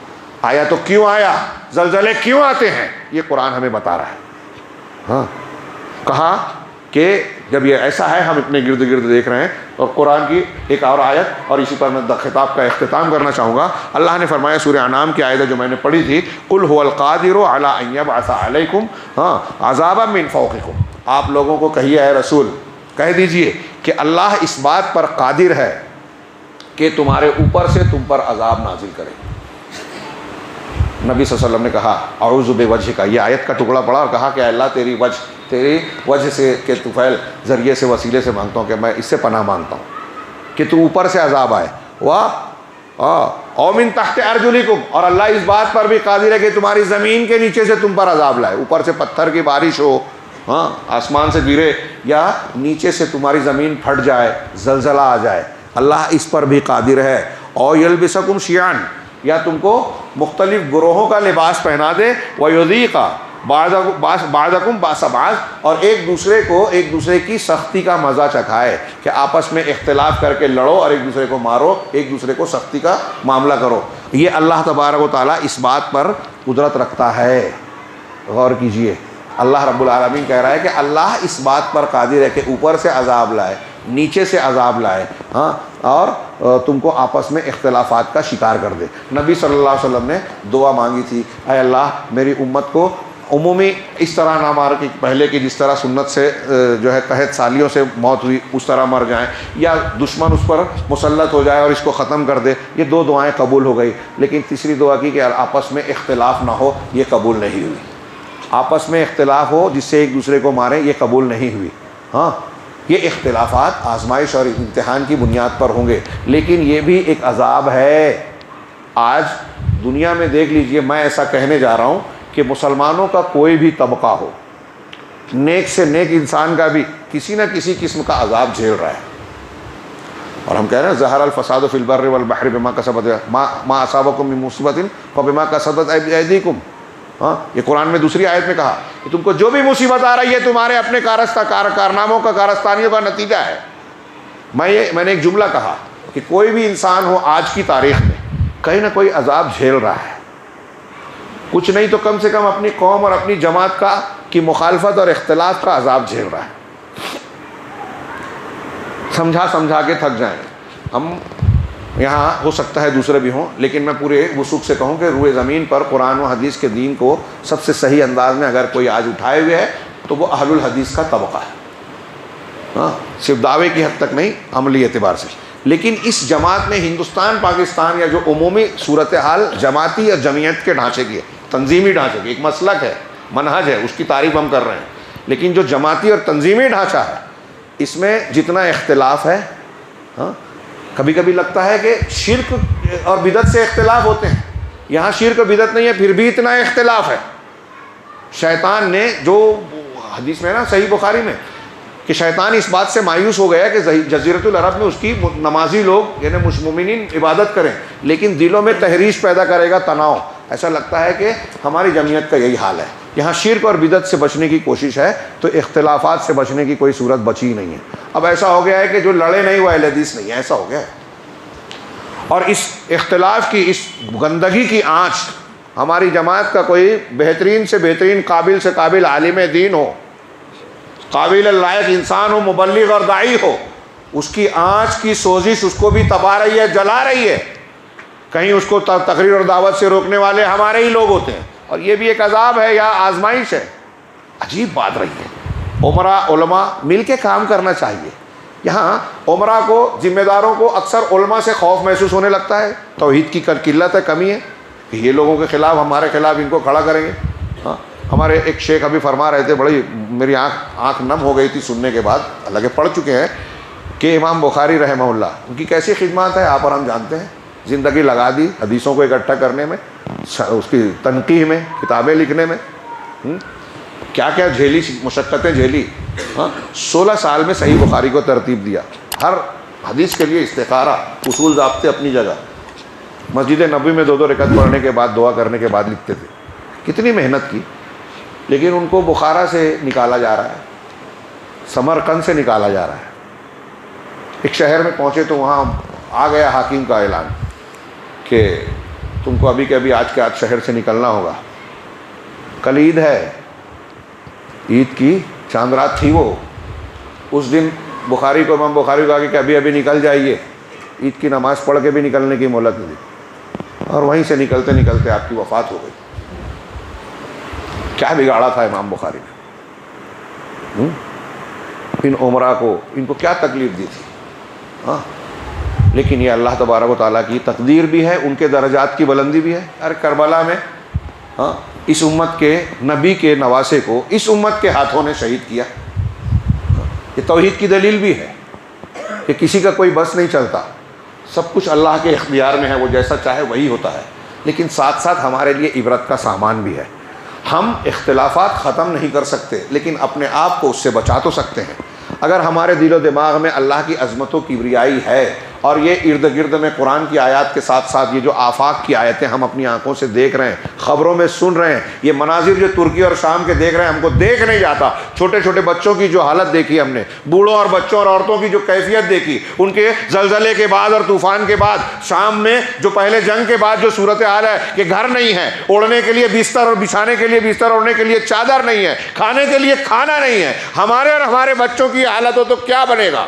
آیا تو کیوں آیا, زلزلے کیوں آتے ہیں, یہ قرآن ہمیں بتا رہا ہے. ہاں کہا کہ جب یہ ایسا ہے, ہم اتنے گرد گرد دیکھ رہے ہیں. اور قرآن کی ایک اور آیت, اور اسی پر میں خطاب کا اختتام کرنا چاہوں گا. اللہ نے فرمایا سورہ انعام کی آیت جو میں نے پڑھی تھی, قل هو القادر علی ان یبعث علیکم عذابا من فوقکم, آپ لوگوں کو کہیے اے رسول, کہہ دیجئے کہ اللہ اس بات پر قادر ہے کہ تمہارے اوپر سے تم پر عذاب نازل کرے. نبی صلی اللہ علیہ وسلم نے کہا اعوذ بوجہک, یہ آیت کا ٹکڑا پڑا اور کہا کہ اللہ تیری وجہ سے کہ طفیل ذریعے سے وسیلے سے مانگتا ہوں کہ میں اس سے پناہ مانگتا ہوں کہ تو اوپر سے عذاب آئے. او من تحت ارجلکم، اور اللہ اس بات پر بھی قادر ہے کہ تمہاری زمین کے نیچے سے تم پر عذاب لائے، اوپر سے پتھر کی بارش ہو، آسمان سے گرے، یا نیچے سے تمہاری زمین پھٹ جائے، زلزلہ آ جائے، اللہ اس پر بھی قادر ہے۔ او یلبسکم شیعاً، یا تم کو مختلف گروہوں کا لباس پہنا دے، ویذیق بعضکم باس بعض، اور ایک دوسرے کی سختی کا مزہ چکھائے، کہ آپس میں اختلاف کر کے لڑو اور ایک دوسرے کو مارو، ایک دوسرے کو سختی کا معاملہ کرو۔ یہ اللہ تبارک و تعالیٰ اس بات پر قدرت رکھتا ہے۔ غور کیجئے، اللہ رب العالمین کہہ رہا ہے کہ اللہ اس بات پر قادر ہے کہ اوپر سے عذاب لائے، نیچے سے عذاب لائے، اور تم کو آپس میں اختلافات کا شکار کر دے۔ نبی صلی اللہ علیہ وسلم نے دعا مانگی تھی، اے اللہ میری امت کو عمومی اس طرح نہ مار کہ پہلے کی جس طرح سنت سے جو ہے قحط سالیوں سے موت ہوئی اس طرح مر جائیں، یا دشمن اس پر مسلط ہو جائے اور اس کو ختم کر دے۔ یہ دو دعائیں قبول ہو گئی، لیکن تیسری دعا کی کہ آپس میں اختلاف نہ ہو، یہ قبول نہیں ہوئی۔ آپس میں اختلاف ہو جس سے ایک دوسرے کو ماریں، یہ قبول نہیں ہوئی۔ یہ اختلافات آزمائش اور امتحان کی بنیاد پر ہوں گے، لیکن یہ بھی ایک عذاب ہے۔ آج دنیا میں دیکھ لیجئے، میں ایسا کہنے جا رہا ہوں کہ مسلمانوں کا کوئی بھی طبقہ ہو، نیک سے نیک انسان کا بھی کسی نہ کسی قسم کا عذاب جھیل رہا ہے۔ اور ہم کہہ رہے ہیں ظہر الفساد فی البر والبحر بما کسبت ما اصابکم من مصیبت فبما کسبت ایدیکم۔ یہ قرآن میں دوسری آیت میں کہا کہ تم کو جو بھی مصیبت آ رہی ہے تمہارے اپنے کارناموں کا، کارستانیوں کا نتیجہ ہے۔ میں نے ایک جملہ کہا کہ کوئی بھی انسان ہو آج کی تاریخ میں کہیں نہ کوئی عذاب جھیل رہا ہے، کچھ نہیں تو کم سے کم اپنی قوم اور اپنی جماعت کی مخالفت اور اختلاف کا عذاب جھیل رہا ہے۔ سمجھا کے تھک جائیں۔ ہم یہاں ہو سکتا ہے دوسرے بھی ہوں، لیکن میں پورے وثوق سے کہوں کہ روئے زمین پر قرآن و حدیث کے دین کو سب سے صحیح انداز میں اگر کوئی آج اٹھائے ہوئے ہے تو وہ اہل الحدیث کا طبقہ ہے۔ صرف دعوے کی حد تک نہیں، عملی اعتبار سے۔ لیکن اس جماعت نے ہندوستان پاکستان یا جو عمومی صورتحال جماعتی اور جمعیت کے ڈھانچے کی ہے، تنظیمی ڈھانچے کی، ایک مسلک ہے، منہج ہے، اس کی تعریف ہم کر رہے ہیں، لیکن جو جماعتی اور تنظیمی ڈھانچہ ہے اس میں جتنا اختلاف ہے، کبھی کبھی لگتا ہے کہ شرک اور بدعت سے اختلاف ہوتے ہیں، یہاں شرک اور بدعت نہیں ہے، پھر بھی اتنا اختلاف ہے۔ شیطان نے جو حدیث میں نا صحیح بخاری میں کہ شیطان اس بات سے مایوس ہو گیا کہ جزیرۃ العرب میں اس کی نمازی لوگ یعنی مومنین عبادت کریں، لیکن دلوں میں تحریش پیدا کرے گا، تناؤ۔ ایسا لگتا ہے کہ ہماری جمعیت کا یہی حال ہے، یہاں شرک اور بدعت سے بچنے کی کوشش ہے تو اختلافات سے بچنے کی کوئی صورت بچی ہی نہیں ہے۔ اب ایسا ہو گیا ہے کہ جو لڑے نہیں وہ اہل حدیث نہیں ہے، ایسا ہو گیا ہے۔ اور اس اختلاف کی، اس گندگی کی آنچ ہماری جماعت کا کوئی بہترین سے بہترین، قابل سے قابل عالم دین ہو، قابل لائق انسان ہو، مبلغ اور داعی ہو، اس کی آنچ کی سوزش اس کو بھی تپا رہی ہے، جلا رہی ہے۔ کہیں اس کو تقریر اور دعوت سے روکنے والے ہمارے ہی لوگ ہوتے ہیں، اور یہ بھی ایک عذاب ہے یا آزمائش ہے۔ عجیب بات رہی ہے۔ عمرا علماء مل کے کام کرنا چاہیے۔ یہاں عمرا کو، ذمہ داروں کو اکثر علماء سے خوف محسوس ہونے لگتا ہے، توحید کی قلت ہے، کمی ہے کہ یہ لوگوں کے خلاف، ہمارے خلاف ان کو کھڑا کریں گے۔ ہمارے ایک شیخ ابھی فرما رہے تھے، بڑی میری آنکھ نم ہو گئی تھی سننے کے بعد، حالانکہ پڑھ چکے ہیں، کہ امام بخاری رحمہ اللہ ان کی کیسی خدمات ہے آپ اور ہم جانتے ہیں۔ زندگی لگا دی حدیثوں کو اکٹھا کرنے میں، اس کی تنقیح میں، کتابیں لکھنے میں، کیا کیا جھیلی، مشقتیں جھیلی۔ 16 سال میں صحیح بخاری کو ترتیب دیا، ہر حدیث کے لیے استخارہ، اصول ضابطے اپنی جگہ، مسجد نبوی میں 2 رکعت پڑھنے کے بعد دعا کرنے کے بعد لکھتے تھے۔ کتنی محنت کی، لیکن ان کو بخارا سے نکالا جا رہا ہے، سمرقند سے نکالا جا رہا ہے۔ ایک شہر میں پہنچے تو وہاں آ گیا حاکم کا اعلان کہ تم کو ابھی کے ابھی آج کے آج شہر سے نکلنا ہوگا، کل عید ہے، عید کی چاند رات تھی وہ، اس دن بخاری کو، امام بخاری کو آگے کہ ابھی ابھی نکل جائیے، عید کی نماز پڑھ کے بھی نکلنے کی مہلت دی، اور وہیں سے نکلتے نکلتے آپ کی وفات ہو گئی۔ کیا بگاڑا تھا امام بخاری نے؟ ان عمرا کو، ان کو کیا تکلیف دی تھی؟ لیکن یہ اللہ تبارک و تعالیٰ کی تقدیر بھی ہے، ان کے درجات کی بلندی بھی ہے۔ ارے کربلا میں اس امت کے نبی کے نواسے کو اس امت کے ہاتھوں نے شہید کیا۔ یہ توحید کی دلیل بھی ہے کہ کسی کا کوئی بس نہیں چلتا، سب کچھ اللہ کے اختیار میں ہے، وہ جیسا چاہے وہی ہوتا ہے، لیکن ساتھ ساتھ ہمارے لیے عبرت کا سامان بھی ہے۔ ہم اختلافات ختم نہیں کر سکتے، لیکن اپنے آپ کو اس سے بچا تو سکتے ہیں۔ اگر ہمارے دل و دماغ میں اللہ کی عظمت و کبریائی ہے، اور یہ ارد گرد میں قرآن کی آیات کے ساتھ ساتھ یہ جو آفاق کی آیتیں ہم اپنی آنکھوں سے دیکھ رہے ہیں، خبروں میں سن رہے ہیں، یہ مناظر جو ترکی اور شام کے دیکھ رہے ہیں، ہم کو دیکھ نہیں جاتا۔ چھوٹے چھوٹے بچوں کی جو حالت دیکھی ہم نے، بوڑھوں اور بچوں اور عورتوں کی جو کیفیت دیکھی، ان کے زلزلے کے بعد اور طوفان کے بعد، شام میں جو پہلے جنگ کے بعد جو صورتحال ہے کہ گھر نہیں ہے، اوڑھنے کے لیے بستر اور بچھانے کے لیے بستر، اوڑھنے کے لیے چادر نہیں ہے، کھانے کے لیے کھانا نہیں ہے، ہمارے اور ہمارے بچوں کی حالت ہو تو کیا بنے گا؟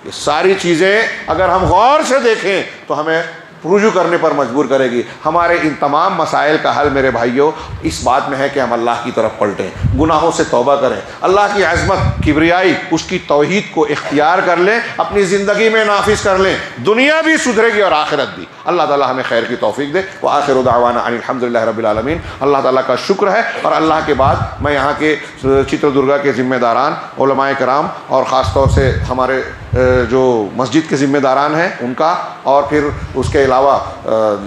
یہ ساری چیزیں اگر ہم غور سے دیکھیں تو ہمیں رجوع کرنے پر مجبور کرے گی۔ ہمارے ان تمام مسائل کا حل میرے بھائیوں اس بات میں ہے کہ ہم اللہ کی طرف پلٹیں، گناہوں سے توبہ کریں، اللہ کی عظمت کبریائی اس کی توحید کو اختیار کر لیں، اپنی زندگی میں نافذ کر لیں، دنیا بھی سدھرے گی اور آخرت بھی۔ اللہ تعالیٰ ہمیں خیر کی توفیق دے۔ وآخر دعوانا ان الحمدللہ رب العالمین۔ اللہ تعالیٰ کا شکر ہے، اور اللہ کے بعد میں یہاں کے چتردرگا کے ذمہ داران، علماء کرام، اور خاص طور سے ہمارے جو مسجد کے ذمہ داران ہیں ان کا، اور پھر اس کے علاوہ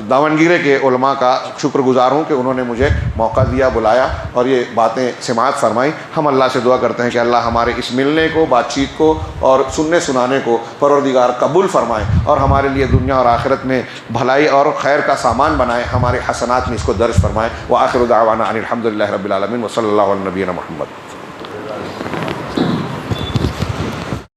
داونگیرے کے علماء کا شکر گزار ہوں کہ انہوں نے مجھے موقع دیا، بلایا اور یہ باتیں سماعت فرمائی۔ ہم اللہ سے دعا کرتے ہیں کہ اللہ ہمارے اس ملنے کو، بات چیت کو اور سننے سنانے کو پروردگار قبول فرمائے، اور ہمارے لیے دنیا اور آخرت میں بھلائی اور خیر کا سامان بنائے، ہمارے حسنات میں اس کو درج فرمائے۔ وآخر دعوانا ان الحمدللہ رب العالمین، وصلی اللہ علی نبینا محمد۔